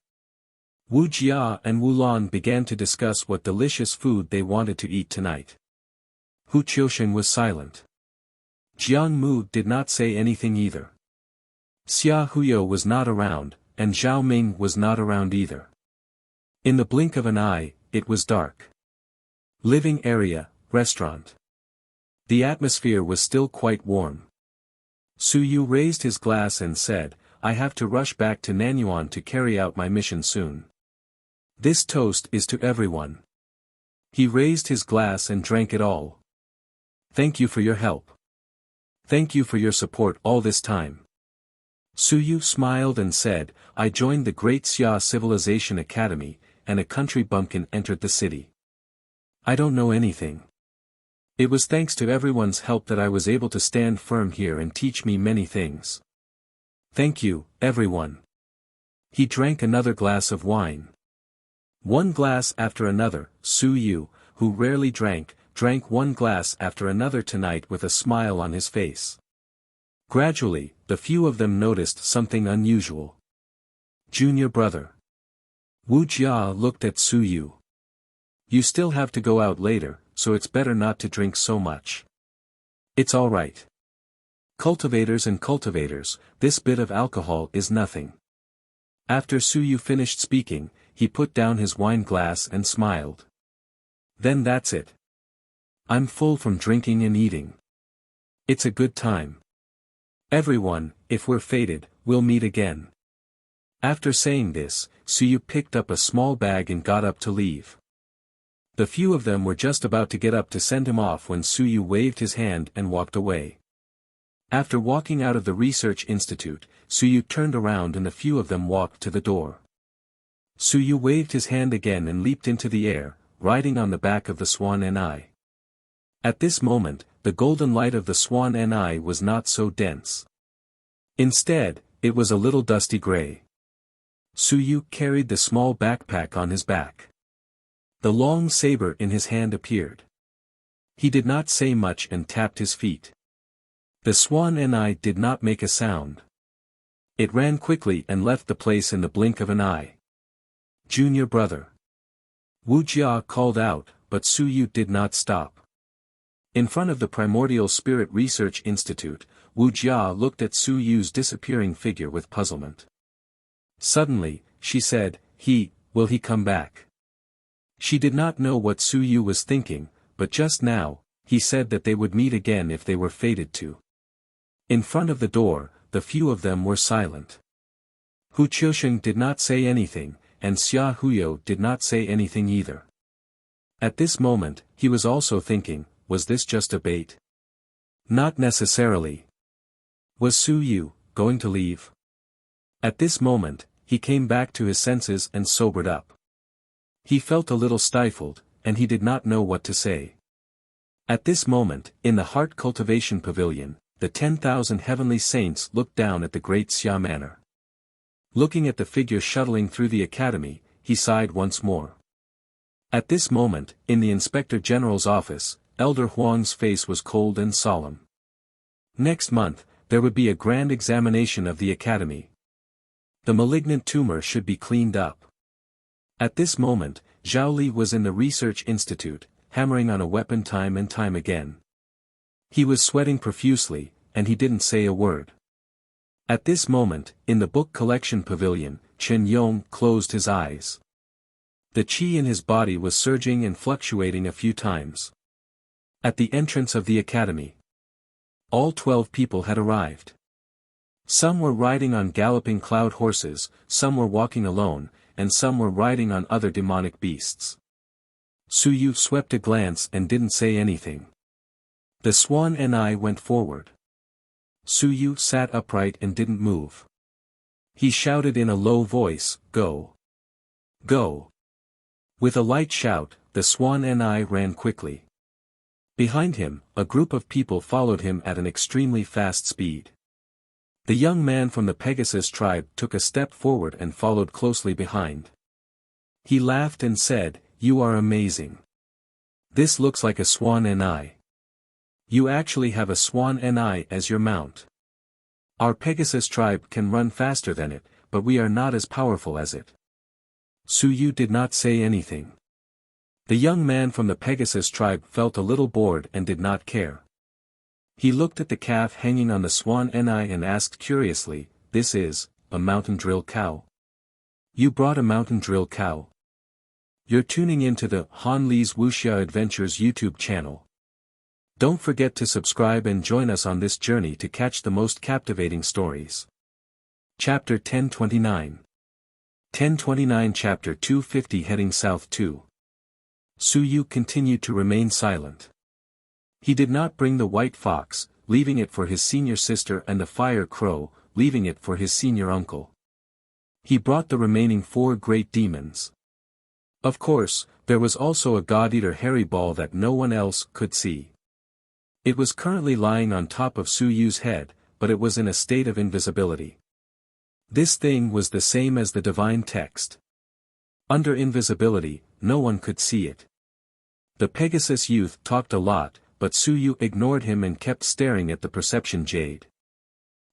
Wu Jia and Wu Lan began to discuss what delicious food they wanted to eat tonight. Hu Qiusheng was silent. Jiang Mu did not say anything either. Xia Huyo was not around, and Zhao Ming was not around either. In the blink of an eye, it was dark. Living area, restaurant. The atmosphere was still quite warm. Su Yu raised his glass and said, "I have to rush back to Nanyuan to carry out my mission soon. This toast is to everyone." He raised his glass and drank it all. "Thank you for your help. Thank you for your support all this time." Su Yu smiled and said, "I joined the Great Xia Civilization Academy, and a country bumpkin entered the city. I don't know anything. It was thanks to everyone's help that I was able to stand firm here and teach me many things. Thank you, everyone." He drank another glass of wine. One glass after another, Su Yu, who rarely drank one glass after another tonight with a smile on his face. Gradually, the few of them noticed something unusual. Junior brother. Wuxia looked at Su Yu. You still have to go out later, so it's better not to drink so much. It's alright. Cultivators and cultivators, this bit of alcohol is nothing. After Su Yu finished speaking, he put down his wine glass and smiled. Then that's it. I'm full from drinking and eating. It's a good time. Everyone, if we're fated, we'll meet again. After saying this, Su Yu picked up a small bag and got up to leave. The few of them were just about to get up to send him off when Su Yu waved his hand and walked away. After walking out of the research institute, Su Yu turned around and a few of them walked to the door. Su Yu waved his hand again and leaped into the air, riding on the back of the Swan Ni. At this moment, the golden light of the Swan Ni was not so dense. Instead, it was a little dusty gray. Su Yu carried the small backpack on his back. The long saber in his hand appeared. He did not say much and tapped his feet. The Swan Ni did not make a sound. It ran quickly and left the place in the blink of an eye. Junior brother. Wuxia called out, but Su Yu did not stop. In front of the Primordial Spirit Research Institute, Wuxia looked at Su Yu's disappearing figure with puzzlement. Suddenly, she said, will he come back? She did not know what Su Yu was thinking, but just now, he said that they would meet again if they were fated to. In front of the door, the few of them were silent. Hu Qiusheng did not say anything, and Xia Huyo did not say anything either. At this moment, he was also thinking, was this just a bait? Not necessarily. Was Su Yu going to leave? At this moment, he came back to his senses and sobered up. He felt a little stifled, and he did not know what to say. At this moment, in the Heart Cultivation Pavilion, the 10,000 heavenly saints looked down at the great Xia Manor. Looking at the figure shuttling through the academy, he sighed once more. At this moment, in the Inspector General's office, Elder Huang's face was cold and solemn. Next month, there would be a grand examination of the academy. The malignant tumor should be cleaned up. At this moment, Zhao Li was in the research institute, hammering on a weapon time and time again. He was sweating profusely, and he didn't say a word. At this moment, in the book collection pavilion, Chen Yong closed his eyes. The qi in his body was surging and fluctuating a few times. At the entrance of the academy, all 12 people had arrived. Some were riding on galloping cloud horses, some were walking alone, and some were riding on other demonic beasts. Su Yu swept a glance and didn't say anything. The Swan Ni went forward. Su Yu sat upright and didn't move. He shouted in a low voice, "Go! Go!" With a light shout, the Swan Ni ran quickly. Behind him, a group of people followed him at an extremely fast speed. The young man from the Pegasus tribe took a step forward and followed closely behind. He laughed and said, "You are amazing. This looks like a Swan Ni. You actually have a Swan Ni as your mount. Our Pegasus tribe can run faster than it, but we are not as powerful as it." Su Yu did not say anything. The young man from the Pegasus tribe felt a little bored and did not care. He looked at the calf hanging on the Swan Ni and asked curiously, "This is a mountain drill cow? You brought a mountain drill cow? You're tuning into the Han Li's Wuxia Adventures YouTube channel. Don't forget to subscribe and join us on this journey to catch the most captivating stories." Chapter 1029. 1029 Chapter 250 Heading South 2. Su Yu continued to remain silent. He did not bring the white fox, leaving it for his senior sister, and the fire crow, leaving it for his senior uncle. He brought the remaining 4 great demons. Of course, there was also a god-eater hairy ball that no one else could see. It was currently lying on top of Su Yu's head, but it was in a state of invisibility. This thing was the same as the divine text. Under invisibility, no one could see it. The Pegasus youth talked a lot, but Su Yu ignored him and kept staring at the perception jade.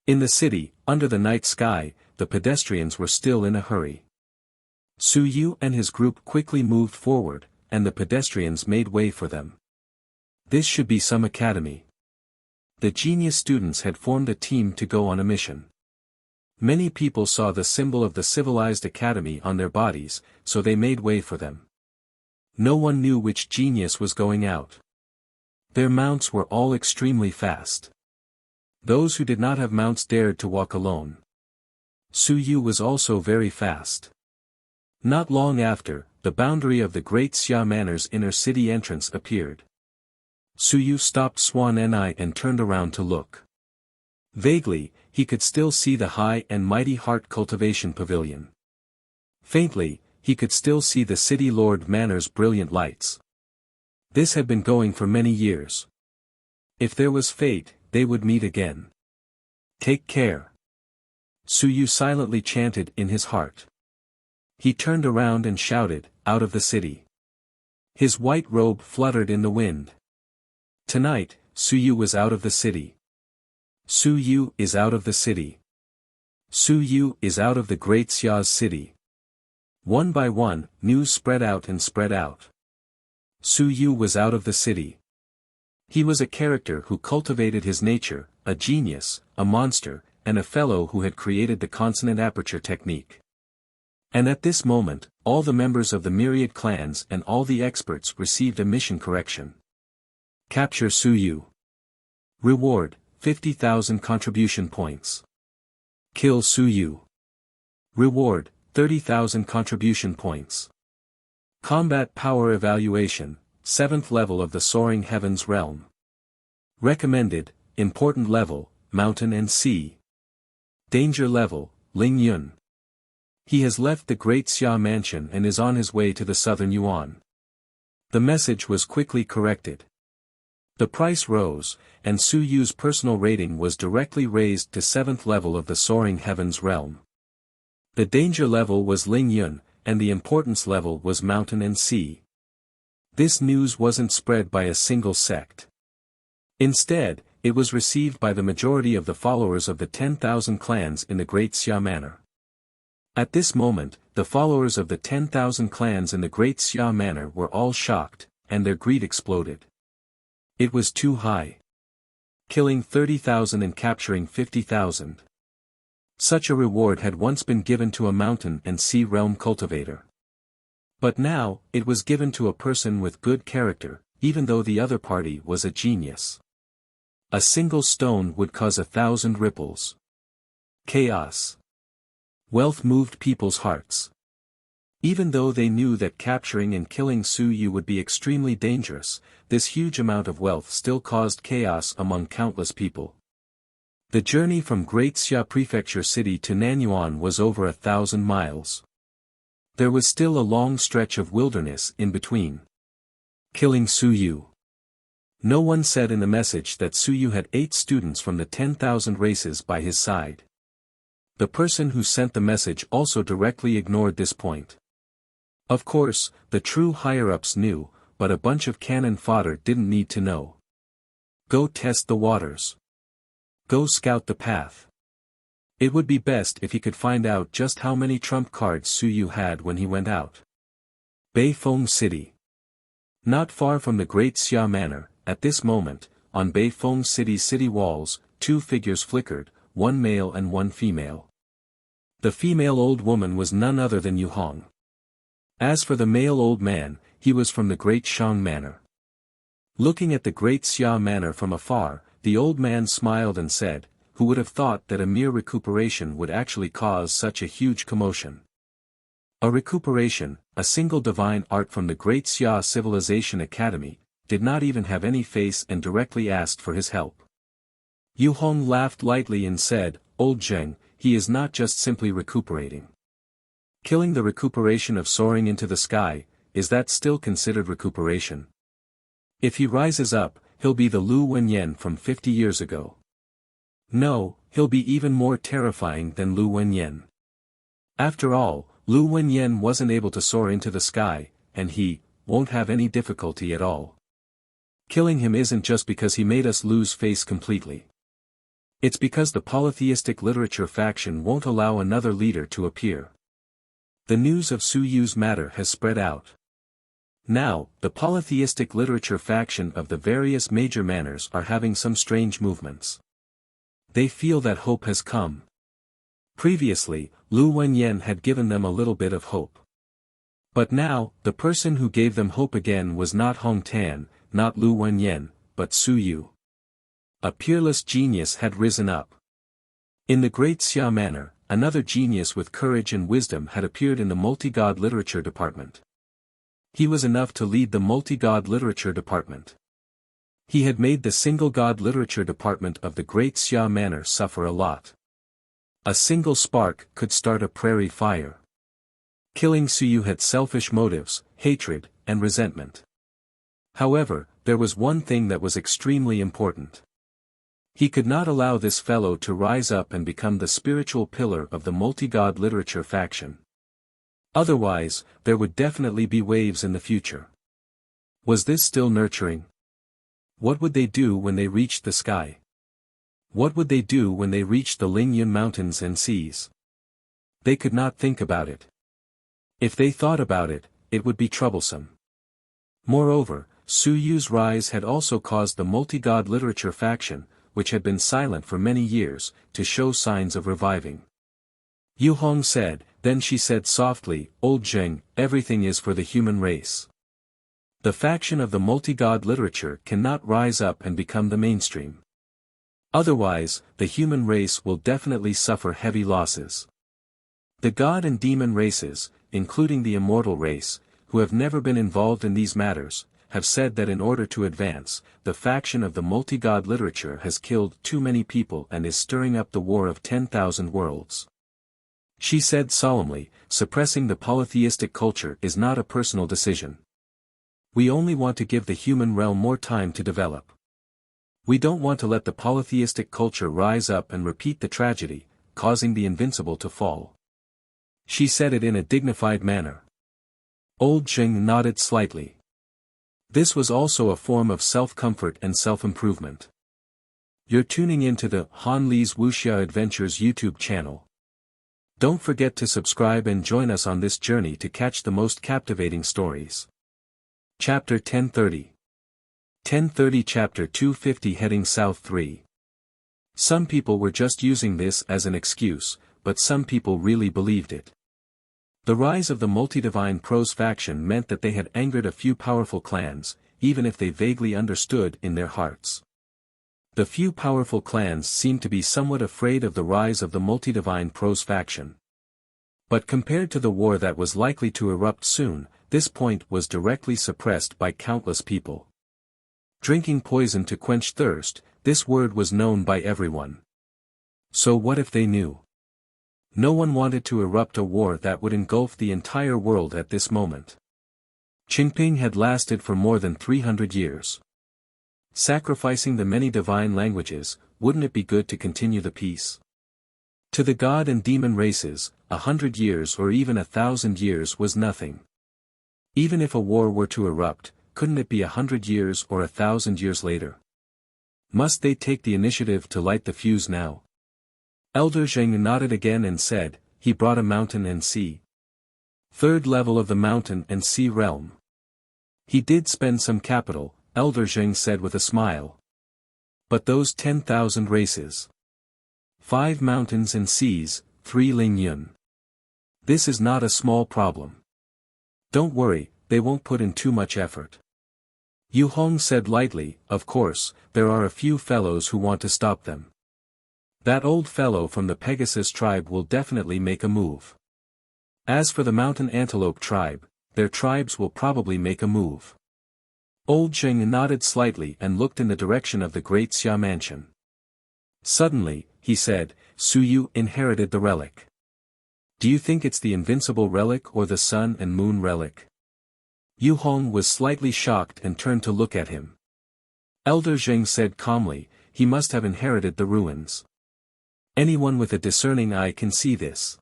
In the city, under the night sky, the pedestrians were still in a hurry. Su Yu and his group quickly moved forward, and the pedestrians made way for them. This should be some academy. The genius students had formed a team to go on a mission. Many people saw the symbol of the civilized academy on their bodies, so they made way for them. No one knew which genius was going out. Their mounts were all extremely fast. Those who did not have mounts dared to walk alone. Su Yu was also very fast. Not long after, the boundary of the Great Xia Manor's inner city entrance appeared. Su Yu stopped Swan Ni and turned around to look. Vaguely, he could still see the high and mighty heart cultivation pavilion. Faintly, he could still see the city lord Manor's brilliant lights. This had been going for many years. If there was fate, they would meet again. Take care. Su Yu silently chanted in his heart. He turned around and shouted, out of the city. His white robe fluttered in the wind. Tonight, Su Yu was out of the city. Su Yu is out of the city. Su Yu is out of the Great Xia's city. One by one, news spread out and spread out. Su Yu was out of the city. He was a character who cultivated his nature, a genius, a monster, and a fellow who had created the consonant aperture technique. And at this moment, all the members of the myriad clans and all the experts received a mission correction. Capture Su Yu. Reward, 50,000 contribution points. Kill Su Yu. Reward, 30,000 contribution points. Combat Power Evaluation, 7th level of the Soaring Heavens Realm. Recommended, Important Level, Mountain and Sea. Danger Level, Ling Yun. He has left the Great Xia Mansion and is on his way to the Southern Yuan. The message was quickly corrected. The price rose, and Su Yu's personal rating was directly raised to 7th level of the Soaring Heavens Realm. The danger level was Ling Yun, and the importance level was Mountain and Sea. This news wasn't spread by a single sect. Instead, it was received by the majority of the followers of the 10,000 clans in the Great Xia Manor. At this moment, the followers of the 10,000 clans in the Great Xia Manor were all shocked, and their greed exploded. It was too high. Killing 30,000 and capturing 50,000. Such a reward had once been given to a mountain and sea realm cultivator. But now, it was given to a person with good character, even though the other party was a genius. A single stone would cause 1,000 ripples. Chaos. Wealth moved people's hearts. Even though they knew that capturing and killing Su Yu would be extremely dangerous, this huge amount of wealth still caused chaos among countless people. The journey from Great Xia Prefecture City to Nanyuan was over 1,000 miles. There was still a long stretch of wilderness in between. Killing Su Yu. No one said in the message that Su Yu had 8 students from the 10,000 races by his side. The person who sent the message also directly ignored this point. Of course, the true higher-ups knew, but a bunch of cannon fodder didn't need to know. Go test the waters. Go scout the path. It would be best if he could find out just how many trump cards Su Yu had when he went out. Beifeng City. Not far from the Great Xia Manor, at this moment, on Beifeng City's city walls, 2 figures flickered, one male and one female. The female old woman was none other than Yu Hong. As for the male old man, he was from the Great Shang Manor. Looking at the Great Xia Manor from afar, the old man smiled and said, "Who would have thought that a mere recuperation would actually cause such a huge commotion?" A recuperation, a single divine art from the Great Xia Civilization Academy, did not even have any face and directly asked for his help. Yu Hong laughed lightly and said, "Old Zheng, he is not just simply recuperating. Killing the recuperation of soaring into the sky, is that still considered recuperation? If he rises up, he'll be the Lu Wenyan from 50 years ago. No, he'll be even more terrifying than Lu Wenyan. After all, Lu Wenyan wasn't able to soar into the sky, and he won't have any difficulty at all. Killing him isn't just because he made us lose face completely. It's because the polytheistic literature faction won't allow another leader to appear. The news of Su Yu's matter has spread out. Now, the polytheistic literature faction of the various major manors are having some strange movements. They feel that hope has come. Previously, Lu Wenyan had given them a little bit of hope. But now, the person who gave them hope again was not Hong Tan, not Lu Wenyan, but Su Yu. A peerless genius had risen up. In the Great Xia Manor, another genius with courage and wisdom had appeared in the multi-god literature department. He was enough to lead the multi-god literature department. He had made the single-god literature department of the Great Xia Manor suffer a lot. A single spark could start a prairie fire. Killing Su Yu had selfish motives, hatred, and resentment. However, there was one thing that was extremely important. He could not allow this fellow to rise up and become the spiritual pillar of the multi-god literature faction. Otherwise, there would definitely be waves in the future. Was this still nurturing? What would they do when they reached the sky? What would they do when they reached the Lingyun mountains and seas? They could not think about it. If they thought about it, it would be troublesome. Moreover, Su Yu's rise had also caused the multi-god literature faction, which had been silent for many years, to show signs of reviving. Yu Hong said, then she said softly, "Old Zheng, everything is for the human race. The faction of the multi-god literature cannot rise up and become the mainstream. Otherwise, the human race will definitely suffer heavy losses. The god and demon races, including the immortal race, who have never been involved in these matters, have said that in order to advance, the faction of the multi-god literature has killed too many people and is stirring up the war of 10,000 worlds." She said solemnly, suppressing the polytheistic culture is not a personal decision. We only want to give the human realm more time to develop. We don't want to let the polytheistic culture rise up and repeat the tragedy, causing the invincible to fall. She said it in a dignified manner. Old Zheng nodded slightly. This was also a form of self-comfort and self-improvement. You're tuning into the Han Li's Wuxia Adventures YouTube channel. Don't forget to subscribe and join us on this journey to catch the most captivating stories. Chapter 1030. 1030 Chapter 250 Heading South 3. Some people were just using this as an excuse, but some people really believed it. The rise of the multi-divine prose faction meant that they had angered a few powerful clans, even if they vaguely understood in their hearts. The few powerful clans seemed to be somewhat afraid of the rise of the multi-divine prose faction. But compared to the war that was likely to erupt soon, this point was directly suppressed by countless people. Drinking poison to quench thirst, this word was known by everyone. So what if they knew? No one wanted to erupt a war that would engulf the entire world at this moment. Qingping had lasted for more than 300 years. Sacrificing the many divine languages, wouldn't it be good to continue the peace? To the god and demon races, 100 years or even 1,000 years was nothing. Even if a war were to erupt, couldn't it be 100 years or 1,000 years later? Must they take the initiative to light the fuse now? Elder Zheng nodded again and said, he brought a mountain and sea. Third level of the mountain and sea realm. He did spend some capital, Elder Zheng said with a smile. But those 10,000 races. 5 mountains and seas, 3 Lingyun. This is not a small problem. Don't worry, they won't put in too much effort. Yu Hong said lightly, of course, there are a few fellows who want to stop them. That old fellow from the Pegasus tribe will definitely make a move. As for the Mountain Antelope tribe, their tribes will probably make a move. Old Zheng nodded slightly and looked in the direction of the Great Xia mansion. Suddenly, he said, Su Yu inherited the relic. Do you think it's the invincible relic or the sun and moon relic? Yu Hong was slightly shocked and turned to look at him. Elder Zheng said calmly, he must have inherited the ruins. Anyone with a discerning eye can see this.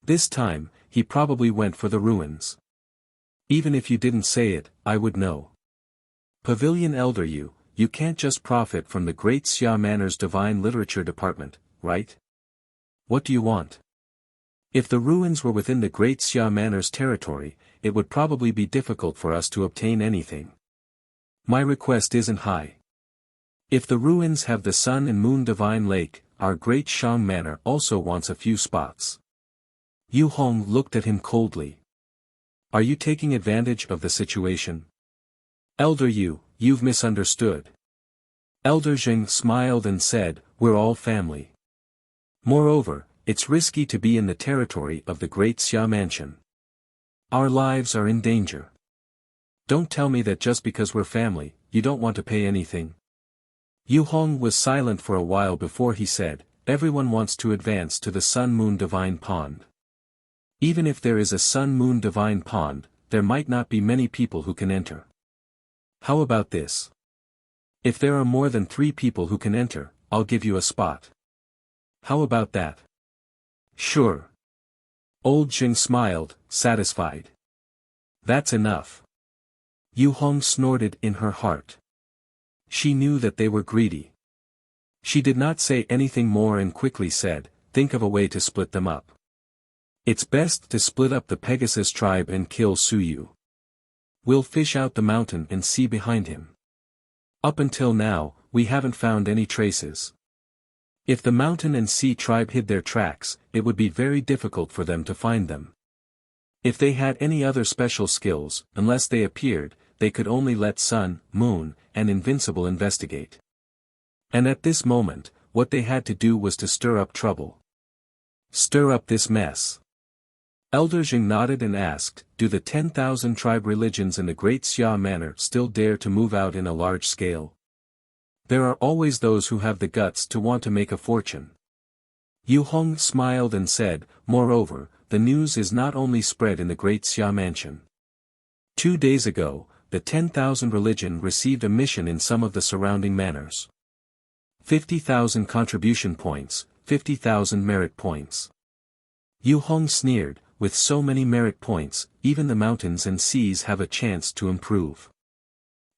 This time, he probably went for the ruins. Even if you didn't say it, I would know. Pavilion Elder Yu, you can't just profit from the Great Xia Manor's Divine Literature Department, right? What do you want? If the ruins were within the Great Xia Manor's territory, it would probably be difficult for us to obtain anything. My request isn't high. If the ruins have the Sun and Moon Divine Lake, our Great Shang Manor also wants a few spots. Yu Hong looked at him coldly. Are you taking advantage of the situation? Elder Yu, you've misunderstood. Elder Jing smiled and said, we're all family. Moreover, it's risky to be in the territory of the Great Xia Mansion. Our lives are in danger. Don't tell me that just because we're family, you don't want to pay anything. Yu Hong was silent for a while before he said, everyone wants to advance to the Sun-Moon Divine Pond. Even if there is a Sun-Moon Divine Pond, there might not be many people who can enter. How about this? If there are more than 3 people who can enter, I'll give you a spot. How about that? Sure. Old Jing smiled, satisfied. That's enough. Yu Hong snorted in her heart. She knew that they were greedy. She did not say anything more and quickly said, think of a way to split them up. It's best to split up the Pegasus tribe and kill Suyu. We'll fish out the mountain and sea behind him. Up until now, we haven't found any traces. If the mountain and sea tribe hid their tracks, it would be very difficult for them to find them. If they had any other special skills, unless they appeared, they could only let Sun, Moon, and Invincible investigate. And at this moment, what they had to do was to stir up trouble. Stir up this mess. Elder Jing nodded and asked, do the 10,000 tribe religions in the Great Xia Manor still dare to move out in a large scale? There are always those who have the guts to want to make a fortune. Yu Hong smiled and said, moreover, the news is not only spread in the Great Xia Mansion. 2 days ago, the 10,000 religion received a mission in some of the surrounding manors. 50,000 contribution points, 50,000 merit points. Yu Hong sneered, with so many merit points, even the mountains and seas have a chance to improve.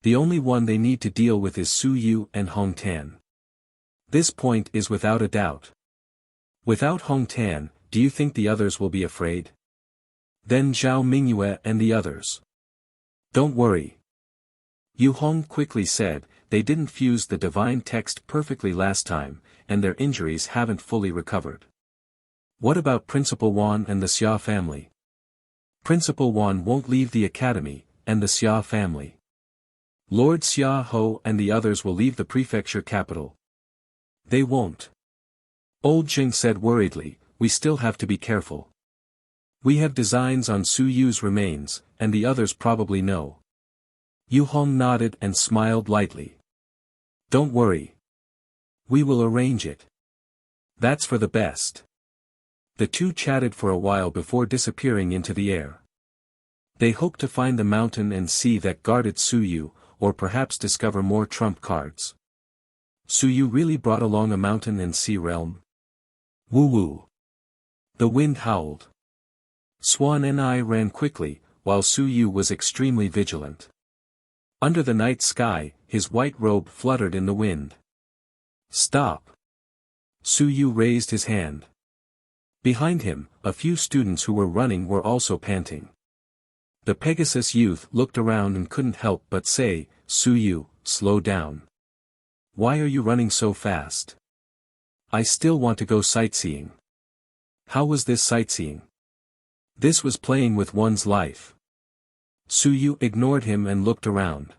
The only one they need to deal with is Su Yu and Hong Tan. This point is without a doubt. Without Hong Tan, do you think the others will be afraid? Then Zhao Mingyue and the others. Don't worry. Yu Hong quickly said, they didn't fuse the divine text perfectly last time, and their injuries haven't fully recovered. What about Principal Wan and the Xia family? Principal Wan won't leave the academy, and the Xia family. Lord Xia Ho and the others will leave the prefecture capital. They won't. Old Jing said worriedly, we still have to be careful. We have designs on Su Yu's remains, and the others probably know. Yu Hong nodded and smiled lightly. Don't worry. We will arrange it. That's for the best. The two chatted for a while before disappearing into the air. They hoped to find the mountain and sea that guarded Su Yu, or perhaps discover more trump cards. Su Yu really brought along a mountain and sea realm? Woo-woo. The wind howled. Swan and I ran quickly, while Su Yu was extremely vigilant. Under the night sky, his white robe fluttered in the wind. Stop. Su Yu raised his hand. Behind him, a few students who were running were also panting. The Pegasus youth looked around and couldn't help but say, Su Yu, slow down. Why are you running so fast? I still want to go sightseeing. How was this sightseeing? This was playing with one's life. Su Yu ignored him and looked around.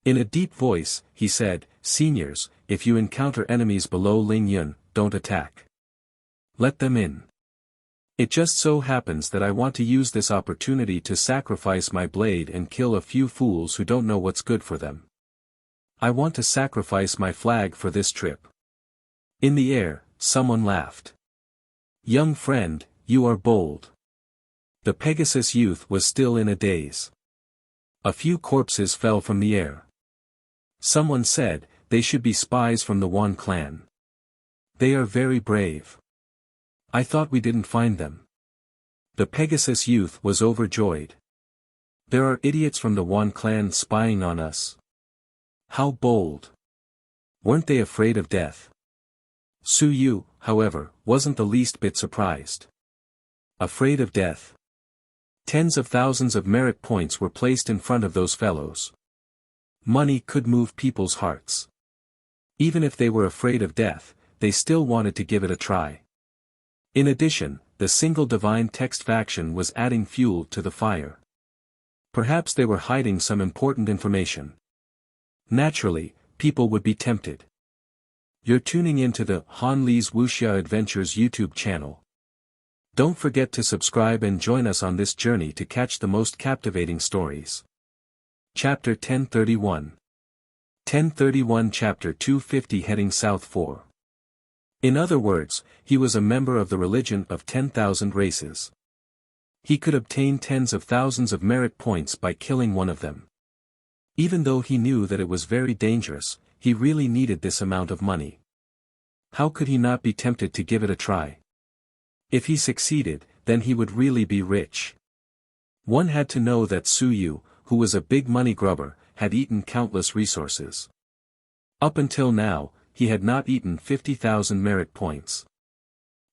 In a deep voice, he said, Seniors, if you encounter enemies below Ling Yun, don't attack. Let them in. It just so happens that I want to use this opportunity to sacrifice my blade and kill a few fools who don't know what's good for them. I want to sacrifice my flag for this trip. In the air, someone laughed. Young friend, you are bold. The Pegasus youth was still in a daze. A few corpses fell from the air. Someone said, they should be spies from the Wan clan. They are very brave. I thought we didn't find them. The Pegasus youth was overjoyed. There are idiots from the Wan clan spying on us. How bold! Weren't they afraid of death? Su Yu, however, wasn't the least bit surprised. Afraid of death? Tens of thousands of merit points were placed in front of those fellows. Money could move people's hearts. Even if they were afraid of death, they still wanted to give it a try. In addition, the single divine text faction was adding fuel to the fire. Perhaps they were hiding some important information. Naturally, people would be tempted. You're tuning into the Han Li's Wuxia Adventures YouTube channel. Don't forget to subscribe and join us on this journey to catch the most captivating stories. Chapter 1031. 1031 Chapter 250 Heading South 4. In other words, he was a member of the religion of 10,000 races. He could obtain tens of thousands of merit points by killing one of them. Even though he knew that it was very dangerous, he really needed this amount of money. How could he not be tempted to give it a try? If he succeeded, then he would really be rich. One had to know that Su Yu, who was a big money grubber, had eaten countless resources. Up until now, he had not eaten 50,000 merit points.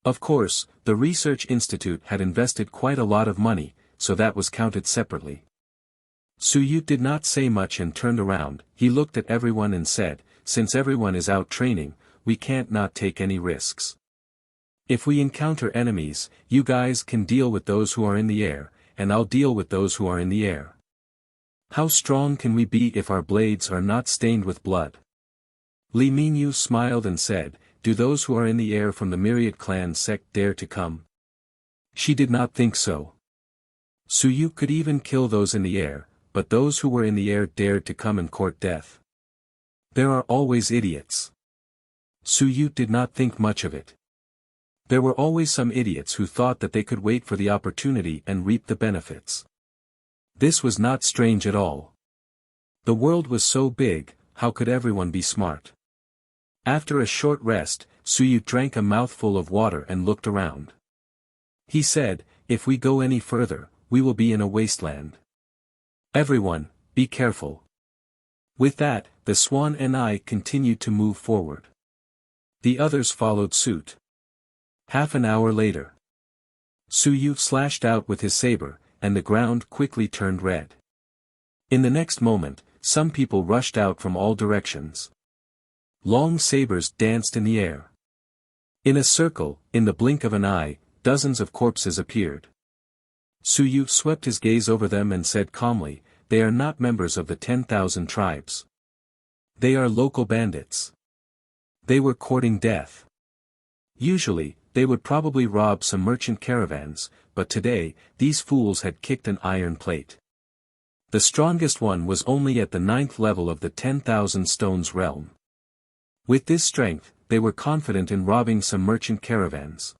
Of course, the Research Institute had invested quite a lot of money, so that was counted separately. Su Yu did not say much and turned around. He looked at everyone and said, "Since everyone is out training, we can't not take any risks. If we encounter enemies, you guys can deal with those who are in the air, and I'll deal with those who are in the air. How strong can we be if our blades are not stained with blood?" Li Minyu smiled and said, "Do those who are in the air from the Myriad Clan sect dare to come?" She did not think so. Su Yu could even kill those in the air, but those who were in the air dared to come and court death. There are always idiots. Su Yu did not think much of it. There were always some idiots who thought that they could wait for the opportunity and reap the benefits. This was not strange at all. The world was so big, how could everyone be smart? After a short rest, Su Yu drank a mouthful of water and looked around. He said, "If we go any further, we will be in a wasteland. Everyone, be careful." With that, the Swan and I continued to move forward. The others followed suit. Half an hour later, Su Yu slashed out with his saber, and the ground quickly turned red. In the next moment, some people rushed out from all directions. Long sabers danced in the air. In a circle, in the blink of an eye, dozens of corpses appeared. Su Yu swept his gaze over them and said calmly, "They are not members of the 10,000 tribes. They are local bandits. They were courting death. Usually, they would probably rob some merchant caravans, but today, these fools had kicked an iron plate. The strongest one was only at the 9th level of the 10,000 stones realm. With this strength, they were confident in robbing some merchant caravans.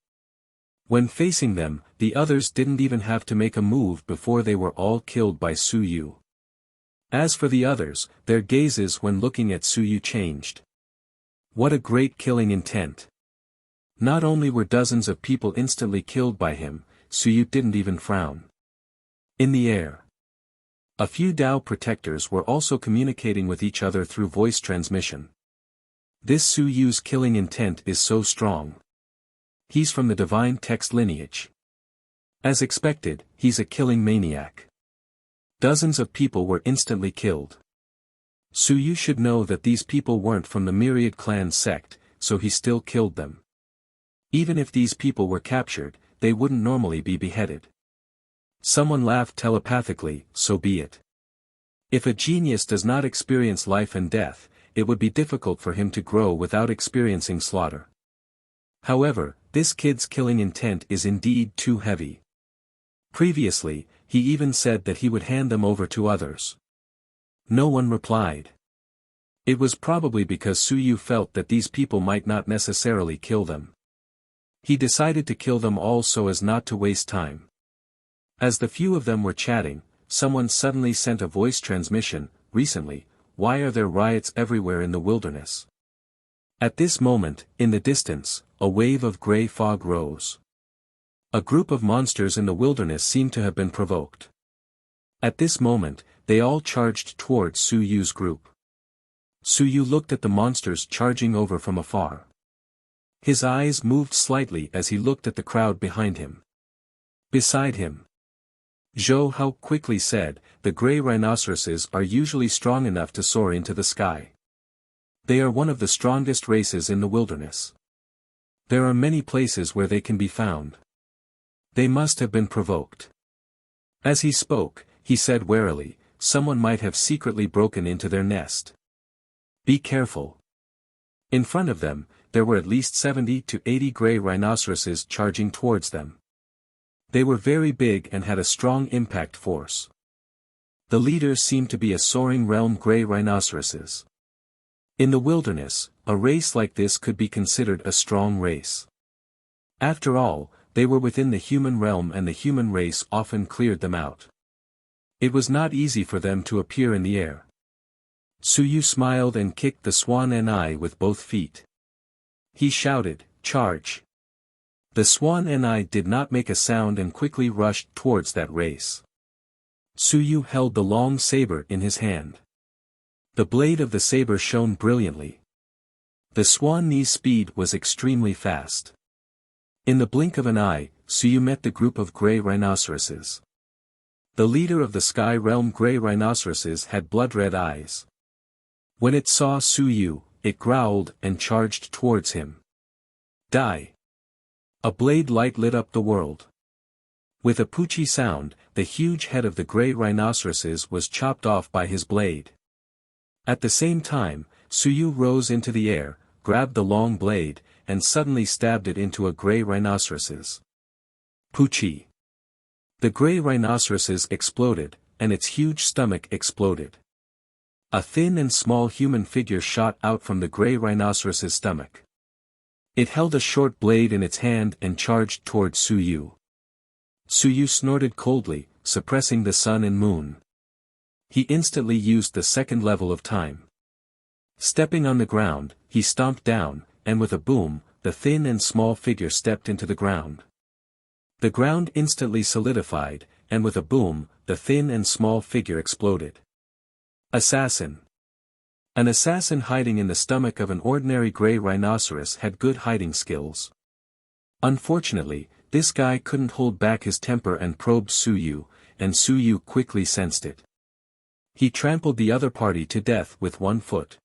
When facing them, the others didn't even have to make a move before they were all killed by Su Yu. As for the others, their gazes when looking at Su Yu changed. What a great killing intent! Not only were dozens of people instantly killed by him, Su Yu didn't even frown. In the air, a few Dao protectors were also communicating with each other through voice transmission. This Su Yu's killing intent is so strong. He's from the divine text lineage. As expected, he's a killing maniac. Dozens of people were instantly killed. Su Yu should know that these people weren't from the Myriad Clan sect, so he still killed them. Even if these people were captured, they wouldn't normally be beheaded. Someone laughed telepathically, "So be it. If a genius does not experience life and death, it would be difficult for him to grow without experiencing slaughter." However, this kid's killing intent is indeed too heavy. Previously, he even said that he would hand them over to others. No one replied. It was probably because Su Yu felt that these people might not necessarily kill them. He decided to kill them all so as not to waste time. As the few of them were chatting, someone suddenly sent a voice transmission, "Recently, why are there riots everywhere in the wilderness?" At this moment, in the distance, a wave of gray fog rose. A group of monsters in the wilderness seemed to have been provoked. At this moment, they all charged towards Su Yu's group. Suyu looked at the monsters charging over from afar. His eyes moved slightly as he looked at the crowd behind him. Beside him, Zhou Hao quickly said, "The gray rhinoceroses are usually strong enough to soar into the sky. They are one of the strongest races in the wilderness. There are many places where they can be found. They must have been provoked." As he spoke, he said warily, "Someone might have secretly broken into their nest. Be careful." In front of them, there were at least 70 to 80 gray rhinoceroses charging towards them. They were very big and had a strong impact force. The leader seemed to be a soaring realm gray rhinoceroses. In the wilderness, a race like this could be considered a strong race. After all, they were within the human realm and the human race often cleared them out. It was not easy for them to appear in the air. Suyu smiled and kicked the swan Ni with both feet. He shouted, "Charge!" The swan Ni did not make a sound and quickly rushed towards that race. Suyu held the long saber in his hand. The blade of the saber shone brilliantly. The swan Ni's speed was extremely fast. In the blink of an eye, Suyu met the group of gray rhinoceroses. The leader of the sky realm gray rhinoceroses had blood-red eyes. When it saw Suyu, it growled and charged towards him. Die! A blade light lit up the world. With a poochie sound, the huge head of the gray rhinoceroses was chopped off by his blade. At the same time, Suyu rose into the air, grabbed the long blade, and suddenly stabbed it into a gray rhinoceroses. Poochie! The gray rhinoceroses exploded, and its huge stomach exploded. A thin and small human figure shot out from the gray rhinoceroses' stomach. It held a short blade in its hand and charged towards Suyu. Suyu snorted coldly, suppressing the sun and moon. He instantly used the second level of time. Stepping on the ground, he stomped down, and with a boom, the thin and small figure stepped into the ground. The ground instantly solidified, and with a boom, the thin and small figure exploded. Assassin! An assassin hiding in the stomach of an ordinary gray rhinoceros had good hiding skills. Unfortunately, this guy couldn't hold back his temper and probed Suyu, and Suyu quickly sensed it. He trampled the other party to death with one foot.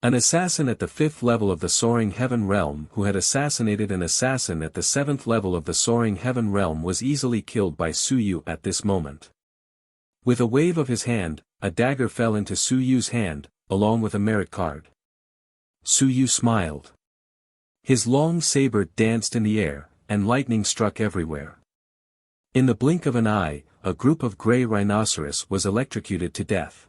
An assassin at the 5th level of the Soaring Heaven Realm who had assassinated an assassin at the 7th level of the Soaring Heaven Realm was easily killed by Suyu at this moment. With a wave of his hand, a dagger fell into Suyu's hand, along with a merit card. Suyu smiled. His long saber danced in the air, and lightning struck everywhere. In the blink of an eye, a group of gray rhinoceros was electrocuted to death.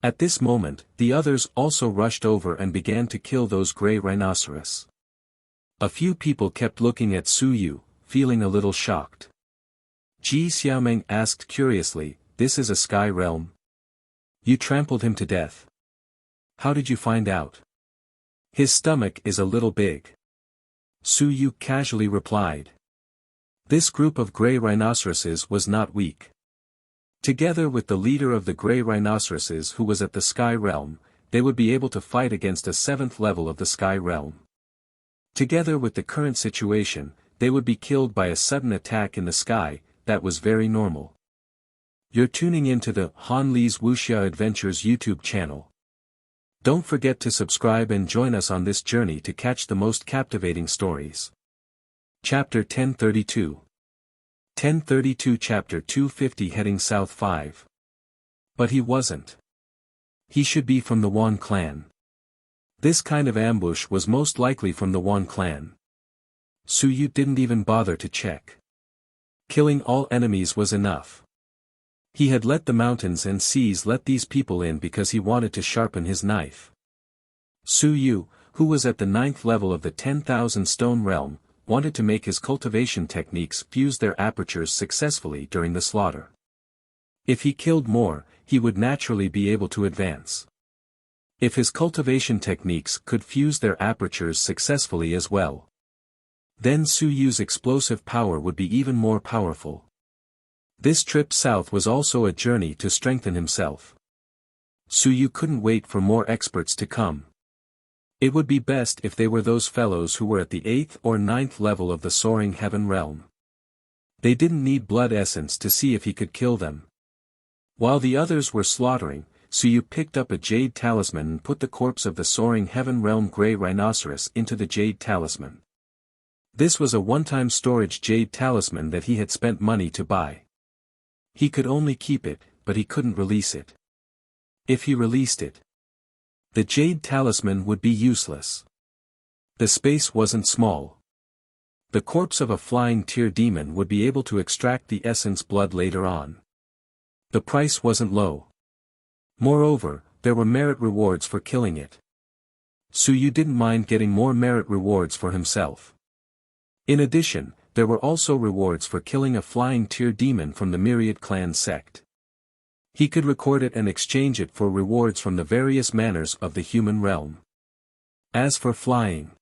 At this moment, the others also rushed over and began to kill those gray rhinoceros. A few people kept looking at Suyu, feeling a little shocked. Ji Xiaomeng asked curiously, "This is a sky realm? You trampled him to death. How did you find out?" "His stomach is a little big," Suyu casually replied. This group of gray rhinoceroses was not weak. Together with the leader of the gray rhinoceroses who was at the sky realm, they would be able to fight against a 7th level of the sky realm. Together with the current situation, they would be killed by a sudden attack in the sky. That was very normal. You're tuning into the Han Li's Wuxia Adventures YouTube channel. Don't forget to subscribe and join us on this journey to catch the most captivating stories. Chapter 1032. 1032 Chapter 250 Heading South 5. But he wasn't. He should be from the Wan clan. This kind of ambush was most likely from the Wan clan. Suyu didn't even bother to check. Killing all enemies was enough. He had let the mountains and seas let these people in because he wanted to sharpen his knife. Suyu, who was at the 9th level of the 10,000 stone realm, wanted to make his cultivation techniques fuse their apertures successfully during the slaughter. If he killed more, he would naturally be able to advance. If his cultivation techniques could fuse their apertures successfully as well, then Suyu's explosive power would be even more powerful. This trip south was also a journey to strengthen himself. Suyu couldn't wait for more experts to come. It would be best if they were those fellows who were at the 8th or 9th level of the soaring heaven realm. They didn't need blood essence to see if he could kill them. While the others were slaughtering, Suyu picked up a jade talisman and put the corpse of the soaring heaven realm grey rhinoceros into the jade talisman. This was a one-time storage jade talisman that he had spent money to buy. He could only keep it, but he couldn't release it. If he released it, the jade talisman would be useless. The space wasn't small. The corpse of a flying tear demon would be able to extract the essence blood later on. The price wasn't low. Moreover, there were merit rewards for killing it. Suyu didn't mind getting more merit rewards for himself. In addition, there were also rewards for killing a flying tear demon from the Myriad Clan sect. He could record it and exchange it for rewards from the various manners of the human realm. As for flying,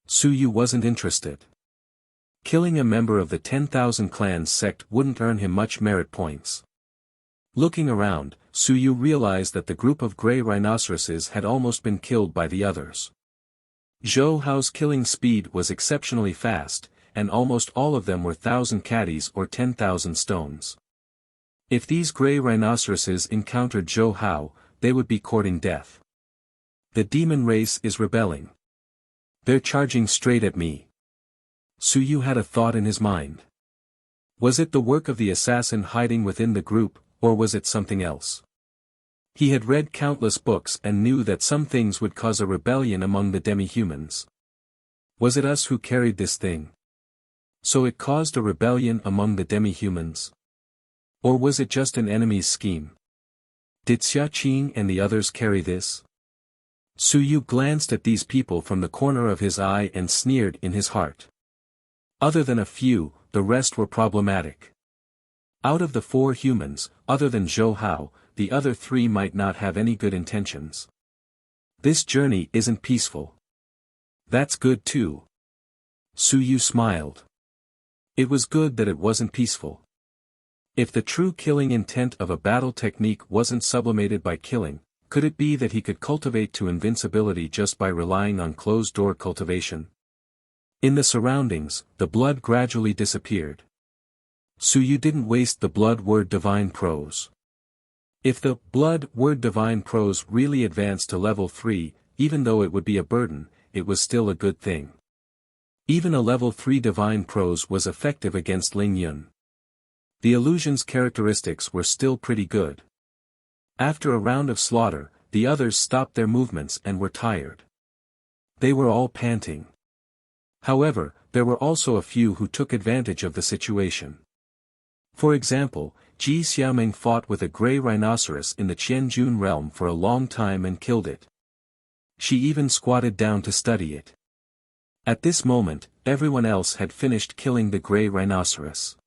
Suyu wasn't interested. Killing a member of the 10,000 clans sect wouldn't earn him much merit points. Looking around, Suyu realized that the group of grey rhinoceroses had almost been killed by the others. Zhou Hao's killing speed was exceptionally fast, and almost all of them were 1,000 caddies or 10,000 stones. If these grey rhinoceroses encountered Zhou Hao, they would be courting death. The demon race is rebelling. They're charging straight at me. Suyu had a thought in his mind. Was it the work of the assassin hiding within the group, or was it something else? He had read countless books and knew that some things would cause a rebellion among the demi-humans. Was it us who carried this thing? So it caused a rebellion among the demi-humans? Or was it just an enemy's scheme? Did Xia Qing and the others carry this? Suyu glanced at these people from the corner of his eye and sneered in his heart. Other than a few, the rest were problematic. Out of the 4 humans, other than Zhou Hao, the other 3 might not have any good intentions. This journey isn't peaceful. That's good too. Suyu smiled. It was good that it wasn't peaceful. If the true killing intent of a battle technique wasn't sublimated by killing, could it be that he could cultivate to invincibility just by relying on closed-door cultivation? In the surroundings, the blood gradually disappeared. Suyu didn't waste the blood word divine prose. If the blood word divine prose really advanced to level 3, even though it would be a burden, it was still a good thing. Even a level 3 divine prose was effective against Ling Yun. The illusion's characteristics were still pretty good. After a round of slaughter, the others stopped their movements and were tired. They were all panting. However, there were also a few who took advantage of the situation. For example, Ji Xiaoming fought with a grey rhinoceros in the Qianjun realm for a long time and killed it. She even squatted down to study it. At this moment, everyone else had finished killing the grey rhinoceros.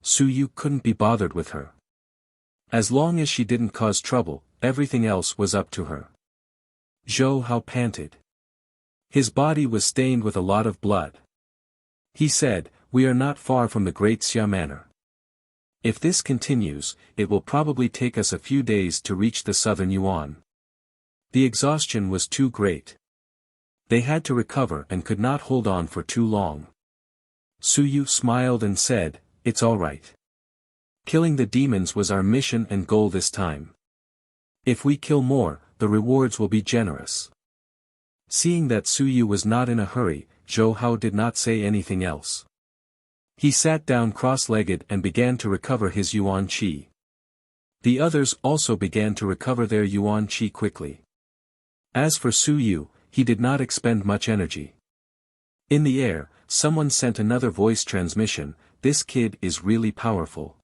Suyu couldn't be bothered with her. As long as she didn't cause trouble, everything else was up to her. Zhou Hao panted. His body was stained with a lot of blood. He said, "We are not far from the Great Xia Manor. If this continues, it will probably take us a few days to reach the southern Yuan." The exhaustion was too great. They had to recover and could not hold on for too long. Suyu smiled and said, "It's all right. Killing the demons was our mission and goal this time. If we kill more, the rewards will be generous." Seeing that Suyu was not in a hurry, Zhou Hao did not say anything else. He sat down cross-legged and began to recover his Yuan Qi. The others also began to recover their Yuan Qi quickly. As for Suyu, he did not expend much energy. In the air, someone sent another voice transmission, "This kid is really powerful.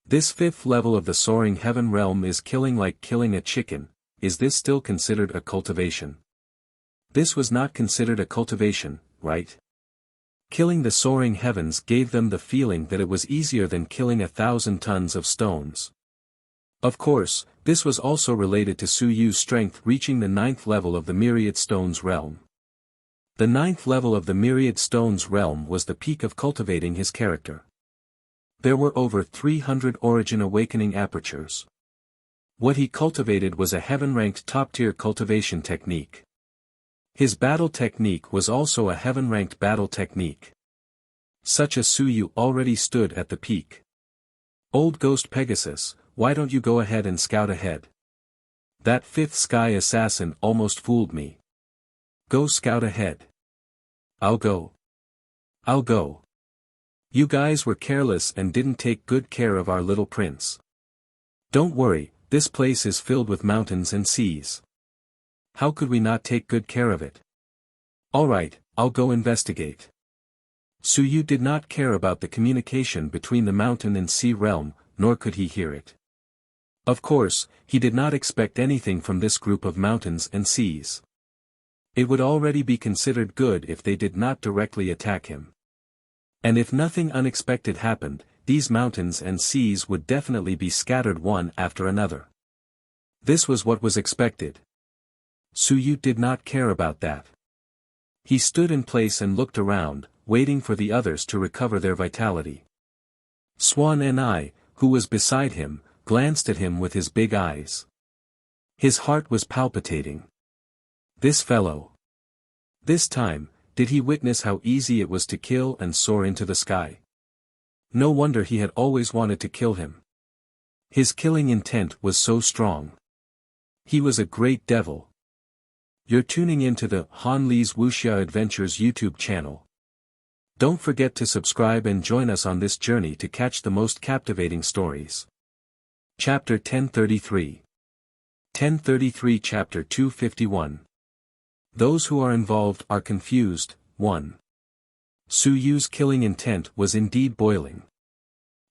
This 5th level of the soaring heaven realm is killing like killing a chicken. Is this still considered a cultivation?" This was not considered a cultivation, right? Killing the soaring heavens gave them the feeling that it was easier than killing 1,000 tons of stones. Of course, this was also related to Suyu's strength reaching the 9th level of the Myriad Stones realm. The 9th level of the Myriad Stones realm was the peak of cultivating his character. There were over 300 origin awakening apertures. What he cultivated was a heaven-ranked top-tier cultivation technique. His battle technique was also a heaven-ranked battle technique. Such a Suyu already stood at the peak. Old Ghost Pegasus, why don't you go ahead and scout ahead? That fifth sky assassin almost fooled me. Go scout ahead. I'll go. I'll go. You guys were careless and didn't take good care of our little prince. Don't worry, this place is filled with mountains and seas. How could we not take good care of it? Alright, I'll go investigate. Suyu did not care about the communication between the mountain and sea realm, nor could he hear it. Of course, he did not expect anything from this group of mountains and seas. It would already be considered good if they did not directly attack him. And if nothing unexpected happened, these mountains and seas would definitely be scattered one after another. This was what was expected. Suyu did not care about that. He stood in place and looked around, waiting for the others to recover their vitality. Swan and I, who was beside him, glanced at him with his big eyes. His heart was palpitating. This fellow. This time, did he witness how easy it was to kill and soar into the sky? No wonder he had always wanted to kill him. His killing intent was so strong. He was a great devil. You're tuning into the Han Li's Wuxia Adventures YouTube channel. Don't forget to subscribe and join us on this journey to catch the most captivating stories. Chapter 1033. 1033 Chapter 251. Those who are involved are confused. 1. Suyu's killing intent was indeed boiling.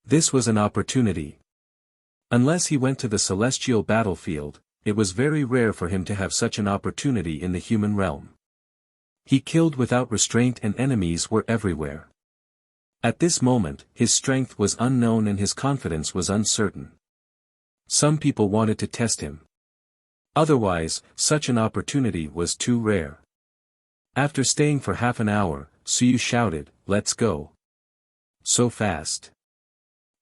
This was an opportunity. Unless he went to the celestial battlefield, it was very rare for him to have such an opportunity in the human realm. He killed without restraint and enemies were everywhere. At this moment, his strength was unknown and his confidence was uncertain. Some people wanted to test him. Otherwise, such an opportunity was too rare. After staying for half an hour, Suyu shouted, "Let's go." So fast.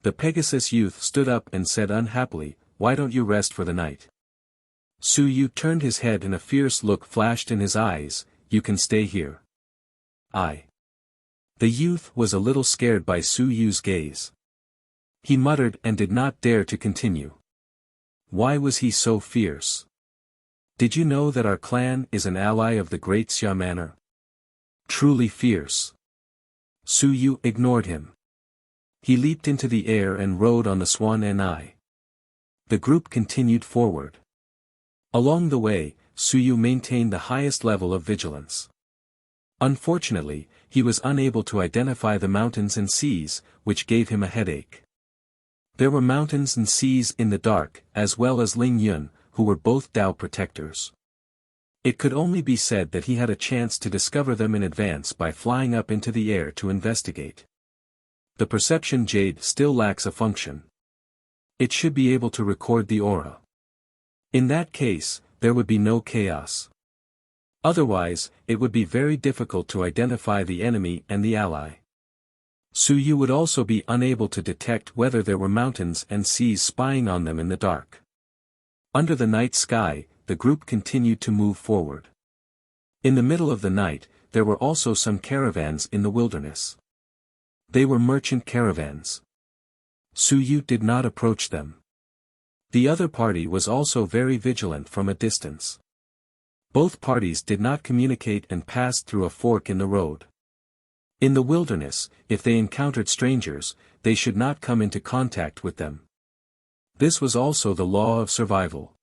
The Pegasus youth stood up and said unhappily, "Why don't you rest for the night?" Suyu turned his head and a fierce look flashed in his eyes, "You can stay here." I. The youth was a little scared by Suyu's gaze. He muttered and did not dare to continue. Why was he so fierce? Did you know that our clan is an ally of the great Xia Manor? Truly fierce. Suyu ignored him. He leaped into the air and rode on the Swan and I. The group continued forward. Along the way, Suyu maintained the highest level of vigilance. Unfortunately, he was unable to identify the mountains and seas, which gave him a headache. There were mountains and seas in the dark, as well as Ling Yun, who were both Dao protectors. It could only be said that he had a chance to discover them in advance by flying up into the air to investigate. The perception jade still lacks a function. It should be able to record the aura. In that case, there would be no chaos. Otherwise, it would be very difficult to identify the enemy and the ally. Suyu would also be unable to detect whether there were mountains and seas spying on them in the dark. Under the night sky, the group continued to move forward. In the middle of the night, there were also some caravans in the wilderness. They were merchant caravans. Suyu did not approach them. The other party was also very vigilant from a distance. Both parties did not communicate and passed through a fork in the road. In the wilderness, if they encountered strangers, they should not come into contact with them. This was also the law of survival.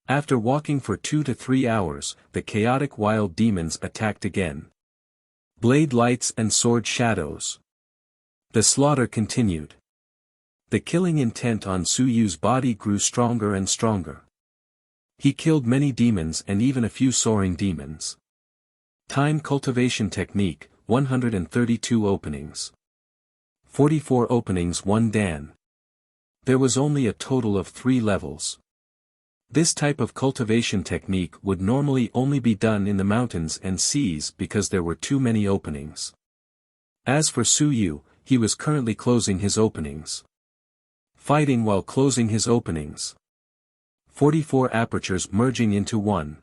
After walking for 2 to 3 hours, the chaotic wild demons attacked again. Blade lights and sword shadows. The slaughter continued. The killing intent on Suyu's body grew stronger and stronger. He killed many demons and even a few soaring demons. Time cultivation technique, 132 openings. 44 openings 1 dan. There was only a total of 3 levels. This type of cultivation technique would normally only be done in the mountains and seas because there were too many openings. As for Suyu, he was currently closing his openings. Fighting while closing his openings. 44 apertures merging into one.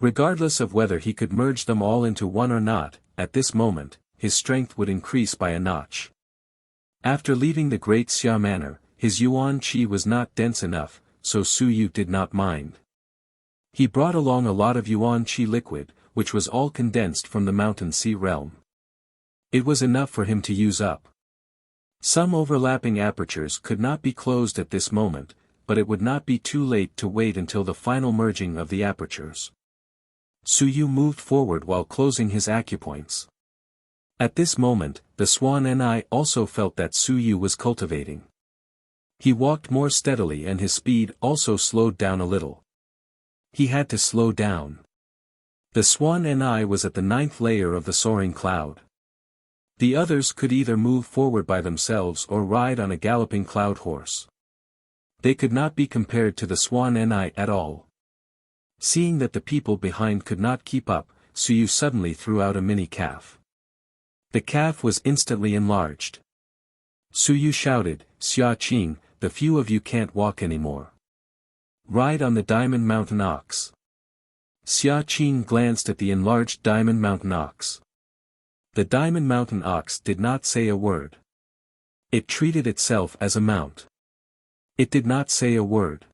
Regardless of whether he could merge them all into one or not, at this moment, his strength would increase by a notch. After leaving the Great Xia Manor, his yuan qi was not dense enough, so Su Yu did not mind. He brought along a lot of yuan qi liquid, which was all condensed from the mountain sea realm. It was enough for him to use up. Some overlapping apertures could not be closed at this moment, but it would not be too late to wait until the final merging of the apertures. Su Yu moved forward while closing his acupoints. At this moment, the Swan Ni also felt that Su Yu was cultivating. He walked more steadily and his speed also slowed down a little. He had to slow down. The Swan Ni was at the 9th layer of the soaring cloud. The others could either move forward by themselves or ride on a galloping cloud horse. They could not be compared to the Swan Ni at all. Seeing that the people behind could not keep up, Su Yu suddenly threw out a mini calf. The calf was instantly enlarged. Su Yu shouted, "Xia Qing, the few of you can't walk anymore. Ride on the Diamond Mountain Ox." Xia Qing glanced at the enlarged Diamond Mountain Ox. The Diamond Mountain Ox did not say a word. It treated itself as a mount. It did not say a word.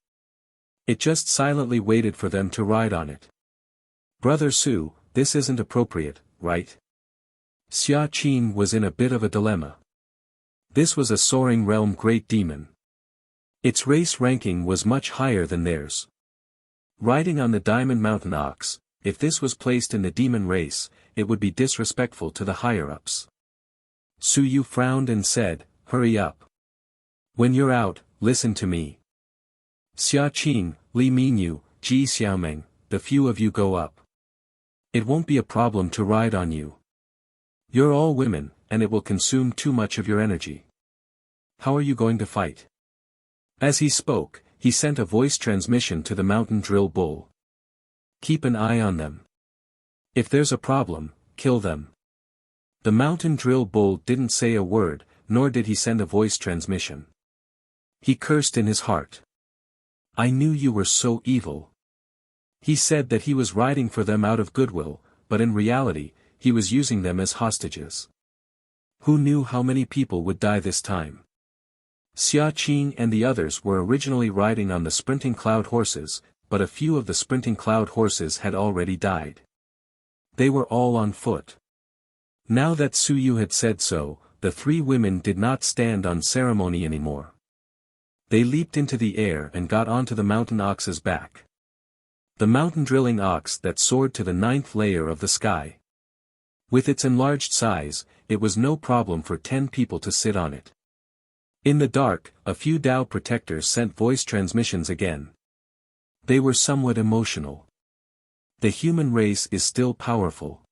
It just silently waited for them to ride on it. "Brother Su, this isn't appropriate, right?" Xia Qin was in a bit of a dilemma. This was a soaring realm great demon. Its race ranking was much higher than theirs. Riding on the Diamond Mountain Ox, if this was placed in the demon race, it would be disrespectful to the higher-ups. Su Yu frowned and said, "Hurry up. When you're out, listen to me. Xia Qing, Li Mingyu, Ji Xiaomeng, the few of you go up. It won't be a problem to ride on you. You're all women, and it will consume too much of your energy. How are you going to fight?" As he spoke, he sent a voice transmission to the mountain drill bull. "Keep an eye on them. If there's a problem, kill them." The mountain drill bull didn't say a word, nor did he send a voice transmission. He cursed in his heart. "I knew you were so evil." He said that he was riding for them out of goodwill, but in reality, he was using them as hostages. Who knew how many people would die this time? Xia Qing and the others were originally riding on the sprinting cloud horses, but a few of the sprinting cloud horses had already died. They were all on foot. Now that Su Yu had said so, the three women did not stand on ceremony anymore. They leaped into the air and got onto the mountain ox's back. The mountain drilling ox that soared to the 9th layer of the sky. With its enlarged size, it was no problem for 10 people to sit on it. In the dark, a few Dao protectors sent voice transmissions again. They were somewhat emotional. The human race is still powerful.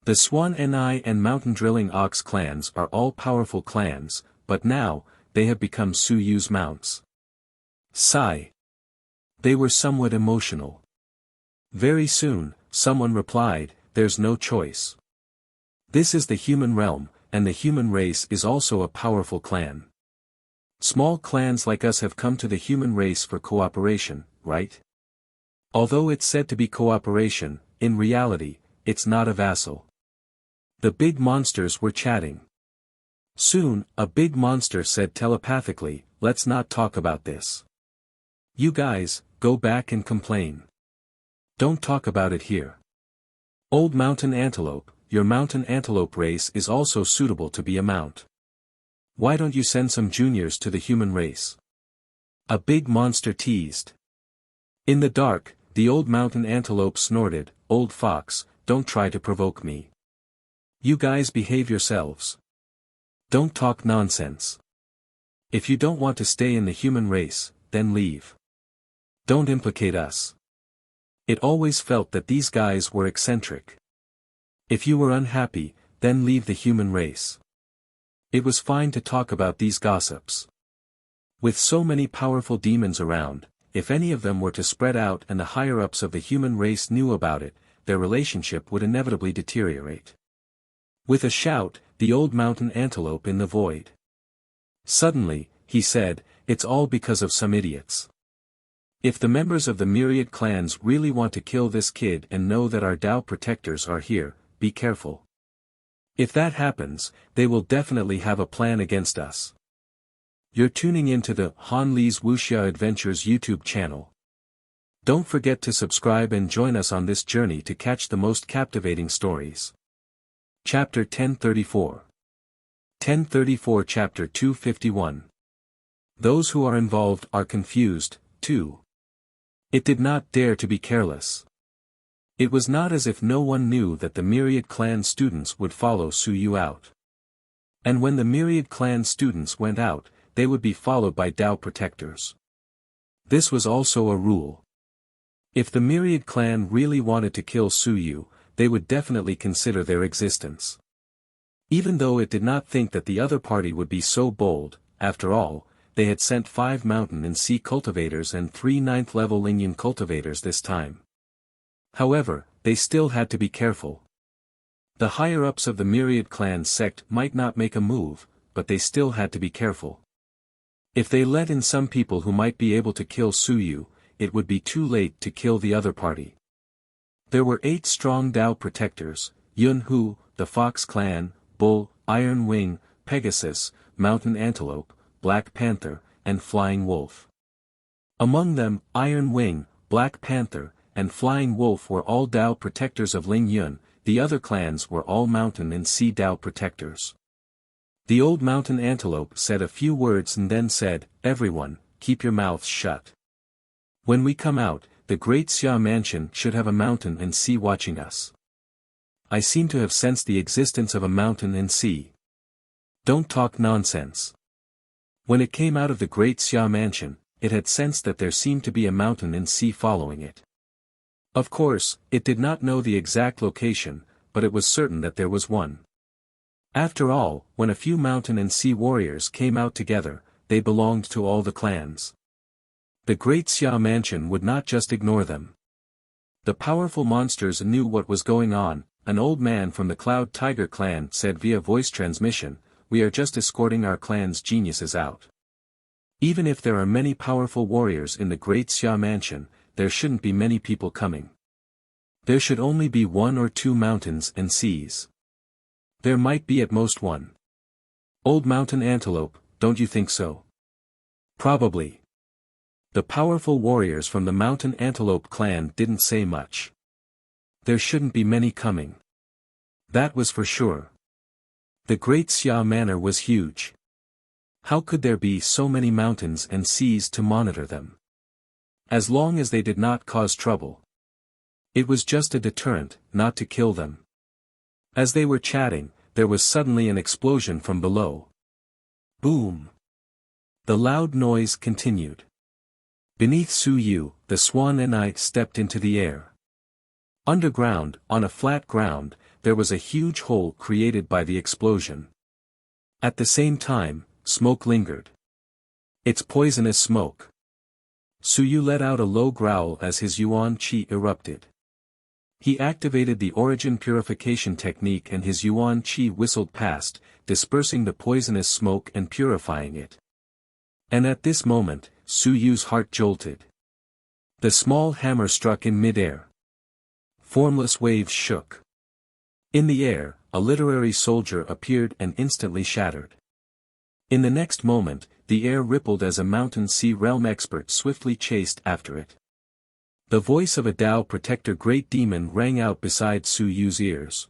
The Swan Ni and Mountain Drilling Ox clans are all powerful clans, but now, they have become Su Yu's mounts. Sigh. They were somewhat emotional. Very soon, someone replied, "There's no choice. This is the human realm, and the human race is also a powerful clan. Small clans like us have come to the human race for cooperation, right? Although it's said to be cooperation, in reality, it's not a vassal." The big monsters were chatting. Soon, a big monster said telepathically, "Let's not talk about this. You guys, go back and complain. Don't talk about it here. Old mountain antelope, your mountain antelope race is also suitable to be a mount. Why don't you send some juniors to the human race?" A big monster teased. In the dark, the old mountain antelope snorted, "Old fox, don't try to provoke me. You guys behave yourselves. Don't talk nonsense. If you don't want to stay in the human race, then leave. Don't implicate us." It always felt that these guys were eccentric. If you were unhappy, then leave the human race. It was fine to talk about these gossips. With so many powerful demons around, if any of them were to spread out and the higher-ups of the human race knew about it, their relationship would inevitably deteriorate. With a shout, the old mountain antelope in the void. Suddenly, he said, "It's all because of some idiots. If the members of the myriad clans really want to kill this kid and know that our Tao protectors are here, be careful. If that happens, they will definitely have a plan against us. You're tuning into the Han Li's Wuxia Adventures YouTube channel. Don't forget to subscribe and join us on this journey to catch the most captivating stories. Chapter 1034. 1034 Chapter 251. Those who are involved are confused, too. It did not dare to be careless. It was not as if no one knew that the myriad clan students would follow Su Yu out. And when the myriad clan students went out, they would be followed by Tao protectors. This was also a rule. If the myriad clan really wanted to kill Su Yu, they would definitely consider their existence. Even though it did not think that the other party would be so bold, after all, they had sent 5 mountain and sea cultivators and 3 9th-level Lingyun cultivators this time. However, they still had to be careful. The higher-ups of the myriad clan sect might not make a move, but they still had to be careful. If they let in some people who might be able to kill Su Yu, it would be too late to kill the other party. There were 8 strong Tao protectors: Yun Hu, the Fox Clan, Bull, Iron Wing, Pegasus, Mountain Antelope, Black Panther, and Flying Wolf. Among them, Iron Wing, Black Panther, and Flying Wolf were all Tao protectors of Ling Yun. The other clans were all mountain and sea Tao protectors. The old Mountain Antelope said a few words and then said, "Everyone, keep your mouths shut. When we come out, the Great Xia Mansion should have a mountain and sea watching us. I seem to have sensed the existence of a mountain and sea. Don't talk nonsense." When it came out of the Great Xia Mansion, it had sensed that there seemed to be a mountain and sea following it. Of course, it did not know the exact location, but it was certain that there was one. After all, when a few mountain and sea warriors came out together, they belonged to all the clans. The Great Xia Mansion would not just ignore them. The powerful monsters knew what was going on. An old man from the Cloud Tiger clan said via voice transmission, "We are just escorting our clan's geniuses out. Even if there are many powerful warriors in the Great Xia Mansion, there shouldn't be many people coming. There should only be 1 or 2 mountains and seas. There might be at most 1. Old Mountain Antelope, don't you think so?" "Probably." The powerful warriors from the Mountain Antelope clan didn't say much. There shouldn't be many coming. That was for sure. The Great Xia Manor was huge. How could there be so many mountains and seas to monitor them? As long as they did not cause trouble. It was just a deterrent, not to kill them. As they were chatting, there was suddenly an explosion from below. Boom! The loud noise continued. Beneath Su Yu, the swan and I stepped into the air. Underground, on a flat ground, there was a huge hole created by the explosion. At the same time, smoke lingered. It's poisonous smoke. Su Yu let out a low growl as his yuan qi erupted. He activated the origin purification technique and his yuan qi whistled past, dispersing the poisonous smoke and purifying it. And at this moment, Su Yu's heart jolted. The small hammer struck in mid-air. Formless waves shook. In the air, a literary soldier appeared and instantly shattered. In the next moment, the air rippled as a mountain sea realm expert swiftly chased after it. The voice of a Tao protector great demon rang out beside Su Yu's ears.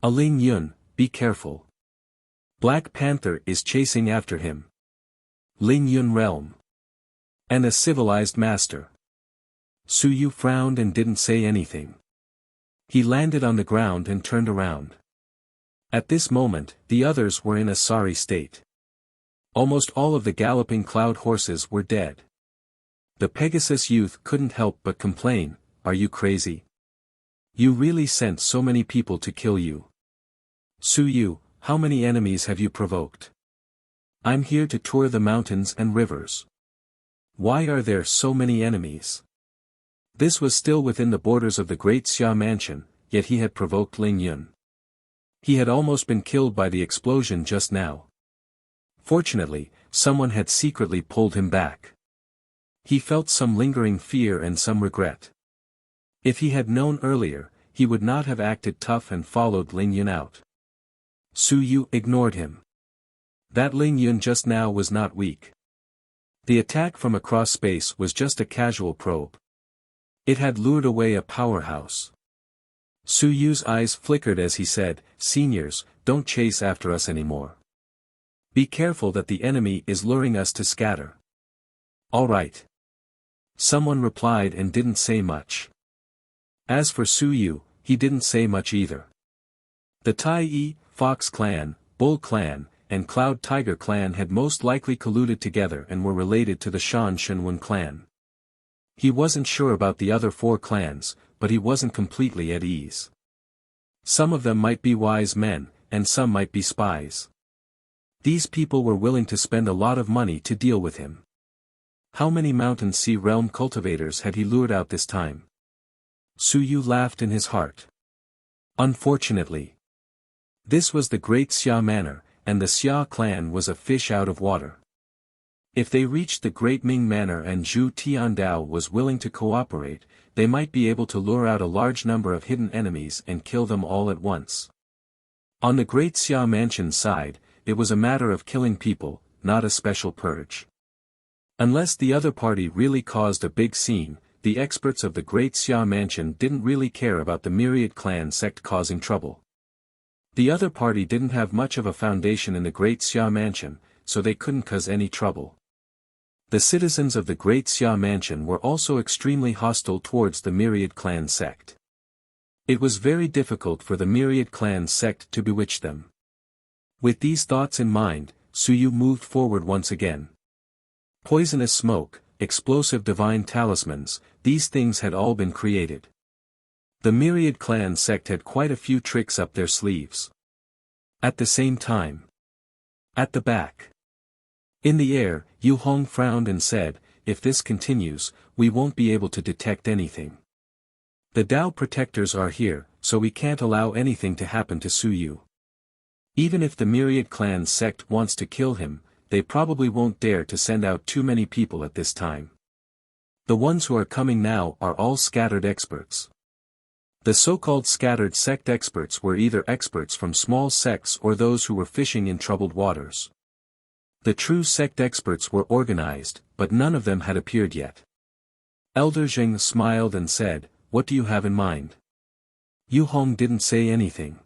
"A Ling Yun, be careful. Black Panther is chasing after him. Ling Yun realm. And a civilized master." Su Yu frowned and didn't say anything. He landed on the ground and turned around. At this moment, the others were in a sorry state. Almost all of the galloping cloud horses were dead. The Pegasus youth couldn't help but complain, "Are you crazy? You really sent so many people to kill you. Su Yu, how many enemies have you provoked? I'm here to tour the mountains and rivers. Why are there so many enemies?" This was still within the borders of the Great Xia Mansion, yet he had provoked Ling Yun. He had almost been killed by the explosion just now. Fortunately, someone had secretly pulled him back. He felt some lingering fear and some regret. If he had known earlier, he would not have acted tough and followed Ling Yun out. Su Yu ignored him. That Ling Yun just now was not weak. The attack from across space was just a casual probe. It had lured away a powerhouse. Su Yu's eyes flickered as he said, "Seniors, don't chase after us anymore. Be careful that the enemy is luring us to scatter." "All right." Someone replied and didn't say much. As for Su Yu, he didn't say much either. The Tai Yi, Fox Clan, Bull Clan, and Cloud Tiger Clan had most likely colluded together and were related to the Shan Shenwen clan. He wasn't sure about the other 4 clans, but he wasn't completely at ease. Some of them might be wise men, and some might be spies. These people were willing to spend a lot of money to deal with him. How many Mountain Sea Realm cultivators had he lured out this time? Su Yu laughed in his heart. Unfortunately. This was the Great Xia Manor, and the Xia clan was a fish out of water. If they reached the Great Ming Manor and Zhu Tiandao was willing to cooperate, they might be able to lure out a large number of hidden enemies and kill them all at once. On the Great Xia Mansion's side, it was a matter of killing people, not a special purge. Unless the other party really caused a big scene, the experts of the Great Xia Mansion didn't really care about the Myriad Clan sect causing trouble. The other party didn't have much of a foundation in the Great Xia Mansion, so they couldn't cause any trouble. The citizens of the Great Xia Mansion were also extremely hostile towards the Myriad Clan sect. It was very difficult for the Myriad Clan sect to bewitch them. With these thoughts in mind, Su Yu moved forward once again. Poisonous smoke, explosive divine talismans, these things had all been created. The Myriad Clan sect had quite a few tricks up their sleeves. At the same time. At the back. In the air, Yu Hong frowned and said, "If this continues, we won't be able to detect anything. The Dao protectors are here, so we can't allow anything to happen to Su Yu. Even if the Myriad Clan sect wants to kill him, they probably won't dare to send out too many people at this time. The ones who are coming now are all scattered experts." The so-called scattered sect experts were either experts from small sects or those who were fishing in troubled waters. The true sect experts were organized, but none of them had appeared yet. Elder Zheng smiled and said, "What do you have in mind?" Yu Hong didn't say anything.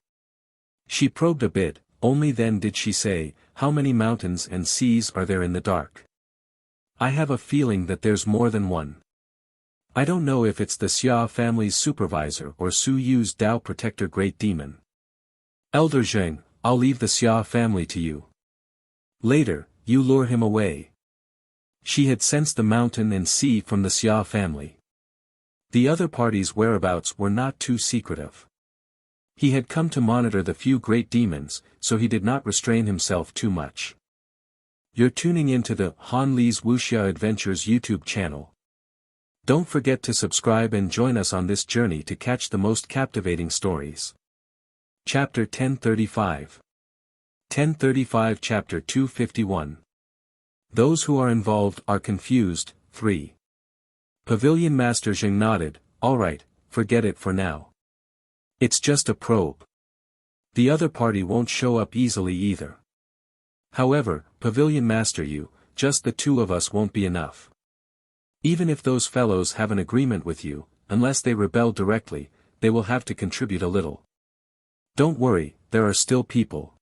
She probed a bit, only then did she say, "How many mountains and seas are there in the dark?" "I have a feeling that there's more than one. I don't know if it's the Xia family's supervisor or Su Yu's Dao protector Great Demon." "Elder Zheng, I'll leave the Xia family to you. Later, you lure him away." She had sensed the mountain and sea from the Xia family. The other party's whereabouts were not too secretive. He had come to monitor the few great demons, so he did not restrain himself too much. You're tuning into the Han Li's Wuxia Adventures YouTube channel. Don't forget to subscribe and join us on this journey to catch the most captivating stories. Chapter 1035. 1035 Chapter 251. Those who are involved are confused. 3. Pavilion Master Zheng nodded, "Alright, forget it for now. It's just a probe. The other party won't show up easily either. However, Pavilion Master you, just the 2 of us won't be enough. Even if those fellows have an agreement with you, unless they rebel directly, they will have to contribute a little. Don't worry, there are still people."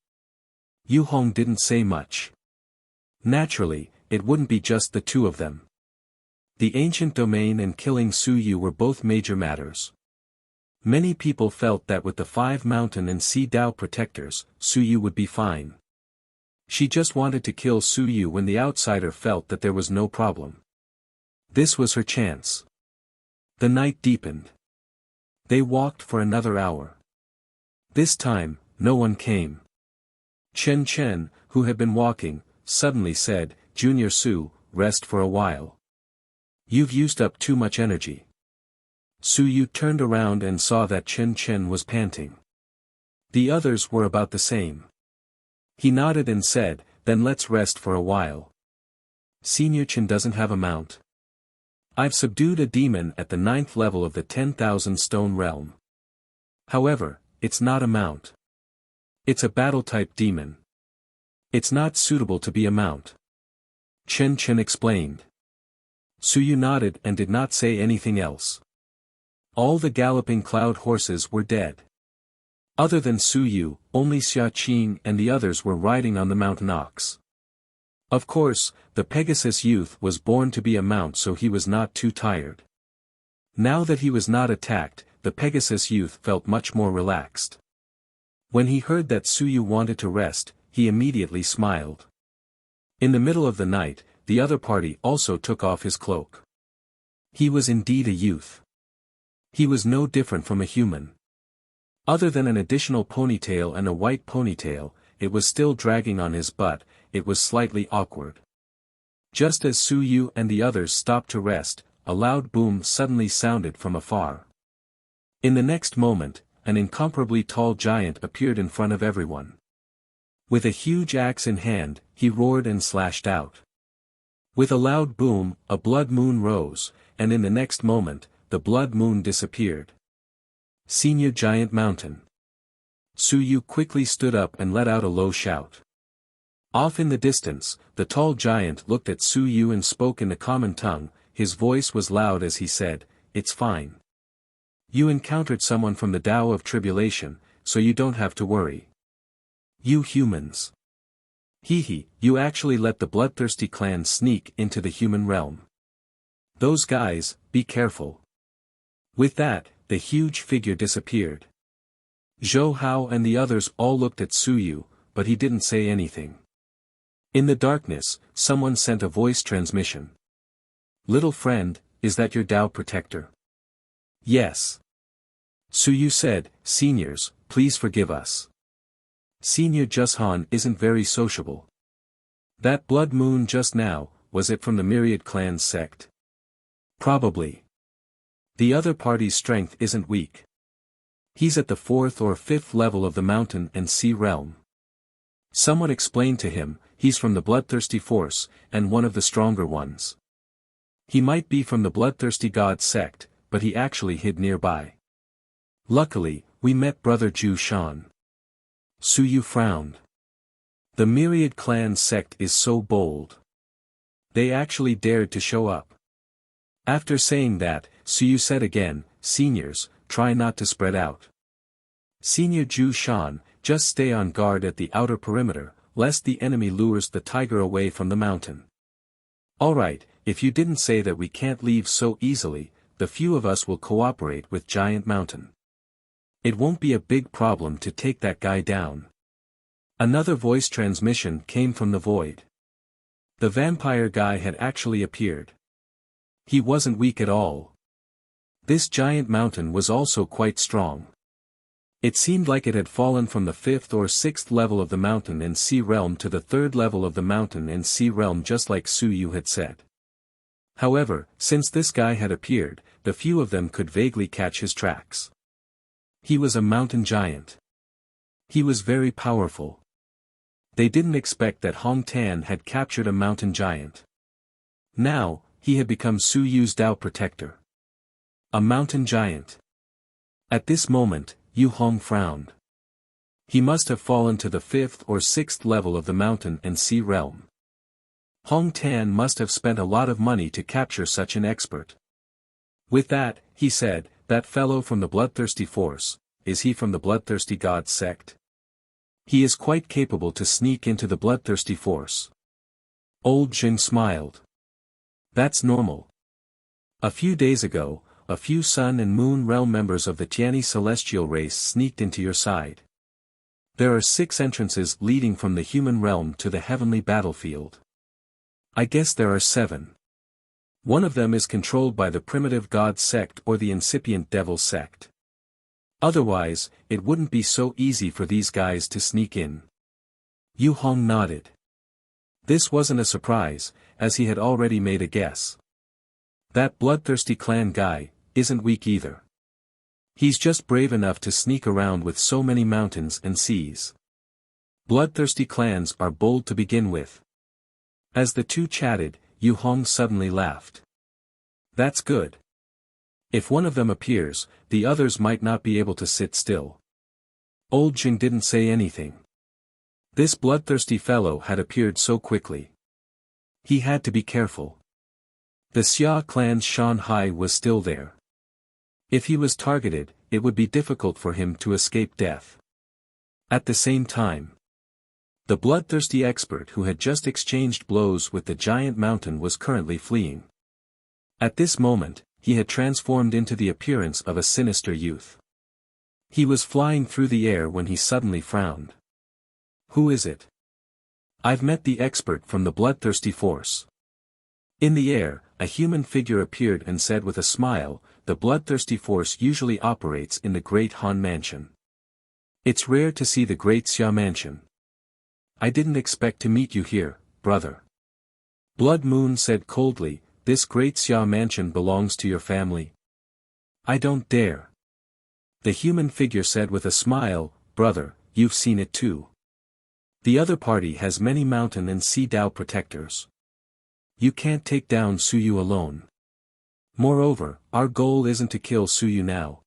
Yu Hong didn't say much. Naturally, it wouldn't be just the 2 of them. The ancient domain and killing Su Yu were both major matters. Many people felt that with the 5 mountain and sea Dao protectors, Su Yu would be fine. She just wanted to kill Su Yu when the outsider felt that there was no problem. This was her chance. The night deepened. They walked for another hour. This time, no one came. Chen Chen, who had been walking, suddenly said, "Junior Su, rest for a while. You've used up too much energy." Su Yu turned around and saw that Chen Chen was panting. The others were about the same. He nodded and said, "Then let's rest for a while. Senior Chen doesn't have a mount." I've subdued a demon at the 9th level of the 10,000 stone realm. However, it's not a mount. It's a battle-type demon. It's not suitable to be a mount. Chen Chen explained. Suyu nodded and did not say anything else. All the galloping cloud horses were dead. Other than Suyu, only Xia Qing and the others were riding on the mountain ox. Of course, the Pegasus youth was born to be a mount, so he was not too tired. Now that he was not attacked, the Pegasus youth felt much more relaxed. When he heard that Suyu wanted to rest, he immediately smiled. In the middle of the night, the other party also took off his cloak. He was indeed a youth. He was no different from a human. Other than an additional ponytail and a white ponytail, it was still dragging on his butt. It was slightly awkward. Just as Suyu and the others stopped to rest, a loud boom suddenly sounded from afar. In the next moment, an incomparably tall giant appeared in front of everyone. With a huge axe in hand, he roared and slashed out. With a loud boom, a blood moon rose, and in the next moment, the blood moon disappeared. Senior Giant Mountain. Suyu quickly stood up and let out a low shout. Off in the distance, the tall giant looked at Suyu and spoke in the common tongue. His voice was loud as he said, "It's fine. You encountered someone from the Tao of Tribulation, so you don't have to worry. You humans. You actually let the bloodthirsty clan sneak into the human realm. Those guys, be careful." With that, the huge figure disappeared. Zhou Hao and the others all looked at Suyu, but he didn't say anything. In the darkness, someone sent a voice transmission. "Little friend, is that your Tao protector?" "Yes." Suyu said, "Seniors, please forgive us. Senior Jushan isn't very sociable." "That blood moon just now, was it from the Myriad Clan's sect?" "Probably. The other party's strength isn't weak. He's at the 4th or 5th level of the mountain and sea realm. Someone explained to him, he's from the bloodthirsty force, and one of the stronger ones. He might be from the bloodthirsty god sect, but he actually hid nearby. Luckily, we met Brother Ju Shan." Suyu frowned. The Myriad Clan sect is so bold. They actually dared to show up. After saying that, Suyu said again, "Seniors, try not to spread out. Senior Ju Shan, just stay on guard at the outer perimeter, lest the enemy lures the tiger away from the mountain." "Alright, if you didn't say that we can't leave so easily, the few of us will cooperate with Giant Mountain. It won't be a big problem to take that guy down." Another voice transmission came from the void. The vampire guy had actually appeared. He wasn't weak at all. This Giant Mountain was also quite strong. It seemed like it had fallen from the 5th or 6th level of the mountain and sea realm to the 3rd level of the mountain and sea realm, just like Suyu had said. However, since this guy had appeared, the few of them could vaguely catch his tracks. He was a mountain giant. He was very powerful. They didn't expect that Hong Tan had captured a mountain giant. Now, he had become Suyu's Tao protector. A mountain giant. At this moment, Yu Hong frowned. He must have fallen to the 5th or 6th level of the mountain and sea realm. Hong Tan must have spent a lot of money to capture such an expert. With that, he said, "That fellow from the bloodthirsty force, is he from the bloodthirsty god sect?" "He is quite capable to sneak into the bloodthirsty force." Old Jing smiled. "That's normal. A few days ago, a few Sun and Moon realm members of the Tiani celestial race sneaked into your side. There are 6 entrances leading from the human realm to the heavenly battlefield. I guess there are 7. One of them is controlled by the primitive god sect or the incipient devil sect. Otherwise, it wouldn't be so easy for these guys to sneak in." Yu Hong nodded. This wasn't a surprise, as he had already made a guess. That bloodthirsty clan guy isn't weak either. He's just brave enough to sneak around with so many mountains and seas. Bloodthirsty clans are bold to begin with. As the two chatted, Yu Hong suddenly laughed. That's good. If one of them appears, the others might not be able to sit still. Old Jing didn't say anything. This bloodthirsty fellow had appeared so quickly. He had to be careful. The Xia clan's Shan Hai was still there. If he was targeted, it would be difficult for him to escape death. At the same time, the bloodthirsty expert who had just exchanged blows with the giant mountain was currently fleeing. At this moment, he had transformed into the appearance of a sinister youth. He was flying through the air when he suddenly frowned. Who is it? I've met the expert from the bloodthirsty force. In the air, a human figure appeared and said with a smile, the bloodthirsty force usually operates in the Great Han Mansion. It's rare to see the Great Xia Mansion. I didn't expect to meet you here, brother. Blood Moon said coldly, this Great Xia Mansion belongs to your family. I don't dare. The human figure said with a smile, brother, you've seen it too. The other party has many mountain and sea Dao protectors. You can't take down Suyu alone. Moreover, our goal isn't to kill Suyu now,